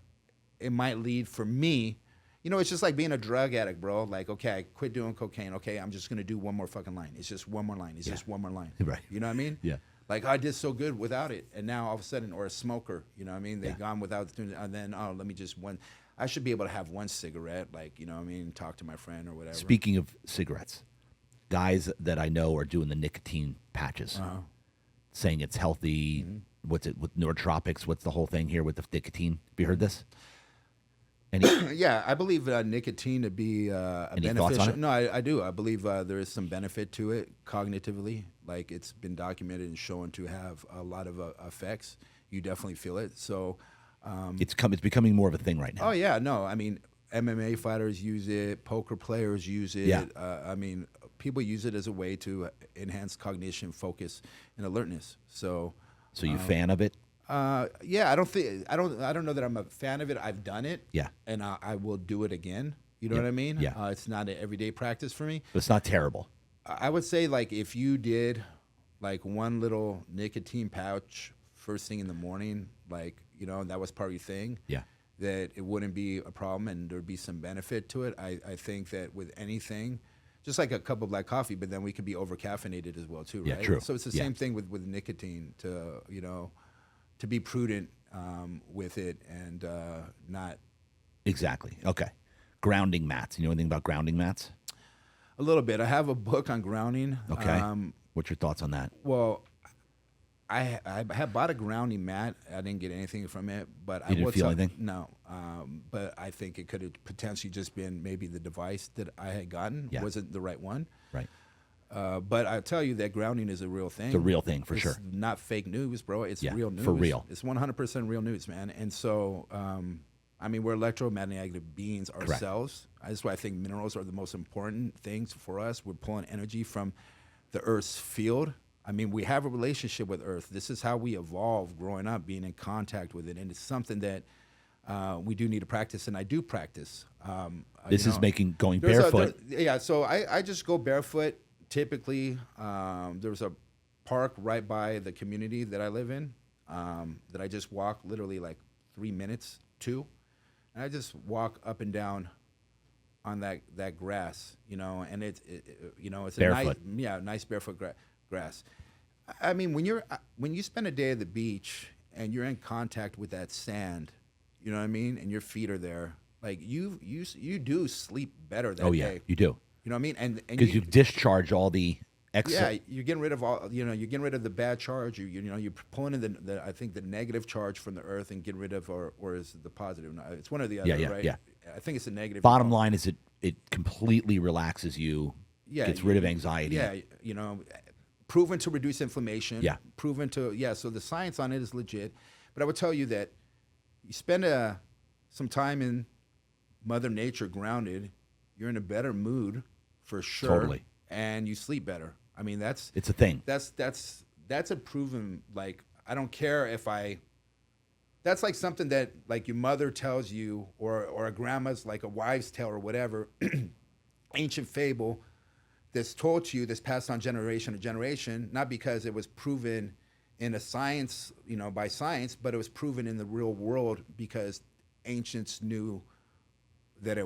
it might lead for me, it's just like being a drug addict, bro. Like, okay, I quit doing cocaine. Okay, I'm just going to do one more fucking line. It's just one more line. It's just one more line.
Right.
You know what I mean?
Yeah.
Like, I did so good without it. And now all of a sudden, or a smoker, you know what I mean? They've gone without, and then, let me just I should be able to have one cigarette, like, you know what I mean? Talk to my friend or whatever.
Speaking of cigarettes, guys that I know are doing the nicotine patches, saying it's healthy. What's it with nootropics? What's the whole thing here with the nicotine? Have you heard this?
Yeah, I believe nicotine to be
Any
beneficial.
thoughts on it?
No, I do. I believe there is some benefit to it cognitively. Like, it's been documented and shown to have a lot of effects. You definitely feel it. So,
It's becoming more of a thing right now.
oh yeah, no, I mean, MMA fighters use it, poker players use it.
Yeah.
I mean, people use it as a way to enhance cognition, focus, and alertness. So,
you fan of it?
yeah, I don't know that I'm a fan of it. I've done it.
Yeah.
And I will do it again. You know what I mean?
Yeah.
It's not an everyday practice for me.
But it's not terrible.
I would say, like, if you did like one little nicotine pouch first thing in the morning, like, and that was part of your thing,
Yeah.
that it wouldn't be a problem and there'd be some benefit to it. I think that with anything, just like a cup of black coffee, but then we could be over caffeinated as well too, right?
Yeah, true.
So it's the same thing with nicotine, to be prudent with it and not
Exactly. Okay. Grounding mats. You know anything about grounding mats?
a little bit. I have a book on grounding.
Okay. What's your thoughts on that?
Well, I have bought a grounding mat. I didn't get anything from it, but
You didn't feel anything?
No, but I think it could have potentially just been maybe the device that I had gotten wasn't the right one.
Right.
But I tell you that grounding is a real thing.
It's a real thing for
It's
sure.
not fake news, bro. It's
Yeah,
real news.
for real.
It's 100% real news, man. And so, I mean, we're electromagnetic beings ourselves. That's why I think minerals are the most important things for us. We're pulling energy from the Earth's field. I mean, we have a relationship with Earth. This is how we evolved growing up, being in contact with it. And it's something that we do need to practice, and I do practice.
This is making going
There's
barefoot.
yeah, so I just go barefoot typically. There's a park right by the community that I live in that I just walk literally like 3 minutes to. And I just walk up and down on that grass, and it's a
Barefoot.
nice barefoot grass. I mean, when you spend a day at the beach and you're in contact with that sand, you know what I mean, and your feet are there, like you do sleep better that
Oh yeah,
day.
you do.
You know what I mean? And
Because you discharge all the excess.
yeah, you're getting rid of all. You're getting rid of the bad charge. You're pulling in the I think the negative charge from the earth and getting rid of or is it the positive? No, it's one or the other,
Yeah,
right?
yeah.
I think it's the negative.
Bottom line is it completely relaxes you.
Yeah,
Gets rid of anxiety.
Yeah, proven to reduce inflammation.
Yeah.
Proven to So the science on it is legit. But I would tell you that you spend some time in Mother Nature grounded, you're in a better mood for sure.
Totally.
And you sleep better. I mean, it's
a thing.
That's a proven, like, I don't care if that's like something that like your mother tells you or a grandma's, like a wives' tale or whatever, ancient fable that's told to you, that's passed on generation to generation, not because it was proven in a science, by science, but it was proven in the real world because ancients knew that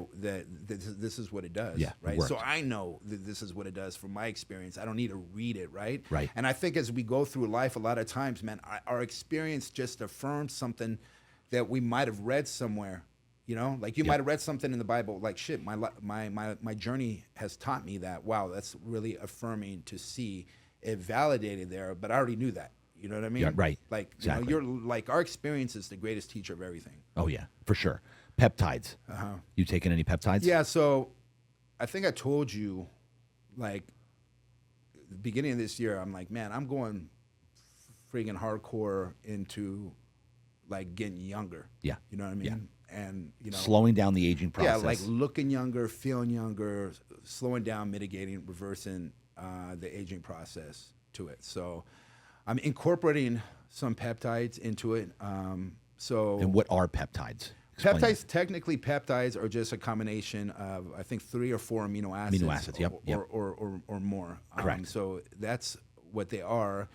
this is what it does,
Yeah, it
right?
worked.
So I know that this is what it does from my experience. I don't need to read it, right?
Right.
And I think as we go through life, a lot of times, man, our experience just affirms something that we might have read somewhere. Like you might have read something in the Bible, like shit. My journey has taught me that. Wow, that's really affirming to see it validated there. But I already knew that. You know what I mean?
Yeah, right.
Like
Exactly.
you're like our experience is the greatest teacher of everything.
Oh yeah, for sure. Peptides. You taking any peptides?
Yeah, so I think I told you, like, the beginning of this year, I'm like, man, I'm going friggin' hardcore into, like, getting younger.
Yeah.
You know what I mean?
Yeah.
And,
Slowing down the aging process.
yeah, like looking younger, feeling younger, slowing down, mitigating, reversing the aging process to it. So I'm incorporating some peptides into it.
And what are peptides? Explain that.
Peptides are just a combination of, I think, 3 or 4 amino acids.
Amino acids, yep.
Or more.
Correct.
So that's what they are.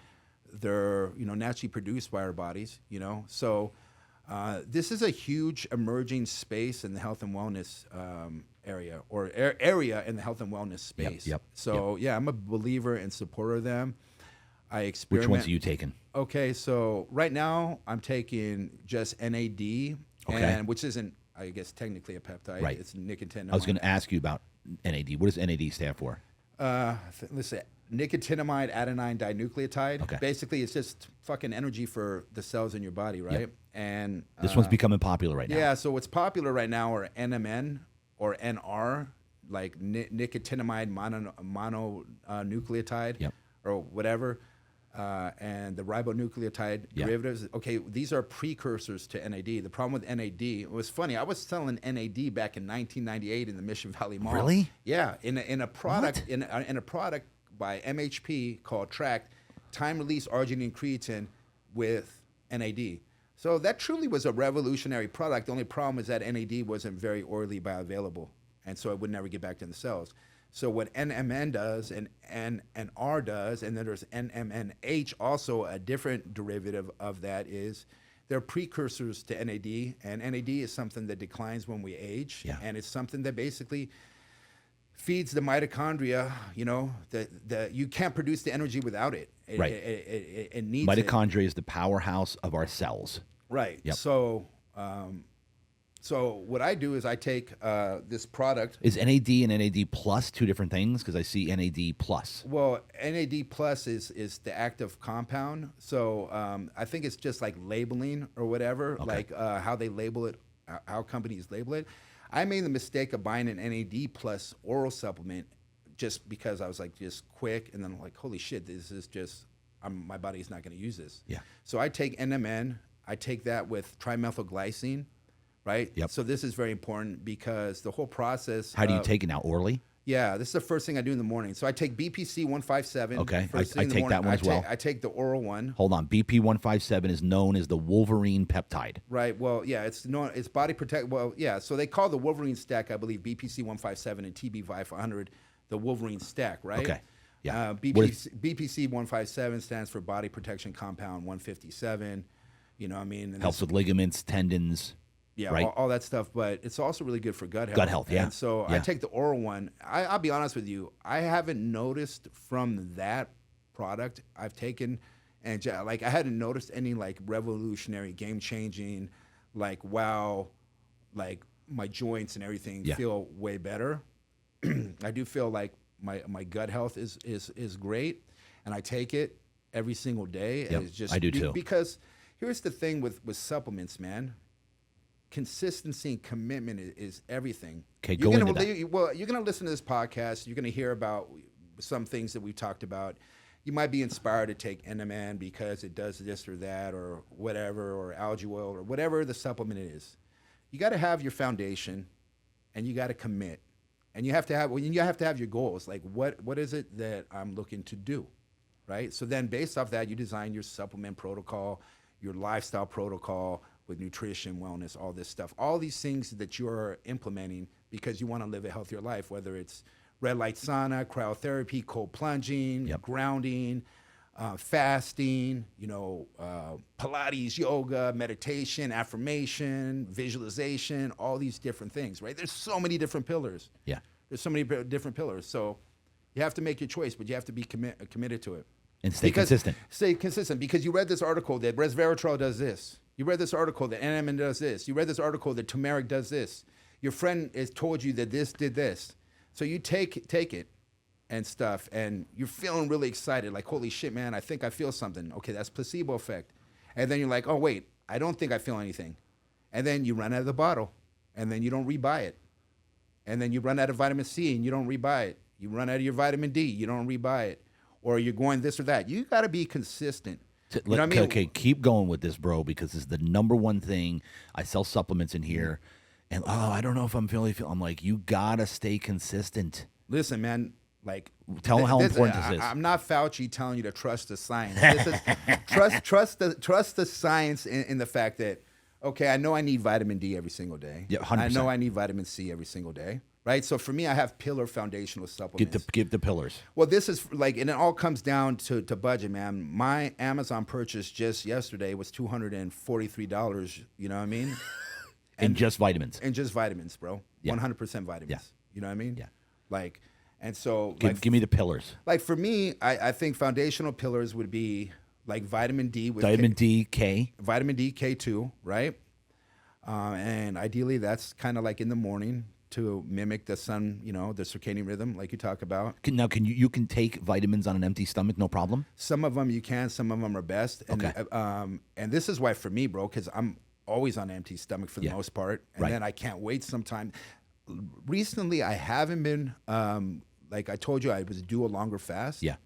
They're, naturally produced by our bodies, So this is a huge emerging space in the health and wellness area, or area in the health and wellness space.
Yep.
So, yeah, I'm a believer and supporter of them. I experiment.
Which ones are you taking?
Okay, so right now I'm taking just NAD,
Okay.
which isn't, I guess, technically a peptide.
Right.
It's nicotinamide.
I was going to ask you about NAD. What does NAD stand for?
Listen, nicotinamide adenine dinucleotide.
Okay.
Basically, it's just fucking energy for the cells in your body, right?
Yep.
And
This one's becoming popular right now.
yeah. So what's popular right now are NMN or NR, like nicotinamide mononucleotide,
Yep.
or whatever. And the ribonucleotide
Yeah.
derivatives. Okay, these are precursors to NAD. The problem with NAD, it was funny. I was selling NAD back in 1998 in the Mission Valley Mall.
Really?
Yeah, in a product in a product by MHP called Tract, time release arginine creatine with NAD. So that truly was a revolutionary product. The only problem is that NAD wasn't very orally bioavailable, and so it would never get back to the cells. So what NMN does and NR does, and then there's NMNH, also a different derivative of that, is they're precursors to NAD, and NAD is something that declines when we age,
Yeah.
and it's something that basically feeds the mitochondria. That you can't produce the energy without it.
Right.
It needs
Mitochondria is the powerhouse of our cells.
Right.
Yep.
So what I do is I take this product.
Is NAD and NAD plus two different things? Because I see NAD plus.
Well, NAD plus is the active compound. So I think it's just like labeling or whatever, like how they label it, how companies label it. I made the mistake of buying an NAD plus oral supplement just because I was like just quick, and then I'm like, holy shit, this is just my body's not going to use this.
Yeah.
So I take NMN. I take that with trimethylglycine. Right?
Yep.
So this is very important because the whole process.
How do you take it now? Orally?
Yeah, this is the first thing I do in the morning. So I take BPC 157.
Okay,
first
I
thing in the
take
morning.
that one as well.
I take the oral one.
Hold on. BP 157 is known as the Wolverine peptide.
Right. Well, yeah, it's body protect. Well, yeah. So they call the Wolverine stack, I believe, BPC 157 and TB 500, the Wolverine stack, right?
Okay. Yeah.
BPC 157 stands for Body Protection Compound 157. You know what I mean? And
Helps with ligaments, tendons.
yeah,
right?
all that stuff. But it's also really good for gut health.
Gut health, yeah.
And so I
Yeah.
take the oral one. I'll be honest with you. I haven't noticed from that product I've taken, and like I hadn't noticed any like revolutionary, game changing, like wow, like my joints and everything
Yeah.
feel way better. I do feel like my gut health is great, and I take it every single day.
Yep,
It's just
I do too.
Because here's the thing with supplements, man. Consistency and commitment is everything.
Okay,
You're
go
gonna,
into that.
Well, you're going to listen to this podcast. You're going to hear about some things that we've talked about. You might be inspired to take NMN because it does this or that or whatever, or algae oil or whatever the supplement is. You got to have your foundation, and you got to commit, and you have to have your goals. Like what is it that I'm looking to do, right? So then, based off that, you design your supplement protocol, your lifestyle protocol with nutrition, wellness, all this stuff, all these things that you're implementing because you want to live a healthier life, whether it's red light sauna, cryotherapy, cold plunging,
Yep.
grounding, fasting, Pilates, yoga, meditation, affirmation, visualization, all these different things, right? There's so many different pillars.
Yeah.
There's so many different pillars. So you have to make your choice, but you have to be committed to it.
And stay consistent.
Stay consistent because you read this article that resveratrol does this. You read this article that NMN does this. You read this article that turmeric does this. Your friend has told you that this did this. So you take it and stuff, and you're feeling really excited, like, holy shit, man, I think I feel something. Okay, that's placebo effect. And then you're like, oh, wait, I don't think I feel anything. And then you run out of the bottle, and then you don't rebuy it. And then you run out of vitamin C, and you don't rebuy it. You run out of your vitamin D, you don't rebuy it. Or you're going this or that. You got to be consistent. You know what I mean?
Okay, keep going with this, bro, because this is the number one thing. I sell supplements in here, and I don't know if I'm feeling. I'm like, you gotta stay consistent.
Listen, man. Like,
tell them how important this is.
I'm not Fauci telling you to trust the science. This is, trust the science in the fact that Okay, I know I need vitamin D every single day.
Yeah, 100%.
I know I need vitamin C every single day, right? So for me, I have pillar foundational supplements.
Give the pillars.
Well, this is like, and it all comes down to budget, man. My Amazon purchase just yesterday was $243. You know what I mean?
And just vitamins.
And just vitamins, bro.
Yeah.
100% vitamins.
Yeah.
You know what I mean?
Yeah.
Like, and so
Give me the pillars.
like for me, I think foundational pillars would be like vitamin D with
Vitamin D, K.
vitamin D, K2, right? And ideally, that's kind of like in the morning to mimic the sun, you know, the circadian rhythm, like you talk about.
Can you can take vitamins on an empty stomach, no problem?
Some of them you can, some of them are best. And,
Okay.
And this is why for me, bro, because I'm always on an empty stomach for the
Yeah.
most part, and
Right.
then I can't wait sometime. Recently, I haven't been like I told you, I was due a longer fast.
Yeah.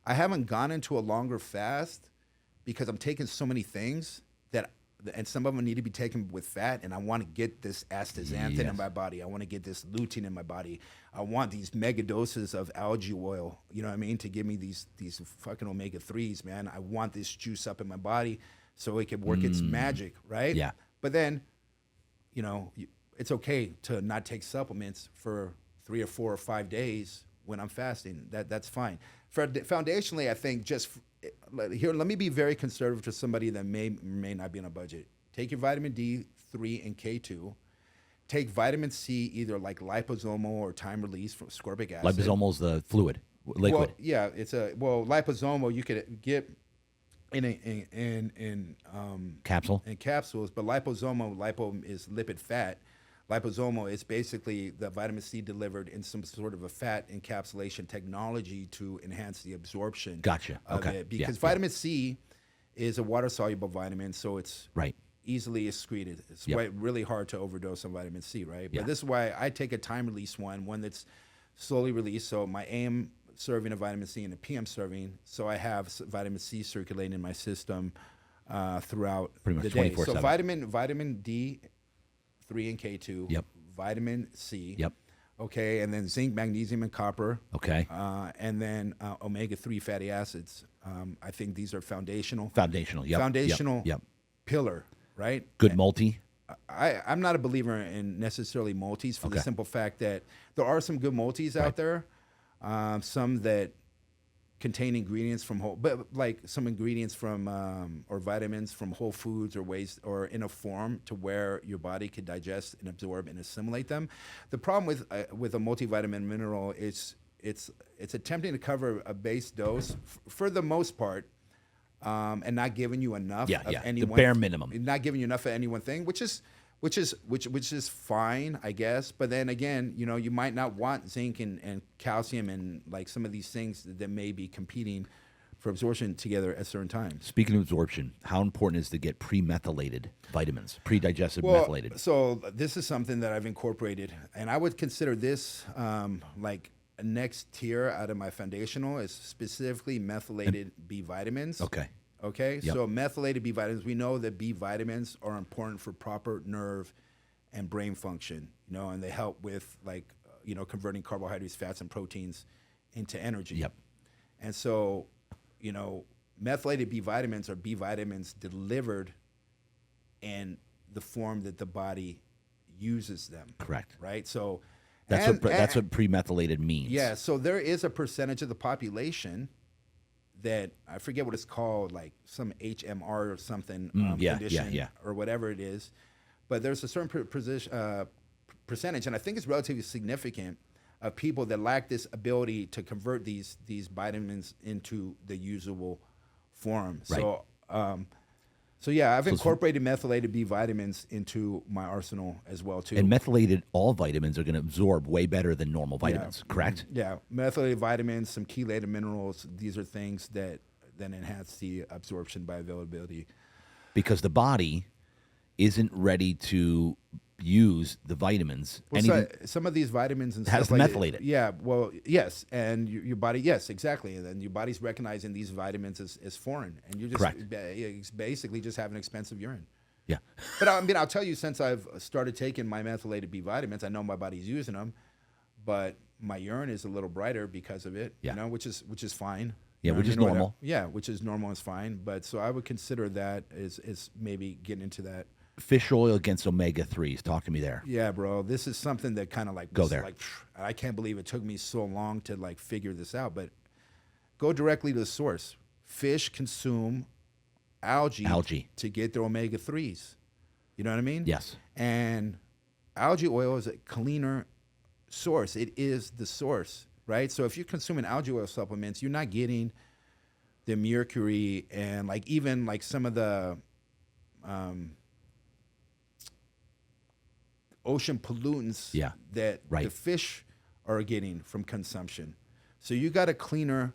I haven't gone into a longer fast because I'm taking so many things that, and some of them need to be taken with fat, and I want to get this astaxanthin
Yes.
in my body. I want to get this lutein in my body. I want these mega doses of algae oil, you know what I mean, to give me these fucking omega-3s, man. I want this juice up in my body so it can work its magic, right?
Yeah.
But then, you know, it's okay to not take supplements for 3 or 4 or 5 days when I'm fasting. That's fine. Foundationally, I think here, let me be very conservative to somebody that may not be on a budget. Take your vitamin D3 and K2. Take vitamin C, either like liposomal or time release from ascorbic acid.
Liposomal is the fluid, liquid.
Well, yeah, liposomal you could get in
Capsule.
in capsules, but lipo is lipid fat. Liposomal is basically the vitamin C delivered in some sort of a fat encapsulation technology to enhance the absorption.
Gotcha.
Of
Okay.
it. Because
Yeah.
vitamin C is a water soluble vitamin, so it's
Right.
easily excreted. It's
Yep.
really hard to overdose on vitamin C, right?
Yeah.
But this is why I take a time release one that's slowly released. So my AM serving of vitamin C and a PM serving, so I have vitamin C circulating in my system throughout
Pretty much
the day.
24/7.
So vitamin D3 and K2.
Yep.
Vitamin C.
Yep.
Okay, and then zinc, magnesium, and copper.
Okay.
And then omega-3 fatty acids. I think these are foundational.
Foundational. Yep.
Foundational
Yep.
pillar, right?
Good multi.
I'm not a believer in necessarily multis for the
Okay.
simple fact that there are some good multis out there, some that contain ingredients from some ingredients from or vitamins from whole foods or ways or in a form to where your body could digest and absorb and assimilate them. The problem with a multivitamin mineral is it's attempting to cover a base dose for the most part. And not giving you enough of any
the
one
bare minimum.
not giving you enough of any one thing, which is fine, I guess. But then again, you know, you might not want zinc and calcium and like some of these things that may be competing for absorption together at certain times.
Speaking of absorption, how important is to get pre-methylated vitamins, pre-digested methylated?
So this is something that I've incorporated, and I would consider this like a next tier out of my foundational is specifically methylated B vitamins.
Okay.
Okay.
Yep.
So methylated B vitamins, we know that B vitamins are important for proper nerve and brain function, you know, and they help with converting carbohydrates, fats, and proteins into energy.
Yep.
And so, you know, methylated B vitamins are B vitamins delivered in the form that the body uses them.
Correct.
Right. So
That's what pre-methylated means.
yeah. So there is a percentage of the population that I forget what it's called, like some HMR or something condition or whatever it is, but there's a certain percentage, and I think it's relatively significant, of people that lack this ability to convert these vitamins into the usable form.
Right.
So yeah, I've incorporated methylated B vitamins into my arsenal as well too.
And methylated, all vitamins are going to absorb way better than normal vitamins, correct?
Yeah, methylated vitamins, some chelated minerals. These are things that then enhance the absorption by availability.
Because the body isn't ready to use the vitamins.
Well, some of these vitamins and
has
stuff
to
like
methylate it.
Yeah, well, yes, and your body, yes, exactly, and then your body's recognizing these vitamins as foreign, and you're just basically just having expensive urine.
Yeah.
But I mean, I'll tell you, since I've started taking my methylated B vitamins, I know my body's using them, but my urine is a little brighter because of it.
Yeah.
You know, which is fine.
Yeah,
You know
which
what
is
I mean?
normal.
Yeah, which is normal is fine. But so I would consider that is maybe getting into that.
fish oil against omega-3s. Talk to me there.
Yeah, bro. This is something that kind of like
Go
was
there.
like I can't believe it took me so long to like figure this out, but go directly to the source. Fish consume algae to get their omega-3s. You know what I mean?
Yes.
And algae oil is a cleaner source. It is the source, right? So if you're consuming algae oil supplements, you're not getting the mercury and like even like some of the ocean pollutants that the fish are getting from consumption. So you got a cleaner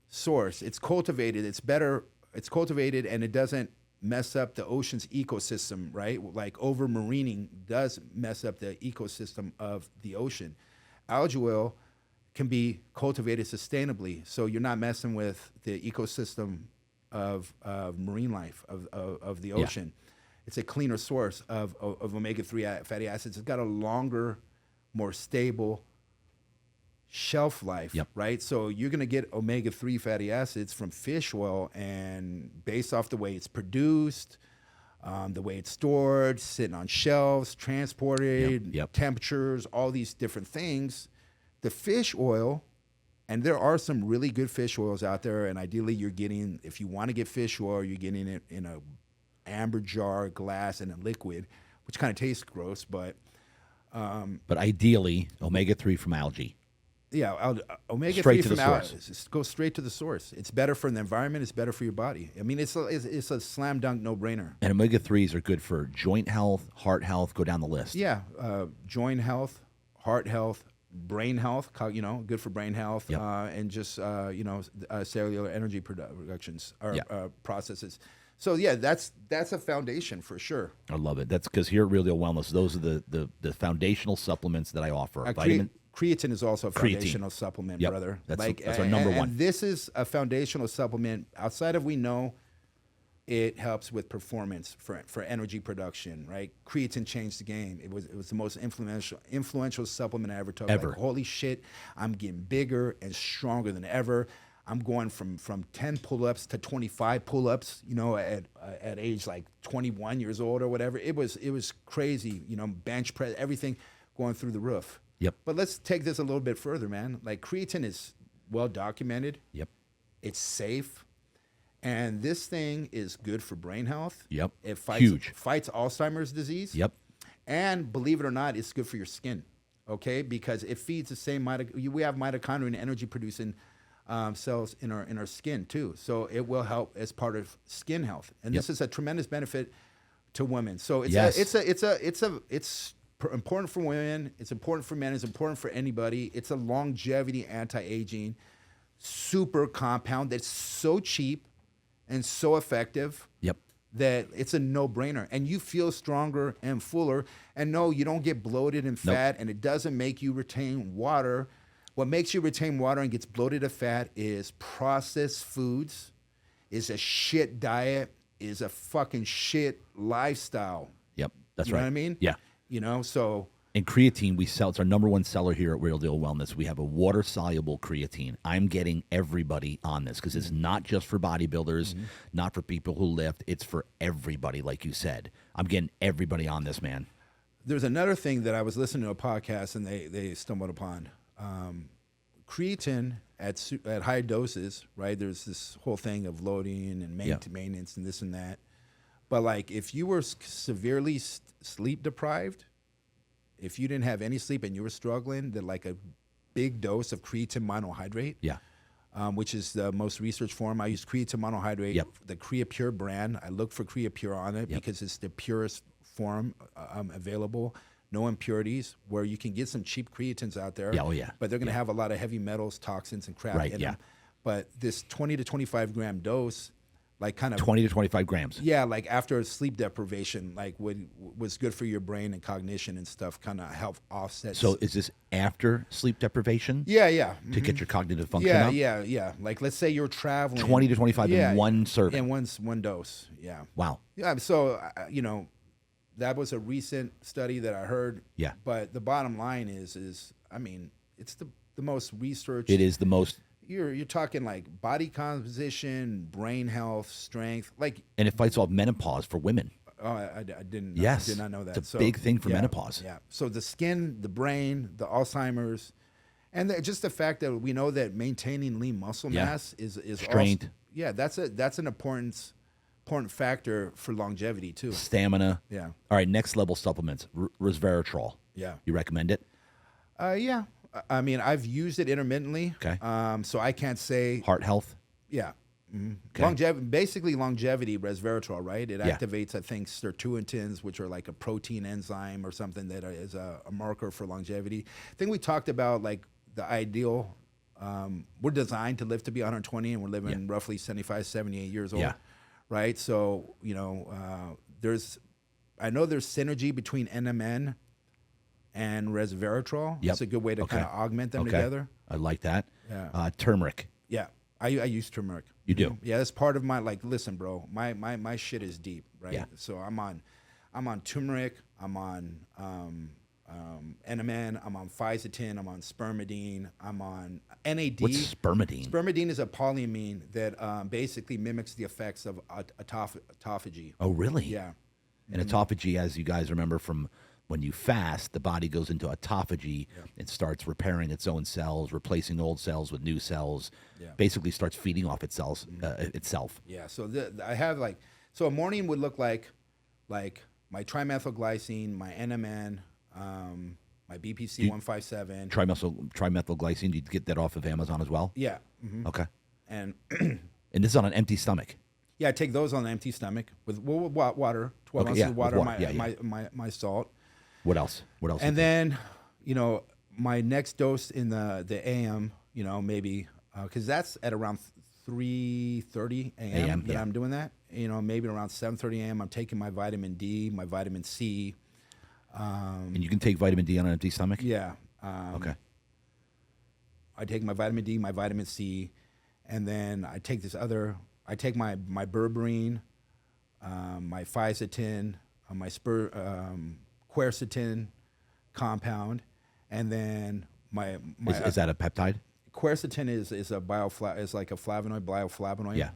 source. It's cultivated. It's better. It's cultivated and it doesn't mess up the ocean's ecosystem, right? Like over-marining does mess up the ecosystem of the ocean. Algae oil can be cultivated sustainably, so you're not messing with the ecosystem of marine life, of the ocean. It's a cleaner source of omega-3 fatty acids. It's got a longer, more stable shelf life, right? So you're going to get omega-3 fatty acids from fish oil, and based off the way it's produced, the way it's stored, sitting on shelves, transported, temperatures, all these different things, the fish oil, and there are some really good fish oils out there, and ideally you're getting, if you want to get fish oil, you're getting it in a amber jar, glass, and a liquid, which kind of tastes gross, but
ideally, omega-3 from algae.
Yeah, omega-3 from algae goes straight to the source. It's better for the environment. It's better for your body. I mean, it's a slam dunk, no brainer.
And omega-3s are good for joint health, heart health. Go down the list.
Yeah, joint health, heart health, brain health. Good for brain health, and just cellular energy productions or processes. So yeah, that's a foundation for sure.
I love it. That's because here at Real Deal Wellness, those are the foundational supplements that I offer.
Creatine is also a foundational supplement, brother.
That's our number one.
And this is a foundational supplement. Outside of, we know it helps with performance for energy production, right? Creatine changed the game. It was the most influential supplement I ever took.
Ever.
Like, holy shit, I'm getting bigger and stronger than ever. I'm going from 10 pull-ups to 25 pull-ups, at age like 21 years old or whatever. It was crazy, bench press, everything going through the roof.
Yep.
But let's take this a little bit further, man. Like, creatine is well documented.
Yep.
It's safe. And this thing is good for brain health.
Yep.
It fights Alzheimer's disease.
Yep.
And believe it or not, it's good for your skin. Okay? Because it feeds the same we have mitochondria and energy producing cells in our skin too. So it will help as part of skin health. And this is a tremendous benefit to women. So it's important for women. It's important for men. It's important for anybody. It's a longevity anti-aging super compound that's so cheap and so effective that it's a no-brainer. And you feel stronger and fuller. And no, you don't get bloated and fat, and it doesn't make you retain water. What makes you retain water and gets bloated or fat is processed foods, is a shit diet, is a fucking shit lifestyle.
Yep, that's
right. You know what I mean?
Yeah.
So...
And creatine, it's our number one seller here at Real Deal Wellness. We have a water-soluble creatine. I'm getting everybody on this because it's not just for bodybuilders, not for people who lift. It's for everybody, like you said. I'm getting everybody on this, man.
There's another thing that I was listening to a podcast and they stumbled upon. Creatine at high doses, right? There's this whole thing of loading and maintenance and this and that. But like, if you were severely sleep deprived, if you didn't have any sleep and you were struggling, then like a big dose of creatine monohydrate, which is the most researched form. I use creatine monohydrate, the Creapure brand. I look for Creapure on it because it's the purest form available. No impurities, where you can get some cheap creatines out there. But they're going to have a lot of heavy metals, toxins, and crap in them. But this 20 to 25 gram dose, like kind of
20 to 25 grams.
Yeah, like after sleep deprivation, like was good for your brain and cognition and stuff, kind of help offset.
So is this after sleep deprivation?
Yeah.
To get your cognitive function up?
Yeah. Like let's say you're traveling.
20 to 25 in one serving.
In one dose, yeah.
Wow.
Yeah, so, that was a recent study that I heard.
Yeah.
But the bottom line is I mean, it's the most researched.
It is the most.
You're talking like body composition, brain health, strength, like.
And it fights off menopause for women.
Oh, I didn't.
Yes.
Did not know that.
It's a big thing for
yeah,
menopause.
Yeah. So the skin, the brain, the Alzheimer's, and just the fact that we know that maintaining lean muscle
Yeah.
mass is
Strength.
Also, yeah, that's an important factor for longevity too.
Stamina.
Yeah.
All right, next level supplements. Resveratrol.
Yeah.
You recommend it?
Yeah. I mean, I've used it intermittently.
Okay.
So I can't say.
Heart health.
Yeah.
Okay.
Longevity, resveratrol, right? It
Yeah.
activates, I think, sirtuintins, which are like a protein enzyme or something that is a marker for longevity. I think we talked about like the ideal. We're designed to live to be 120, and we're living roughly 75, 78 years old,
Yeah.
right? So, I know there's synergy between NMN and resveratrol.
Yep.
It's a good way to kind of augment them together.
I like that.
Yeah.
Turmeric.
Yeah, I use turmeric.
You do?
Yeah, that's part of my listen, bro. My shit is deep, right?
Yeah.
So I'm on turmeric. I'm on NMN. I'm on fisetin. I'm on spermidine. I'm on NAD.
What's spermidine?
Spermidine is a polyamine that basically mimics the effects of autophagy.
Oh, really?
Yeah.
And autophagy, as you guys remember from when you fast, the body goes into autophagy and starts repairing its own cells, replacing old cells with new cells.
Yeah.
Basically, starts feeding off itself.
Yeah. So I have so a morning would look like my trimethylglycine, my NMN, my BPC 157.
Trimethylglycine. You get that off of Amazon as well.
Yeah.
Okay.
And
And this is on an empty stomach.
yeah, I take those on an empty stomach with water, 12
Okay,
ounces
yeah,
of
with
water,
water.
my salt.
What else?
And then, my next dose in the AM, maybe, because that's at around 3:30 a.m. that I'm doing that. Maybe around 7:30 a.m. I'm taking my vitamin D, my vitamin C.
And you can take vitamin D on an empty stomach?
Yeah.
Okay.
I take my vitamin D, my vitamin C, and then I take I take my berberine, my fisetin, my quercetin compound, and then my
Is that a peptide?
quercetin is like a flavonoid, bioflavonoid.
Yeah.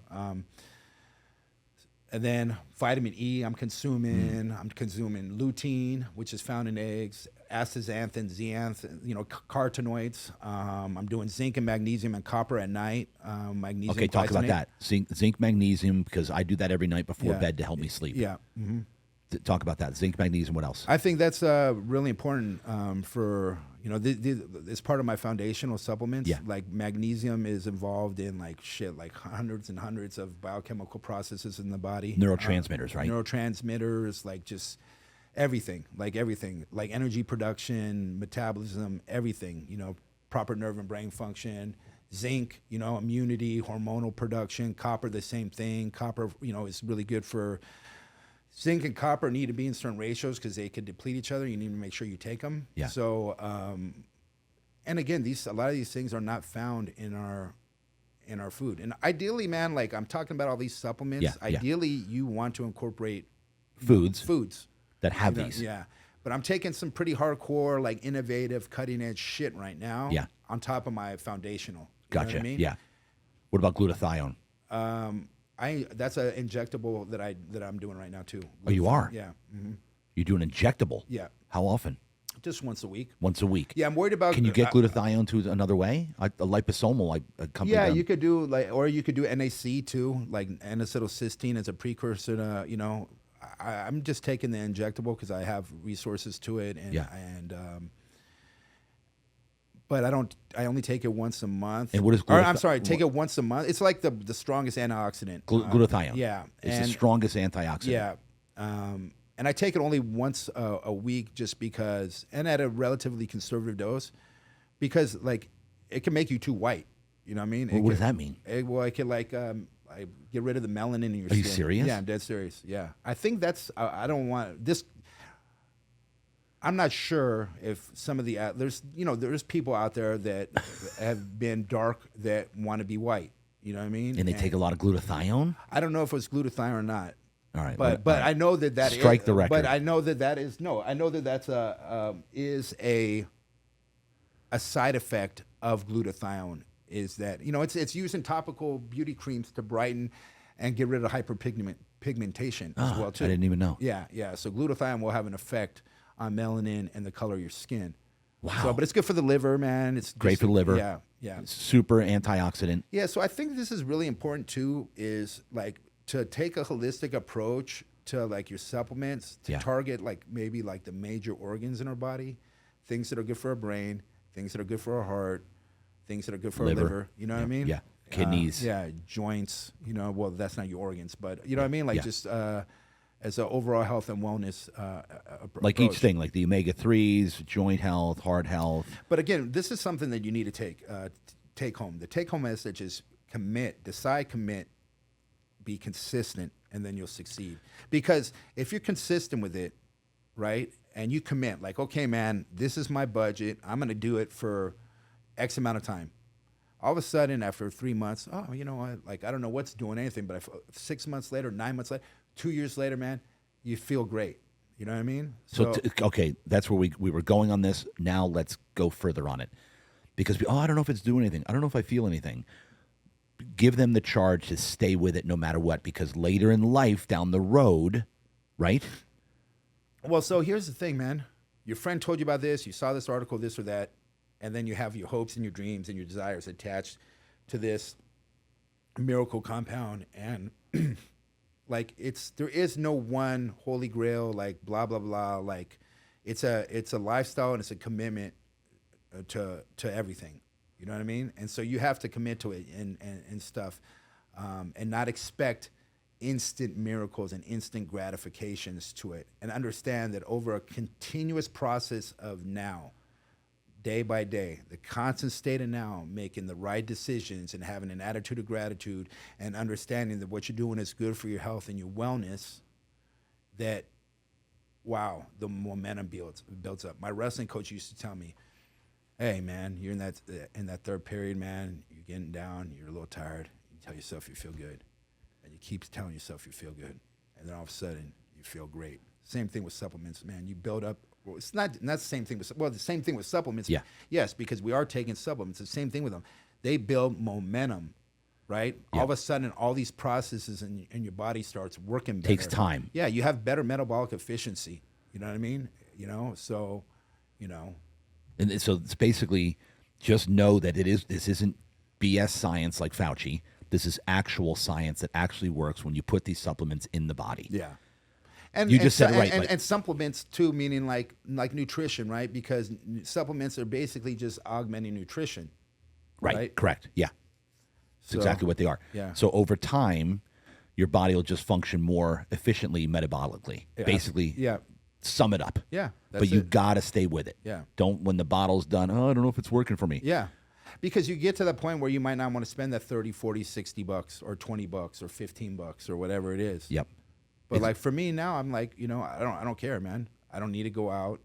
And then vitamin E, I'm consuming. I'm consuming lutein, which is found in eggs, astaxanthin, zeaxanthin, carotenoids. I'm doing zinc and magnesium and copper at night. Magnesium.
Okay, talk about
glycinate.
that. Zinc, magnesium, because I do that every night before
Yeah.
bed to help me sleep.
Yeah.
Talk about that. Zinc, magnesium, what else?
I think that's really important for it's part of my foundational supplements.
Yeah.
Like magnesium is involved in like hundreds and hundreds of biochemical processes in the body.
Neurotransmitters, right?
Neurotransmitters, like just everything, like energy production, metabolism, everything. Proper nerve and brain function. Zinc, immunity, hormonal production. Copper, the same thing. Copper, is really good for. Zinc and copper need to be in certain ratios because they could deplete each other. You need to make sure you take them.
Yeah.
So, and again, a lot of these things are not found in our food. And ideally, man, like I'm talking about all these supplements.
Yeah, yeah.
Ideally, you want to incorporate
Foods that have
you know,
these.
Yeah. But I'm taking some pretty hardcore, like innovative, cutting edge shit right now.
Yeah.
On top of my foundational. You
Gotcha.
know what I mean?
Yeah. What about glutathione?
That's an injectable that I'm doing right now too.
Oh, you are?
Yeah.
You do an injectable?
Yeah.
How often?
Just once a week.
Once a week.
Yeah, I'm worried about.
Can you get glutathione to another way? A liposomal company.
Yeah, you could do or you could do NAC too, like N-acetylcysteine as a precursor to. I'm just taking the injectable because I have resources to it, but I only take it once a month.
And what is
I'm sorry, take it once a month. It's like the strongest antioxidant.
Glutathione.
Yeah,
It's the strongest antioxidant.
Yeah, and I take it only once a week, just because, and at a relatively conservative dose, because like it can make you too white. You know what I mean?
What does that mean?
It can I get rid of the melanin in your
Are
skin.
you serious?
Yeah, I'm dead serious. Yeah, I think that's. I don't want this. I'm not sure if some of the there's people out there that have been dark that want to be white. You know what I mean?
And they take a lot of glutathione?
I don't know if it's glutathione or not.
All right.
But
all right.
I know that
Strike the record.
But I know that is no. I know that that's a side effect of glutathione. Is that it's used in topical beauty creams to brighten and get rid of pigmentation as well too.
I didn't even know.
Yeah, yeah. So glutathione will have an effect on melanin and the color of your skin.
Wow.
So, but it's good for the liver, man. It's
Great for the liver.
Yeah, yeah.
Super antioxidant.
Yeah, so I think this is really important too, is like to take a holistic approach to like your supplements to target like maybe like the major organs in our body, things that are good for our brain, things that are good for our heart, things that are good for our liver. You know what I mean?
Yeah. Kidneys.
Yeah, joints. You know, well, that's not your organs, but you know what I mean? Like just as an overall health and wellness
like
approach.
each thing, like the omega-3s, joint health, heart health.
But again, this is something that you need to take home. The take-home message is decide, commit, be consistent, and then you'll succeed. Because if you're consistent with it, right, and you commit, like, okay, man, this is my budget. I'm going to do it for X amount of time. All of a sudden, after 3 months, oh, you know what? Like, I don't know what's doing anything, but 6 months later, 9 months later, 2 years later, man, you feel great. You know what I mean?
So okay, that's where we were going on this. Now let's go further on it. Because, I don't know if it's doing anything. I don't know if I feel anything. Give them the charge to stay with it no matter what, because later in life, down the road, right?
Well, so here's the thing, man. Your friend told you about this. You saw this article, this or that, and then you have your hopes and your dreams and your desires attached to this miracle compound. And like there is no one holy grail, like blah blah blah. Like it's a lifestyle and it's a commitment to everything. You know what I mean? And so you have to commit to it and stuff, and not expect instant miracles and instant gratifications to it, and understand that over a continuous process of now, day by day, the constant state of now, making the right decisions and having an attitude of gratitude and understanding that what you're doing is good for your health and your wellness, that, wow, the momentum builds up. My wrestling coach used to tell me, hey, man, you're in that third period, man, you're getting down, you're a little tired, you tell yourself you feel good, and you keep telling yourself you feel good, and then all of a sudden, you feel great. Same thing with supplements, man. You build up. Well, it's not the same thing the same thing with supplements.
Yeah.
Yes, because we are taking supplements. The same thing with them. They build momentum, right?
Yeah.
All of a sudden, all these processes in your body starts working better.
Takes time.
Yeah, you have better metabolic efficiency. You know what I mean? You know, so, you know.
And so it's basically just know that this isn't BS science like Fauci. This is actual science that actually works when you put these supplements in the body.
Yeah. And
you just said it right.
And supplements too, meaning like nutrition, right? Because supplements are basically just augmenting nutrition. Right?
Correct. Yeah. That's exactly what they are.
Yeah.
So over time, your body will just function more efficiently metabolically.
Yeah.
Basically, sum it up.
Yeah.
But you got to stay with it.
Yeah.
Don't, when the bottle's done, I don't know if it's working for me.
Yeah. Because you get to the point where you might not want to spend that 30, 40, 60 bucks or 20 bucks or 15 bucks or whatever it is.
Yep.
But like for me now, I'm like, you know, I don't care, man. I don't need to go out.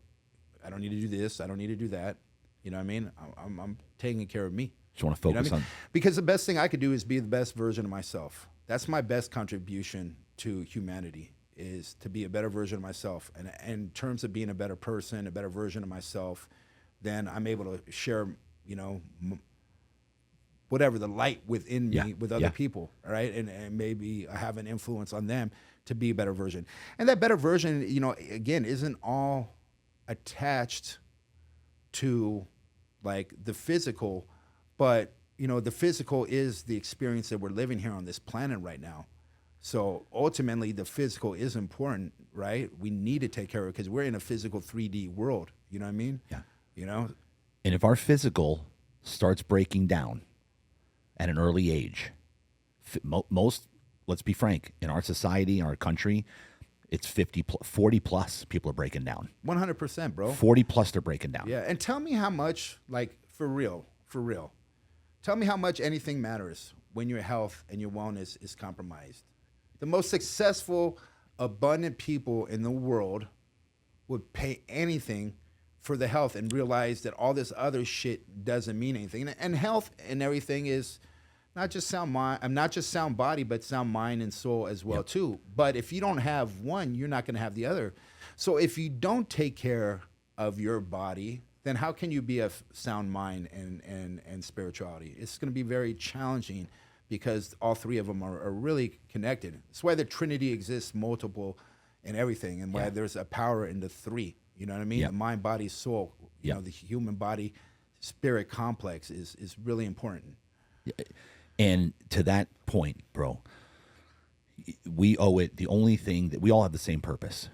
I don't need to do this. I don't need to do that. You know what I mean? I'm taking care of me.
Just want to focus
you know what I mean?
on.
Because the best thing I could do is be the best version of myself. That's my best contribution to humanity, is to be a better version of myself. And in terms of being a better person, a better version of myself, then I'm able to share, you know, whatever the light within me with other people, right? And maybe I have an influence on them to be a better version. And that better version, you know, again, isn't all attached to like the physical, but you know, the physical is the experience that we're living here on this planet right now. So ultimately the physical is important, right? We need to take care of it because we're in a physical 3D world. You know what I mean?
Yeah.
You know?
And if our physical starts breaking down at an early age, most, let's be frank, in our society, our country, it's 40 plus people are breaking down.
100%, bro.
40 plus they're breaking down.
Yeah, and tell me how much, like, for real, tell me how much anything matters when your health and your wellness is compromised. The most successful, abundant people in the world would pay anything for the health and realize that all this other shit doesn't mean anything. And health and everything is not just sound mind, not just sound body, but sound mind and soul as well too. But if you don't have one, you're not going to have the other. So if you don't take care of your body, then how can you be a sound mind and spirituality? It's going to be very challenging because all three of them are really connected. That's why the Trinity exists, multiple and everything, and why there's a power in the three. You know what I mean?
Yep.
The mind, body, soul. You know, the human body spirit complex is really important.
And to that point, bro, we owe it. The only thing that we all have the same purpose: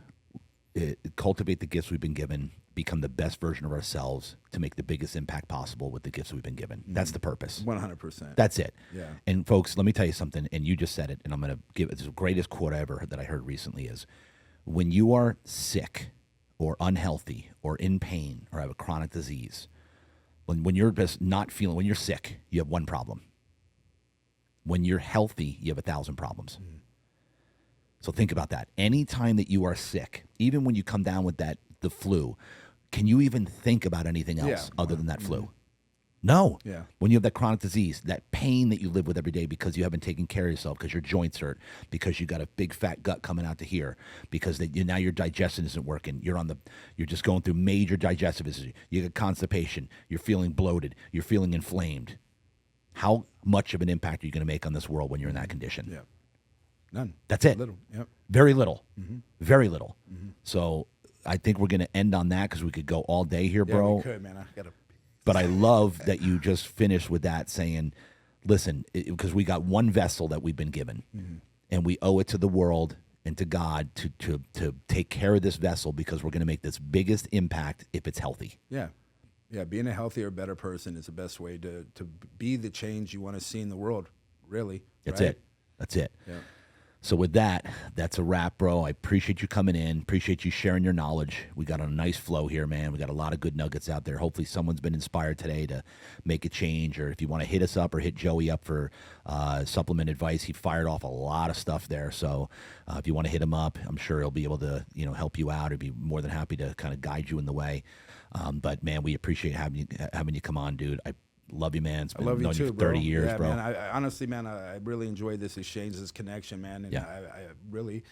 cultivate the gifts we've been given, become the best version of ourselves to make the biggest impact possible with the gifts we've been given. That's the purpose.
100%.
That's it.
Yeah.
And folks, let me tell you something. And you just said it, and I'm going to give it the greatest quote ever that I heard recently is, when you are sick or unhealthy or in pain or have a chronic disease, when you're just not feeling, when you're sick, you have one problem. When you're healthy, you have 1,000 problems. So think about that. Anytime that you are sick, even when you come down with the flu, can you even think about anything else other than that flu? No.
Yeah.
When you have that chronic disease, that pain that you live with every day because you haven't taken care of yourself, because your joints hurt, because you got a big fat gut coming out to here, because now your digestion isn't working. You're just going through major digestive issues. You get constipation. You're feeling bloated. You're feeling inflamed. How much of an impact are you going to make on this world when you're in that condition?
Yeah. None.
That's it.
Little. Yep.
Very little. Very little. So I think we're going to end on that because we could go all day here,
Yeah,
bro.
we could, man. I gotta.
But I love that you just finished with that saying, listen, because we got one vessel that we've been given, and we owe it to the world and to God to take care of this vessel because we're going to make this biggest impact if it's healthy.
Yeah. Yeah, being a healthier, better person is the best way to be the change you want to see in the world, really.
That's
right?
it. That's it.
Yeah.
So with that, that's a wrap, bro. I appreciate you coming in. Appreciate you sharing your knowledge. We got a nice flow here, man. We got a lot of good nuggets out there. Hopefully someone's been inspired today to make a change, or if you want to hit us up or hit Joey up for supplement advice, he fired off a lot of stuff there. So if you want to hit him up, I'm sure he'll be able to, help you out. He'd be more than happy to kind of guide you in the way. But man, we appreciate having you come on, dude. I love you, man. It's been
I love you
known
too,
you for 30
bro.
years,
yeah,
bro.
Man, I honestly, man, I really enjoyed this exchange, this connection, man, and I really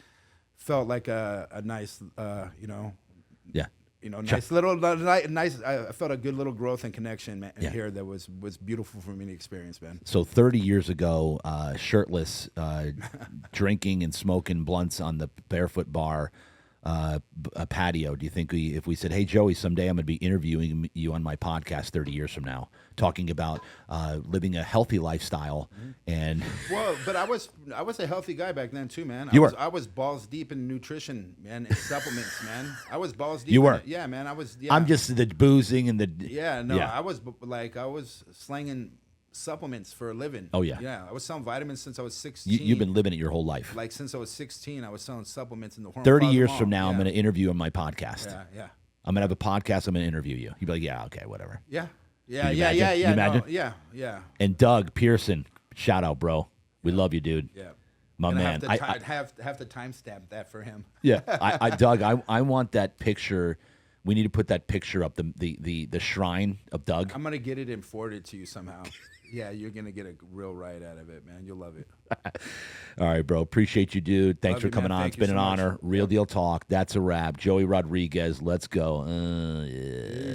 felt like a nice,
Yeah.
Nice little, nice. I felt a good little growth and connection, man, here that was beautiful for me to experience, man.
So 30 years ago, shirtless, drinking and smoking blunts on the barefoot bar, a patio. Do you think if we said, hey, Joey, someday I'm going to be interviewing you on my podcast 30 years from now, talking about living a healthy lifestyle and
well, but I was a healthy guy back then too, man. I was balls deep in nutrition, man, and supplements, man. I was balls deep.
You were?
Yeah, man. I was. Yeah.
I'm just the boozing and the
I was slanging supplements for a living.
Oh yeah.
Yeah, I was selling vitamins since I was 16.
You've been living it your whole life.
Like since I was 16, I was selling supplements in the
30 years from now, I'm going to interview you on my podcast.
Yeah.
I'm going to have a podcast. I'm going to interview you. You'd be like, yeah, okay, whatever.
Yeah.
Can you imagine?
No, yeah.
And Doug Pearson, shout out, bro. We love you, dude.
Yeah.
My man.
I have to timestamp that for him.
Yeah. Doug, I want that picture. We need to put that picture up, the shrine of Doug.
I'm going to get it and forward it to you somehow. Yeah, you're going to get a real ride out of it, man. You'll love it.
All right, bro. Appreciate you, dude. Thanks
Love
for
you,
coming
man.
on.
Thank
It's been
you
an
so much.
honor. Real Deal Talk. That's a wrap. Joey Rodrigues. Let's go. Yeah.